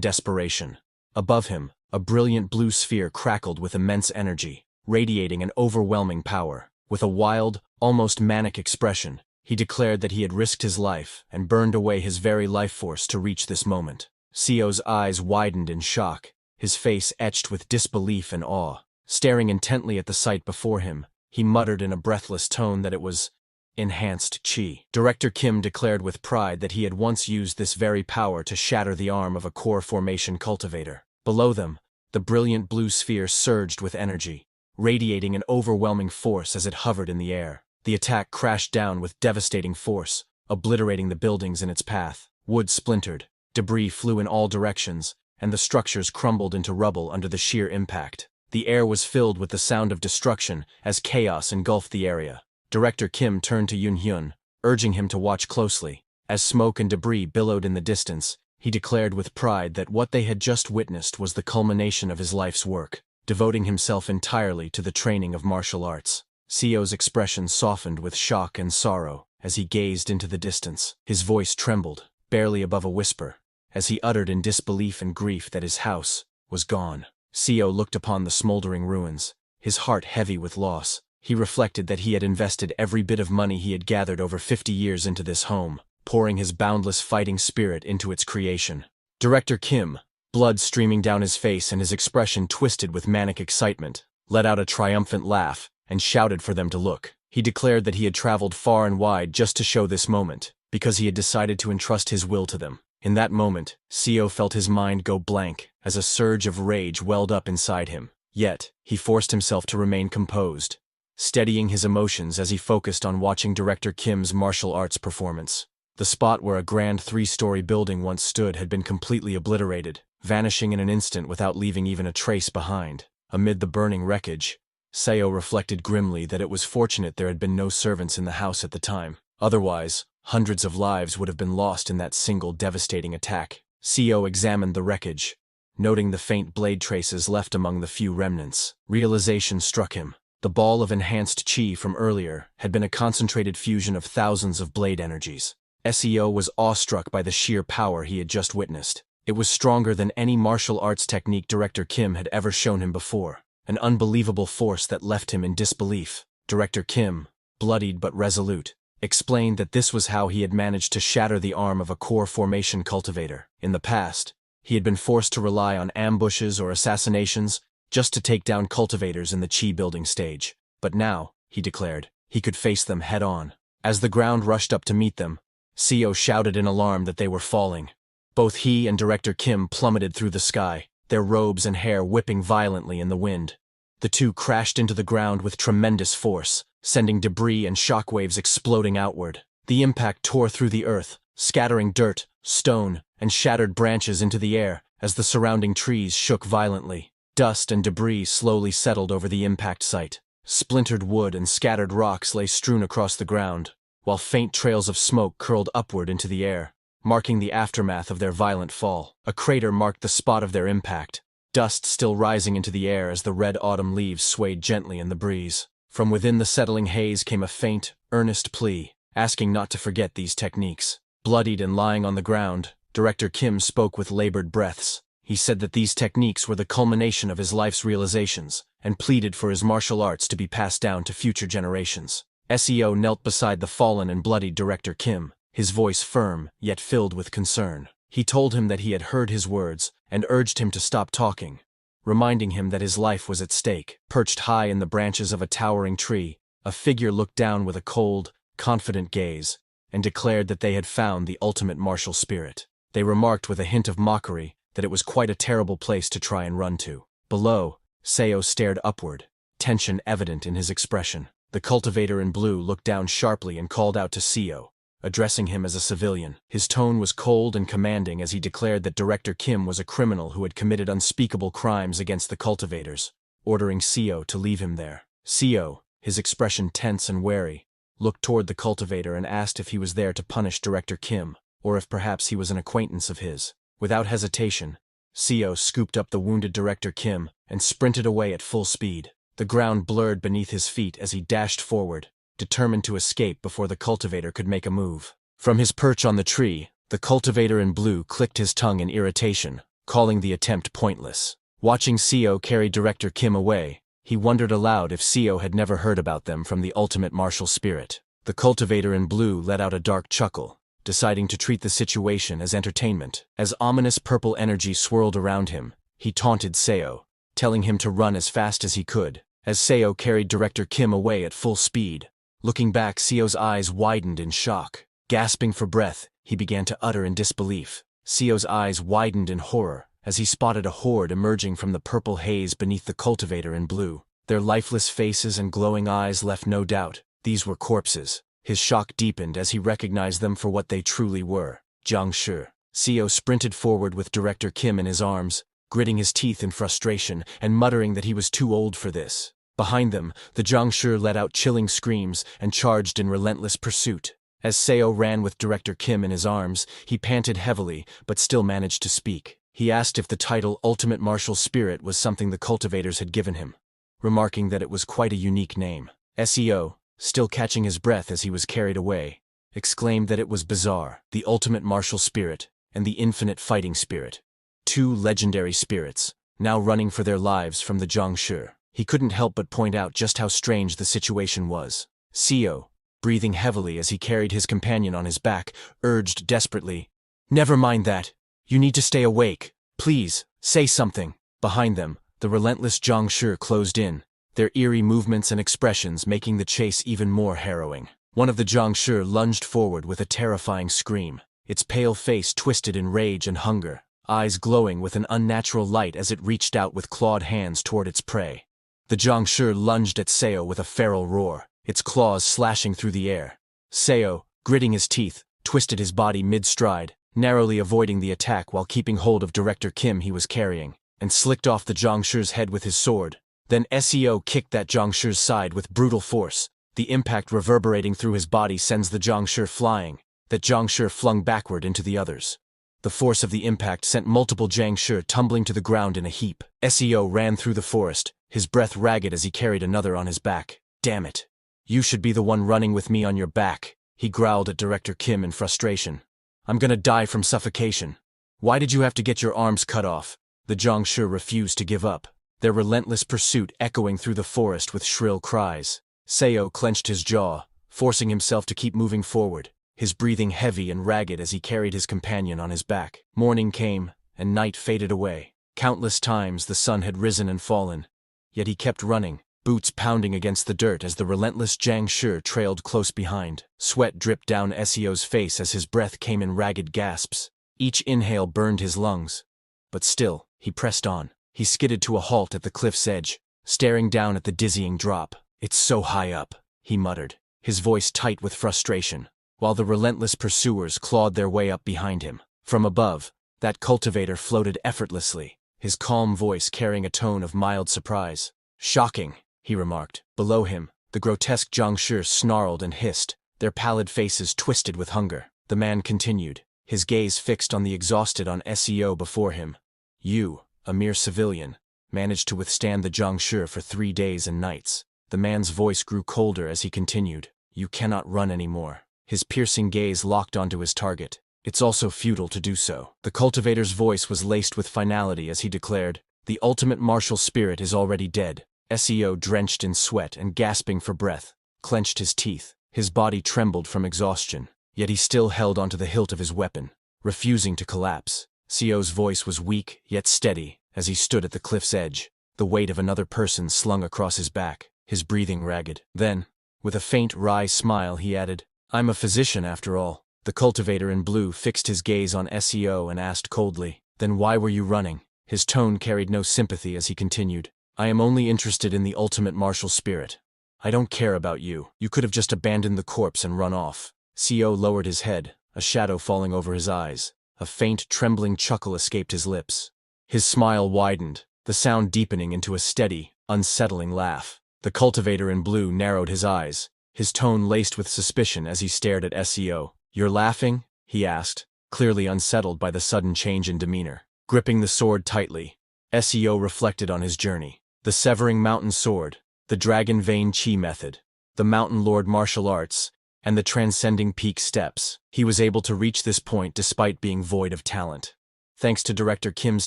desperation. Above him, a brilliant blue sphere crackled with immense energy, radiating an overwhelming power. With a wild, almost manic expression, he declared that he had risked his life and burned away his very life force to reach this moment. Seo's eyes widened in shock, his face etched with disbelief and awe. Staring intently at the sight before him, he muttered in a breathless tone that it was enhanced chi. Director Kim declared with pride that he had once used this very power to shatter the arm of a core formation cultivator. Below them, the brilliant blue sphere surged with energy, radiating an overwhelming force as it hovered in the air. The attack crashed down with devastating force, obliterating the buildings in its path. Wood splintered, debris flew in all directions, and the structures crumbled into rubble under the sheer impact. The air was filled with the sound of destruction as chaos engulfed the area. Director Kim turned to Yoon-hyun, urging him to watch closely. As smoke and debris billowed in the distance, he declared with pride that what they had just witnessed was the culmination of his life's work, devoting himself entirely to the training of martial arts. Seo's expression softened with shock and sorrow as he gazed into the distance. His voice trembled, barely above a whisper, as he uttered in disbelief and grief that his house was gone. Seo looked upon the smoldering ruins, his heart heavy with loss. He reflected that he had invested every bit of money he had gathered over 50 years into this home, pouring his boundless fighting spirit into its creation. Director Kim, blood streaming down his face and his expression twisted with manic excitement, let out a triumphant laugh, and shouted for them to look. He declared that he had traveled far and wide just to show this moment, because he had decided to entrust his will to them. In that moment, Seo felt his mind go blank, as a surge of rage welled up inside him. Yet, he forced himself to remain composed, steadying his emotions as he focused on watching director Kim's martial arts performance. The spot where a grand 3-story building once stood had been completely obliterated, vanishing in an instant without leaving even a trace behind. Amid the burning wreckage, Seo reflected grimly that it was fortunate there had been no servants in the house at the time. Otherwise, hundreds of lives would have been lost in that single devastating attack. Seo examined the wreckage, noting the faint blade traces left among the few remnants. Realization struck him. The ball of enhanced chi from earlier had been a concentrated fusion of thousands of blade energies. Seo was awestruck by the sheer power he had just witnessed. It was stronger than any martial arts technique Director Kim had ever shown him before, an unbelievable force that left him in disbelief. Director Kim, bloodied but resolute, explained that this was how he had managed to shatter the arm of a core formation cultivator. In the past, he had been forced to rely on ambushes or assassinations just to take down cultivators in the chi building stage. But now, he declared, he could face them head-on. As the ground rushed up to meet them, Seo shouted in alarm that they were falling. Both he and Director Kim plummeted through the sky, their robes and hair whipping violently in the wind. The two crashed into the ground with tremendous force, sending debris and shockwaves exploding outward. The impact tore through the earth, scattering dirt, stone, and shattered branches into the air as the surrounding trees shook violently. Dust and debris slowly settled over the impact site. Splintered wood and scattered rocks lay strewn across the ground, while faint trails of smoke curled upward into the air, marking the aftermath of their violent fall. A crater marked the spot of their impact, dust still rising into the air as the red autumn leaves swayed gently in the breeze. From within the settling haze came a faint, earnest plea, asking not to forget these techniques. Bloodied and lying on the ground, Director Kim spoke with labored breaths. He said that these techniques were the culmination of his life's realizations, and pleaded for his martial arts to be passed down to future generations. Seo knelt beside the fallen and bloodied Director Kim, his voice firm, yet filled with concern. He told him that he had heard his words, and urged him to stop talking, reminding him that his life was at stake. Perched high in the branches of a towering tree, a figure looked down with a cold, confident gaze, and declared that they had found the ultimate martial spirit. They remarked with a hint of mockery that it was quite a terrible place to try and run to. Below, Seo stared upward, tension evident in his expression. The cultivator in blue looked down sharply and called out to Seo, addressing him as a civilian. His tone was cold and commanding as he declared that Director Kim was a criminal who had committed unspeakable crimes against the cultivators, ordering Seo to leave him there. Seo, his expression tense and wary, looked toward the cultivator and asked if he was there to punish Director Kim, or if perhaps he was an acquaintance of his. Without hesitation, Seo scooped up the wounded Director Kim and sprinted away at full speed. The ground blurred beneath his feet as he dashed forward, determined to escape before the cultivator could make a move. From his perch on the tree, the cultivator in blue clicked his tongue in irritation, calling the attempt pointless. Watching Seo carry Director Kim away, he wondered aloud if Seo had never heard about them from the ultimate martial spirit. The cultivator in blue let out a dark chuckle, deciding to treat the situation as entertainment. As ominous purple energy swirled around him, he taunted Seo, telling him to run as fast as he could. As Seo carried Director Kim away at full speed, looking back, Seo's eyes widened in shock. Gasping for breath, he began to utter in disbelief. Seo's eyes widened in horror as he spotted a horde emerging from the purple haze beneath the cultivator in blue. Their lifeless faces and glowing eyes left no doubt. These were corpses. His shock deepened as he recognized them for what they truly were. Jiangshi. Seo sprinted forward with Director Kim in his arms, gritting his teeth in frustration and muttering that he was too old for this. Behind them, the Jiangshi let out chilling screams and charged in relentless pursuit. As Seo ran with Director Kim in his arms, he panted heavily but still managed to speak. He asked if the title Ultimate Martial Spirit was something the cultivators had given him, remarking that it was quite a unique name. Seo, still catching his breath as he was carried away, exclaimed that it was bizarre. The Ultimate Martial Spirit and the Infinite Fighting Spirit, two legendary spirits, now running for their lives from the Jiangshi. He couldn't help but point out just how strange the situation was. Seo, breathing heavily as he carried his companion on his back, urged desperately, "Never mind that. You need to stay awake. Please, say something. Behind them, the relentless Zhang Shi closed in, their eerie movements and expressions making the chase even more harrowing. One of the Zhang Shi lunged forward with a terrifying scream, its pale face twisted in rage and hunger, eyes glowing with an unnatural light as it reached out with clawed hands toward its prey. The Zhang Shi lunged at Seo with a feral roar, its claws slashing through the air. Seo, gritting his teeth, twisted his body mid-stride, narrowly avoiding the attack while keeping hold of Director Kim he was carrying, and slicked off the Zhang Shi's head with his sword. Then Seo kicked that Zhang Shi's side with brutal force. The impact reverberating through his body sends the Zhang Shi flying, that Zhang Shi flung backward into the others. The force of the impact sent multiple Zhang Shi tumbling to the ground in a heap. Seo ran through the forest, his breath ragged as he carried another on his back. Damn it. You should be the one running with me on your back, he growled at Director Kim in frustration. I'm gonna die from suffocation. Why did you have to get your arms cut off? The Zhang Shi refused to give up, their relentless pursuit echoing through the forest with shrill cries. Seo clenched his jaw, forcing himself to keep moving forward, his breathing heavy and ragged as he carried his companion on his back. Morning came, and night faded away. Countless times the sun had risen and fallen, yet he kept running, boots pounding against the dirt as the relentless Zhang Shi trailed close behind. Sweat dripped down Seo's face as his breath came in ragged gasps. Each inhale burned his lungs. But still, he pressed on. He skidded to a halt at the cliff's edge, staring down at the dizzying drop. It's so high up, he muttered, his voice tight with frustration, while the relentless pursuers clawed their way up behind him. From above, that cultivator floated effortlessly, his calm voice carrying a tone of mild surprise. Shocking, he remarked. Below him, the grotesque Zhang Shi snarled and hissed, their pallid faces twisted with hunger. The man continued, his gaze fixed on the exhausted Seo before him. You, a mere civilian, managed to withstand the Zhang Shi for 3 days and nights. The man's voice grew colder as he continued. You cannot run anymore. His piercing gaze locked onto his target. It's also futile to do so. The cultivator's voice was laced with finality as he declared, the ultimate martial spirit is already dead. Seo, drenched in sweat and gasping for breath, clenched his teeth. His body trembled from exhaustion, yet he still held onto the hilt of his weapon, refusing to collapse. Seo's voice was weak yet steady as he stood at the cliff's edge, the weight of another person slung across his back, his breathing ragged. Then, with a faint wry smile, he added, I'm a physician after all. The cultivator in blue fixed his gaze on Seo and asked coldly, then why were you running? His tone carried no sympathy as he continued, I am only interested in the ultimate martial spirit. I don't care about you. You could have just abandoned the corpse and run off. Seo lowered his head, a shadow falling over his eyes. A faint, trembling chuckle escaped his lips. His smile widened, the sound deepening into a steady, unsettling laugh. The cultivator in blue narrowed his eyes, his tone laced with suspicion as he stared at Seo. You're laughing? He asked, clearly unsettled by the sudden change in demeanor. Gripping the sword tightly, Seo reflected on his journey. The Severing Mountain Sword, the Dragon Vein Chi method, the Mountain Lord martial arts, and the Transcending Peak steps. He was able to reach this point despite being void of talent. Thanks to Director Kim's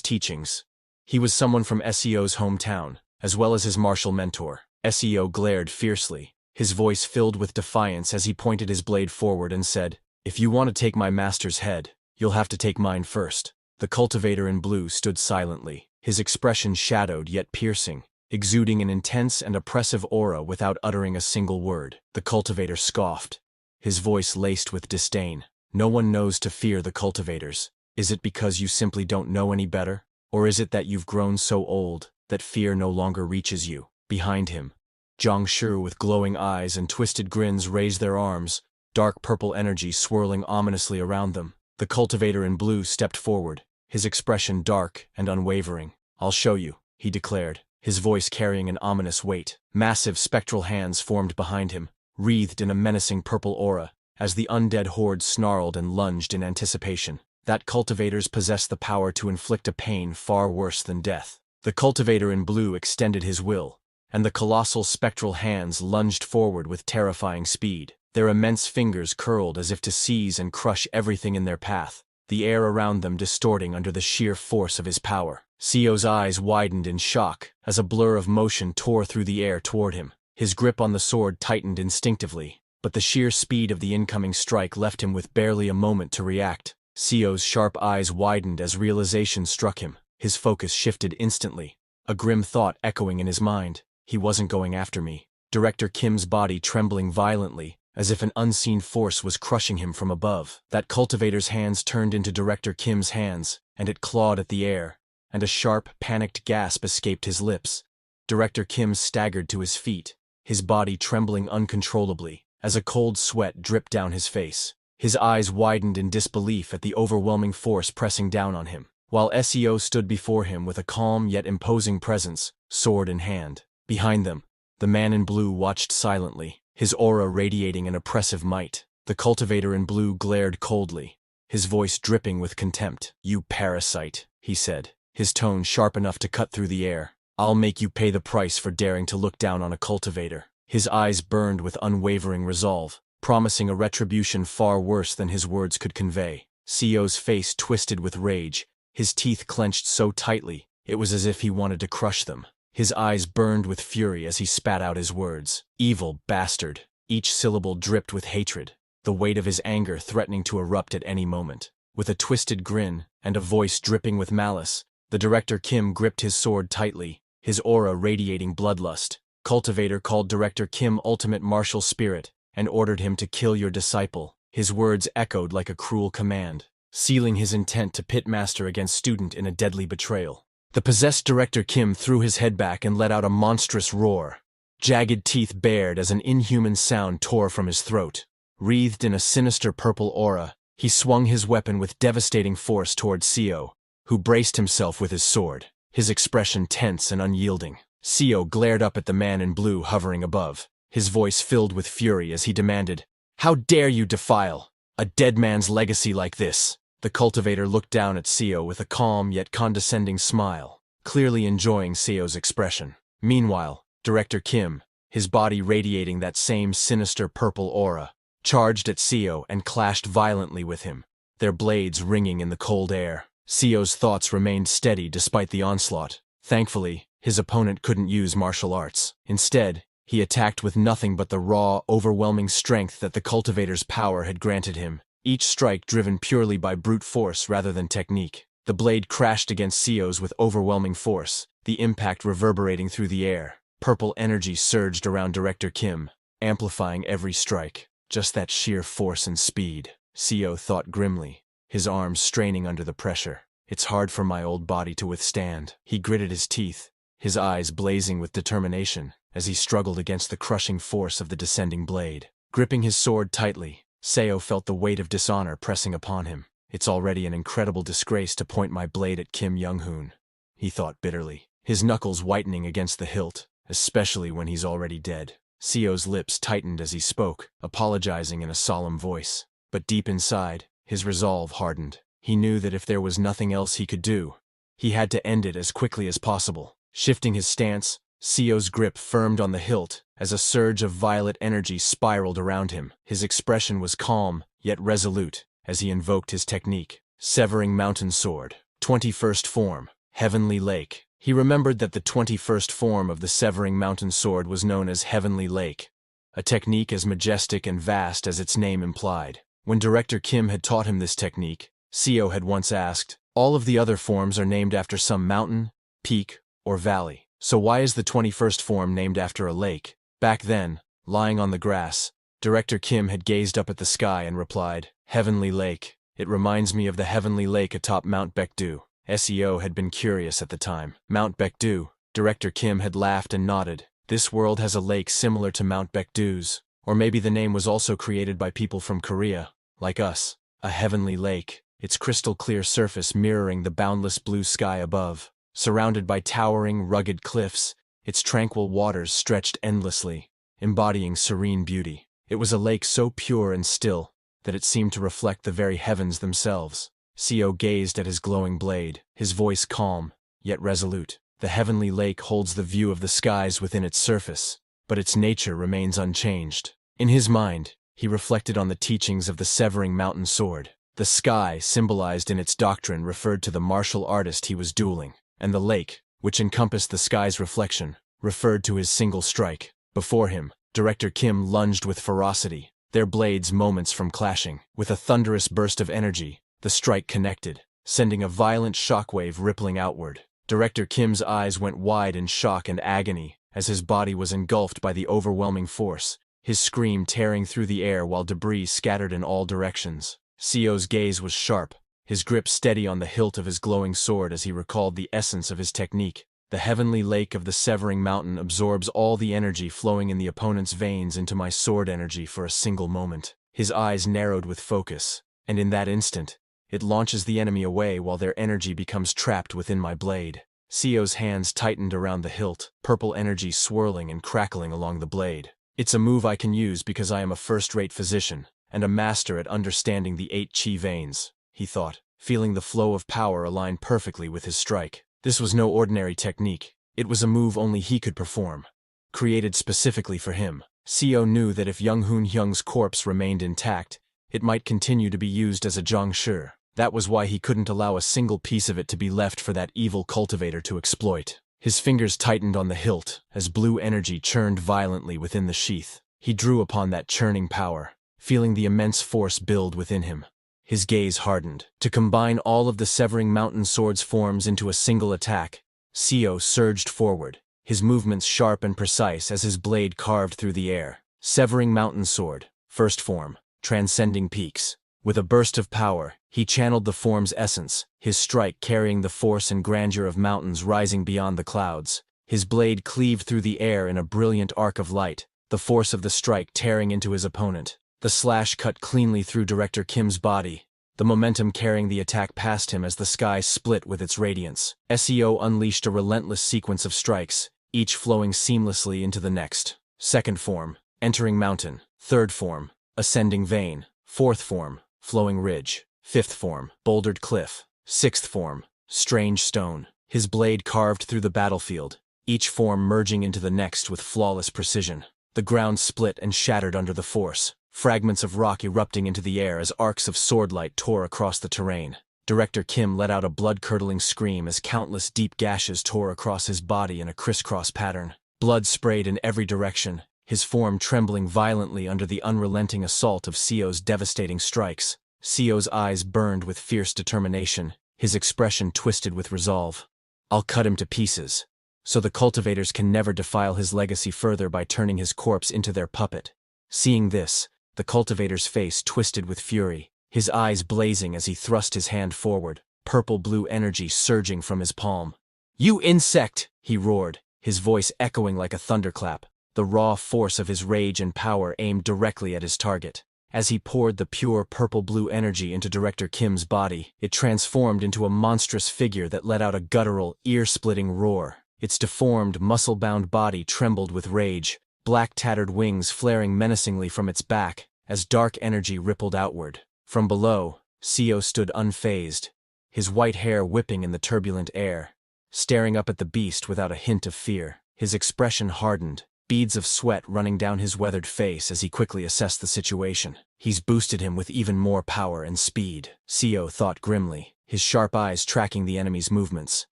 teachings, he was someone from Seo's hometown, as well as his martial mentor. Seo glared fiercely, his voice filled with defiance as he pointed his blade forward and said, If you want to take my master's head, you'll have to take mine first. The cultivator in blue stood silently, his expression shadowed yet piercing, exuding an intense and oppressive aura without uttering a single word. The cultivator scoffed, his voice laced with disdain. No one knows to fear the cultivators. Is it because you simply don't know any better? Or is it that you've grown so old that fear no longer reaches you? Behind him, Zhang Shi with glowing eyes and twisted grins raised their arms, dark purple energy swirling ominously around them. The cultivator in blue stepped forward, his expression dark and unwavering. I'll show you, he declared, his voice carrying an ominous weight. Massive spectral hands formed behind him, wreathed in a menacing purple aura, as the undead horde snarled and lunged in anticipation. That cultivators possessed the power to inflict a pain far worse than death. The cultivator in blue extended his will, and the colossal spectral hands lunged forward with terrifying speed. Their immense fingers curled as if to seize and crush everything in their path, the air around them distorting under the sheer force of his power. Seo's eyes widened in shock as a blur of motion tore through the air toward him. His grip on the sword tightened instinctively, but the sheer speed of the incoming strike left him with barely a moment to react. Seo's sharp eyes widened as realization struck him. His focus shifted instantly, a grim thought echoing in his mind. He wasn't going after me. Director Kim's body trembling violently, as if an unseen force was crushing him from above. That cultivator's hands turned into Director Kim's hands, and it clawed at the air, and a sharp, panicked gasp escaped his lips. Director Kim staggered to his feet, his body trembling uncontrollably, as a cold sweat dripped down his face. His eyes widened in disbelief at the overwhelming force pressing down on him, while Seo stood before him with a calm yet imposing presence, sword in hand. Behind them, the man in blue watched silently, his aura radiating an oppressive might. The cultivator in blue glared coldly, his voice dripping with contempt. "You parasite," he said, his tone sharp enough to cut through the air. "I'll make you pay the price for daring to look down on a cultivator." His eyes burned with unwavering resolve, promising a retribution far worse than his words could convey. Seo's face twisted with rage, his teeth clenched so tightly, it was as if he wanted to crush them. His eyes burned with fury as he spat out his words. "Evil bastard." Each syllable dripped with hatred, the weight of his anger threatening to erupt at any moment. With a twisted grin, and a voice dripping with malice, the Director Kim gripped his sword tightly, his aura radiating bloodlust. Cultivator called Director Kim ultimate martial spirit, and ordered him to kill your disciple. His words echoed like a cruel command, sealing his intent to pit master against student in a deadly betrayal. The possessed Director Kim threw his head back and let out a monstrous roar. Jagged teeth bared as an inhuman sound tore from his throat. Wreathed in a sinister purple aura, he swung his weapon with devastating force toward Seo, who braced himself with his sword, his expression tense and unyielding. Seo glared up at the man in blue hovering above, his voice filled with fury as he demanded, "How dare you defile a dead man's legacy like this?" The cultivator looked down at Seo with a calm yet condescending smile, clearly enjoying Seo's expression. Meanwhile, Director Kim, his body radiating that same sinister purple aura, charged at Seo and clashed violently with him, their blades ringing in the cold air. Seo's thoughts remained steady despite the onslaught. Thankfully, his opponent couldn't use martial arts. Instead, he attacked with nothing but the raw, overwhelming strength that the cultivator's power had granted him, each strike driven purely by brute force rather than technique. The blade crashed against Seo's with overwhelming force, the impact reverberating through the air. Purple energy surged around Director Kim, amplifying every strike. Just that sheer force and speed, Seo thought grimly, his arms straining under the pressure. "It's hard for my old body to withstand." He gritted his teeth, his eyes blazing with determination, as he struggled against the crushing force of the descending blade. Gripping his sword tightly, Seo felt the weight of dishonor pressing upon him. "It's already an incredible disgrace to point my blade at Kim Young-hoon," he thought bitterly, his knuckles whitening against the hilt, especially when he's already dead. Seo's lips tightened as he spoke, apologizing in a solemn voice. But deep inside, his resolve hardened. He knew that if there was nothing else he could do, he had to end it as quickly as possible. Shifting his stance, Seo's grip firmed on the hilt as a surge of violet energy spiraled around him. His expression was calm, yet resolute, as he invoked his technique. Severing Mountain Sword. 21st Form. Heavenly Lake. He remembered that the 21st form of the Severing Mountain Sword was known as Heavenly Lake, a technique as majestic and vast as its name implied. When Director Kim had taught him this technique, Seo had once asked, "All of the other forms are named after some mountain, peak, or valley. So why is the 21st form named after a lake?" Back then, lying on the grass, Director Kim had gazed up at the sky and replied, "Heavenly Lake. It reminds me of the heavenly lake atop Mount Baekdu." Seo had been curious at the time. Mount Baekdu. Director Kim had laughed and nodded. This world has a lake similar to Mount Baekdu's. Or maybe the name was also created by people from Korea, like us. A heavenly lake, its crystal clear surface mirroring the boundless blue sky above. Surrounded by towering, rugged cliffs, its tranquil waters stretched endlessly, embodying serene beauty. It was a lake so pure and still that it seemed to reflect the very heavens themselves. Seo gazed at his glowing blade, his voice calm, yet resolute. The heavenly lake holds the view of the skies within its surface, but its nature remains unchanged. In his mind, he reflected on the teachings of the Severing Mountain Sword. The sky, symbolized in its doctrine, referred to the martial artist he was dueling, and the lake, which encompassed the sky's reflection, referred to his single strike. Before him, Director Kim lunged with ferocity, their blades moments from clashing. With a thunderous burst of energy, The strike connected, sending a violent shockwave rippling outward. Director Kim's eyes went wide in shock and agony as his body was engulfed by the overwhelming force, his scream tearing through the air while debris scattered in all directions. Seo's gaze was sharp, his grip steady on the hilt of his glowing sword as he recalled the essence of his technique. The heavenly lake of the severing mountain absorbs all the energy flowing in the opponent's veins into my sword energy for a single moment. His eyes narrowed with focus, and in that instant, it launches the enemy away while their energy becomes trapped within my blade. Seo's hands tightened around the hilt, purple energy swirling and crackling along the blade. It's a move I can use because I am a first-rate physician, and a master at understanding the 8 chi veins, he thought, feeling the flow of power align perfectly with his strike. This was no ordinary technique. It was a move only he could perform, created specifically for him. Seo knew that if Young Hoon Hyung's corpse remained intact, it might continue to be used as a zhongshi. That was why he couldn't allow a single piece of it to be left for that evil cultivator to exploit. His fingers tightened on the hilt as blue energy churned violently within the sheath. He drew upon that churning power, feeling the immense force build within him. His gaze hardened. To combine all of the severing mountain sword's forms into a single attack, Seo surged forward, his movements sharp and precise as his blade carved through the air. Severing mountain sword, first form, transcending peaks. With a burst of power, he channeled the form's essence, his strike carrying the force and grandeur of mountains rising beyond the clouds. His blade cleaved through the air in a brilliant arc of light, the force of the strike tearing into his opponent. The slash cut cleanly through Director Kim's body, the momentum carrying the attack past him as the sky split with its radiance. Seo unleashed a relentless sequence of strikes, each flowing seamlessly into the next. Second form, entering mountain. Third form, ascending vein. Fourth form, flowing ridge. Fifth form, bouldered cliff. Sixth form, strange stone. His blade carved through the battlefield, each form merging into the next with flawless precision. The ground split and shattered under the force, fragments of rock erupting into the air as arcs of swordlight tore across the terrain. Director Kim let out a blood-curdling scream as countless deep gashes tore across his body in a crisscross pattern. Blood sprayed in every direction, his form trembling violently under the unrelenting assault of Seo's devastating strikes. Seo's eyes burned with fierce determination, his expression twisted with resolve. I'll cut him to pieces, so the cultivators can never defile his legacy further by turning his corpse into their puppet. Seeing this, the cultivator's face twisted with fury, his eyes blazing as he thrust his hand forward, purple-blue energy surging from his palm. "You insect!" he roared, his voice echoing like a thunderclap, the raw force of his rage and power aimed directly at his target. As he poured the pure purple-blue energy into Director Kim's body, it transformed into a monstrous figure that let out a guttural, ear-splitting roar. Its deformed, muscle-bound body trembled with rage, black tattered wings flaring menacingly from its back as dark energy rippled outward. From below, Seo stood unfazed, his white hair whipping in the turbulent air, staring up at the beast without a hint of fear. His expression hardened, beads of sweat running down his weathered face as he quickly assessed the situation. He's boosted him with even more power and speed, Seo thought grimly, his sharp eyes tracking the enemy's movements.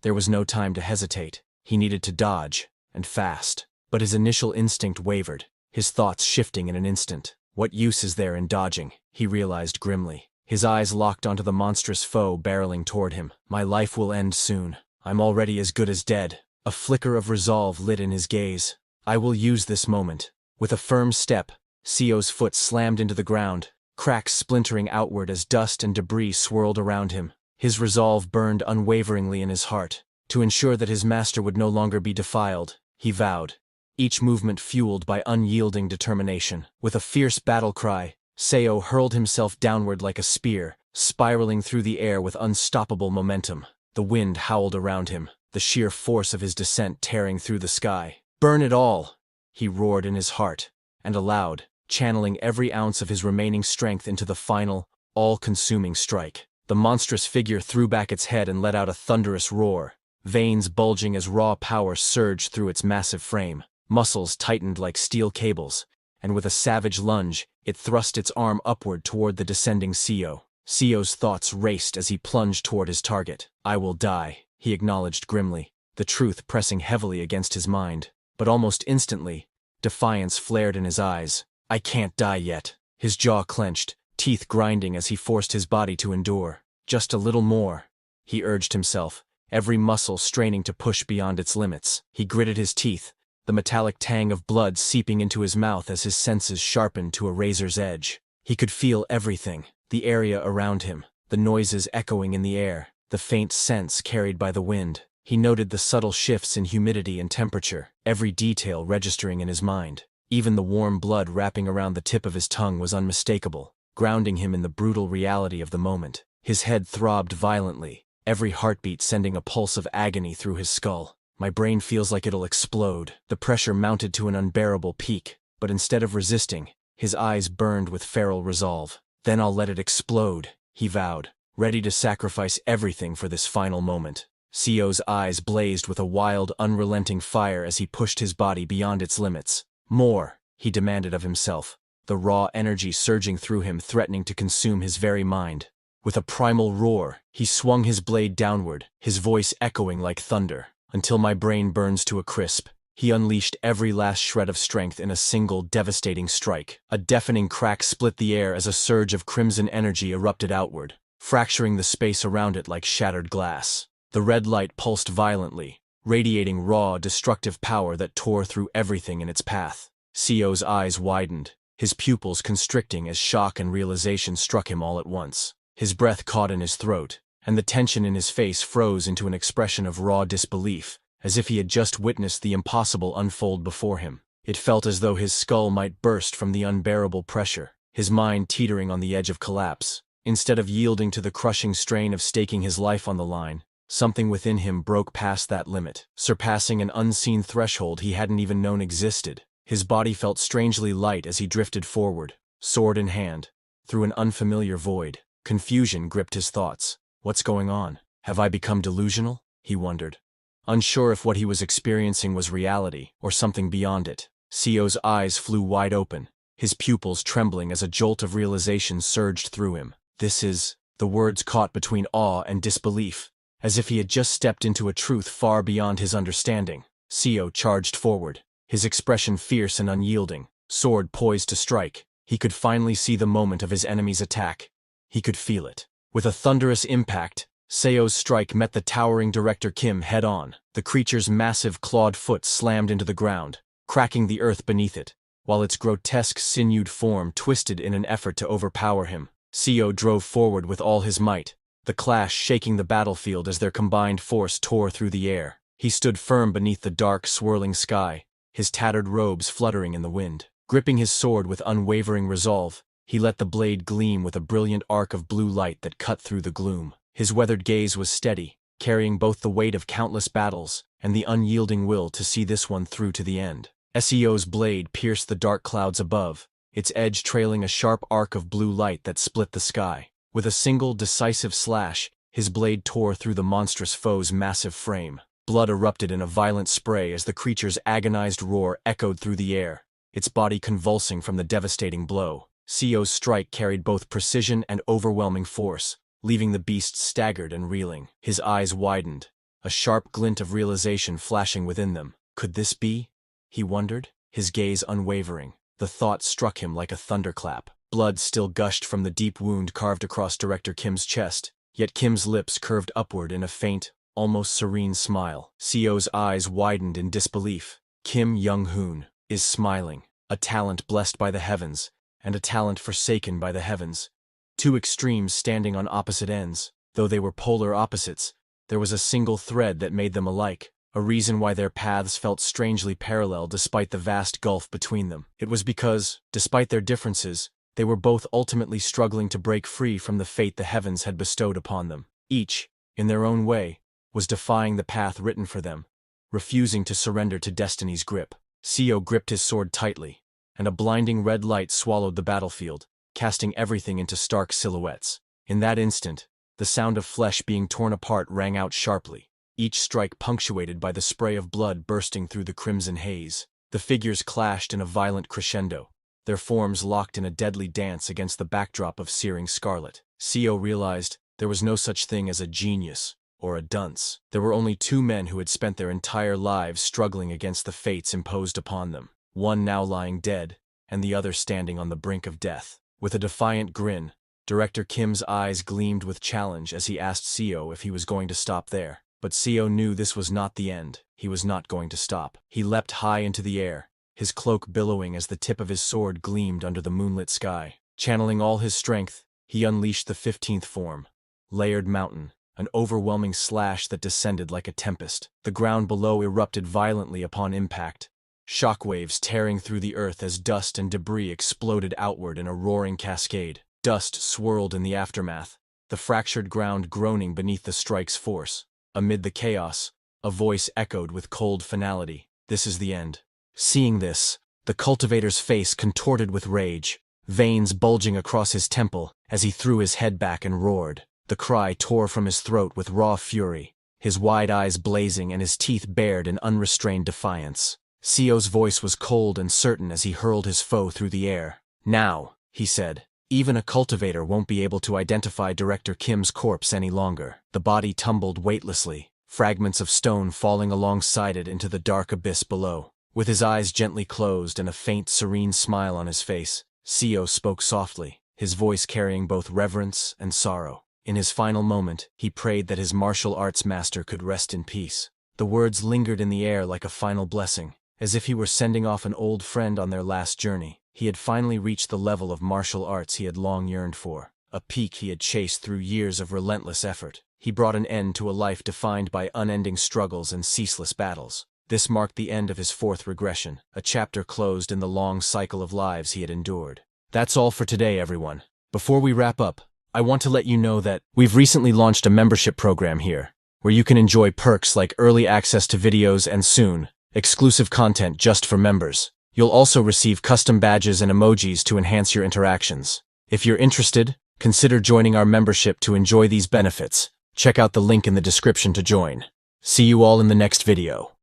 There was no time to hesitate. He needed to dodge, and fast. But his initial instinct wavered, his thoughts shifting in an instant. What use is there in dodging? He realized grimly. His eyes locked onto the monstrous foe barreling toward him. My life will end soon. I'm already as good as dead. A flicker of resolve lit in his gaze. I will use this moment. With a firm step, Seo's foot slammed into the ground, cracks splintering outward as dust and debris swirled around him. His resolve burned unwaveringly in his heart. To ensure that his master would no longer be defiled, he vowed, each movement fueled by unyielding determination. With a fierce battle cry, Seo hurled himself downward like a spear, spiraling through the air with unstoppable momentum. The wind howled around him, the sheer force of his descent tearing through the sky. "Burn it all!" he roared in his heart, and aloud, channeling every ounce of his remaining strength into the final, all-consuming strike. The monstrous figure threw back its head and let out a thunderous roar, veins bulging as raw power surged through its massive frame. Muscles tightened like steel cables, and with a savage lunge, it thrust its arm upward toward the descending Seo. Seo's thoughts raced as he plunged toward his target. I will die, he acknowledged grimly, the truth pressing heavily against his mind. But almost instantly, defiance flared in his eyes. I can't die yet. His jaw clenched, teeth grinding as he forced his body to endure. Just a little more, he urged himself, every muscle straining to push beyond its limits. He gritted his teeth, the metallic tang of blood seeping into his mouth as his senses sharpened to a razor's edge. He could feel everything, the area around him, the noises echoing in the air, the faint scents carried by the wind. He noted the subtle shifts in humidity and temperature, every detail registering in his mind. Even the warm blood wrapping around the tip of his tongue was unmistakable, grounding him in the brutal reality of the moment. His head throbbed violently, every heartbeat sending a pulse of agony through his skull. My brain feels like it'll explode. The pressure mounted to an unbearable peak, but instead of resisting, his eyes burned with feral resolve. Then I'll let it explode, he vowed, ready to sacrifice everything for this final moment. Sio's eyes blazed with a wild, unrelenting fire as he pushed his body beyond its limits. More, he demanded of himself, the raw energy surging through him threatening to consume his very mind. With a primal roar, he swung his blade downward, his voice echoing like thunder. Until my brain burns to a crisp, he unleashed every last shred of strength in a single devastating strike. A deafening crack split the air as a surge of crimson energy erupted outward, fracturing the space around it like shattered glass. The red light pulsed violently, radiating raw, destructive power that tore through everything in its path. Sio's eyes widened, his pupils constricting as shock and realization struck him all at once. His breath caught in his throat, and the tension in his face froze into an expression of raw disbelief, as if he had just witnessed the impossible unfold before him. It felt as though his skull might burst from the unbearable pressure, his mind teetering on the edge of collapse. Instead of yielding to the crushing strain of staking his life on the line, something within him broke past that limit, surpassing an unseen threshold he hadn't even known existed. His body felt strangely light as he drifted forward, sword in hand, through an unfamiliar void. Confusion gripped his thoughts. What's going on? Have I become delusional? He wondered, unsure if what he was experiencing was reality or something beyond it. Sio's eyes flew wide open, his pupils trembling as a jolt of realization surged through him. This is... The words caught between awe and disbelief, as if he had just stepped into a truth far beyond his understanding. Sio charged forward, his expression fierce and unyielding, sword poised to strike. He could finally see the moment of his enemy's attack. He could feel it. With a thunderous impact, Seo's strike met the towering Director Kim head-on. The creature's massive clawed foot slammed into the ground, cracking the earth beneath it, while its grotesque sinewed form twisted in an effort to overpower him. Seo drove forward with all his might, the clash shaking the battlefield as their combined force tore through the air. He stood firm beneath the dark, swirling sky, his tattered robes fluttering in the wind. Gripping his sword with unwavering resolve, he let the blade gleam with a brilliant arc of blue light that cut through the gloom. His weathered gaze was steady, carrying both the weight of countless battles and the unyielding will to see this one through to the end. Seo's blade pierced the dark clouds above, its edge trailing a sharp arc of blue light that split the sky. With a single, decisive slash, his blade tore through the monstrous foe's massive frame. Blood erupted in a violent spray as the creature's agonized roar echoed through the air, its body convulsing from the devastating blow. Seo's strike carried both precision and overwhelming force, leaving the beast staggered and reeling. His eyes widened, a sharp glint of realization flashing within them. Could this be? He wondered, his gaze unwavering. The thought struck him like a thunderclap. Blood still gushed from the deep wound carved across Director Kim's chest, yet Kim's lips curved upward in a faint, almost serene smile. Seo's eyes widened in disbelief. Kim Young-hoon is smiling, a talent blessed by the heavens, and a talent forsaken by the heavens. Two extremes standing on opposite ends. Though they were polar opposites, there was a single thread that made them alike, a reason why their paths felt strangely parallel despite the vast gulf between them. It was because, despite their differences, they were both ultimately struggling to break free from the fate the heavens had bestowed upon them. Each, in their own way, was defying the path written for them, refusing to surrender to destiny's grip. Seo gripped his sword tightly, and a blinding red light swallowed the battlefield, casting everything into stark silhouettes. In that instant, the sound of flesh being torn apart rang out sharply, each strike punctuated by the spray of blood bursting through the crimson haze. The figures clashed in a violent crescendo, their forms locked in a deadly dance against the backdrop of searing scarlet. Seo realized there was no such thing as a genius or a dunce. There were only two men who had spent their entire lives struggling against the fates imposed upon them, one now lying dead, and the other standing on the brink of death. With a defiant grin, Director Kim's eyes gleamed with challenge as he asked Seo if he was going to stop there. But Seo knew this was not the end. He was not going to stop. He leapt high into the air, his cloak billowing as the tip of his sword gleamed under the moonlit sky. Channeling all his strength, he unleashed the 15th form. Layered Mountain, an overwhelming slash that descended like a tempest. The ground below erupted violently upon impact, shockwaves tearing through the earth as dust and debris exploded outward in a roaring cascade. Dust swirled in the aftermath, the fractured ground groaning beneath the strike's force. Amid the chaos, a voice echoed with cold finality. "This is the end." Seeing this, the cultivator's face contorted with rage, veins bulging across his temple as he threw his head back and roared. The cry tore from his throat with raw fury, his wide eyes blazing and his teeth bared in unrestrained defiance. Seo's voice was cold and certain as he hurled his foe through the air. "Now," he said, "even a cultivator won't be able to identify Director Kim's corpse any longer." The body tumbled weightlessly, fragments of stone falling alongside it into the dark abyss below. With his eyes gently closed and a faint, serene smile on his face, Seo spoke softly, his voice carrying both reverence and sorrow. In his final moment, he prayed that his martial arts master could rest in peace. The words lingered in the air like a final blessing, as if he were sending off an old friend on their last journey. He had finally reached the level of martial arts he had long yearned for, a peak he had chased through years of relentless effort. He brought an end to a life defined by unending struggles and ceaseless battles. This marked the end of his 4th regression, a chapter closed in the long cycle of lives he had endured. That's all for today, everyone. Before we wrap up, I want to let you know that we've recently launched a membership program here, where you can enjoy perks like early access to videos and soon, exclusive content just for members. You'll also receive custom badges and emojis to enhance your interactions. If you're interested, consider joining our membership to enjoy these benefits. Check out the link in the description to join. See you all in the next video.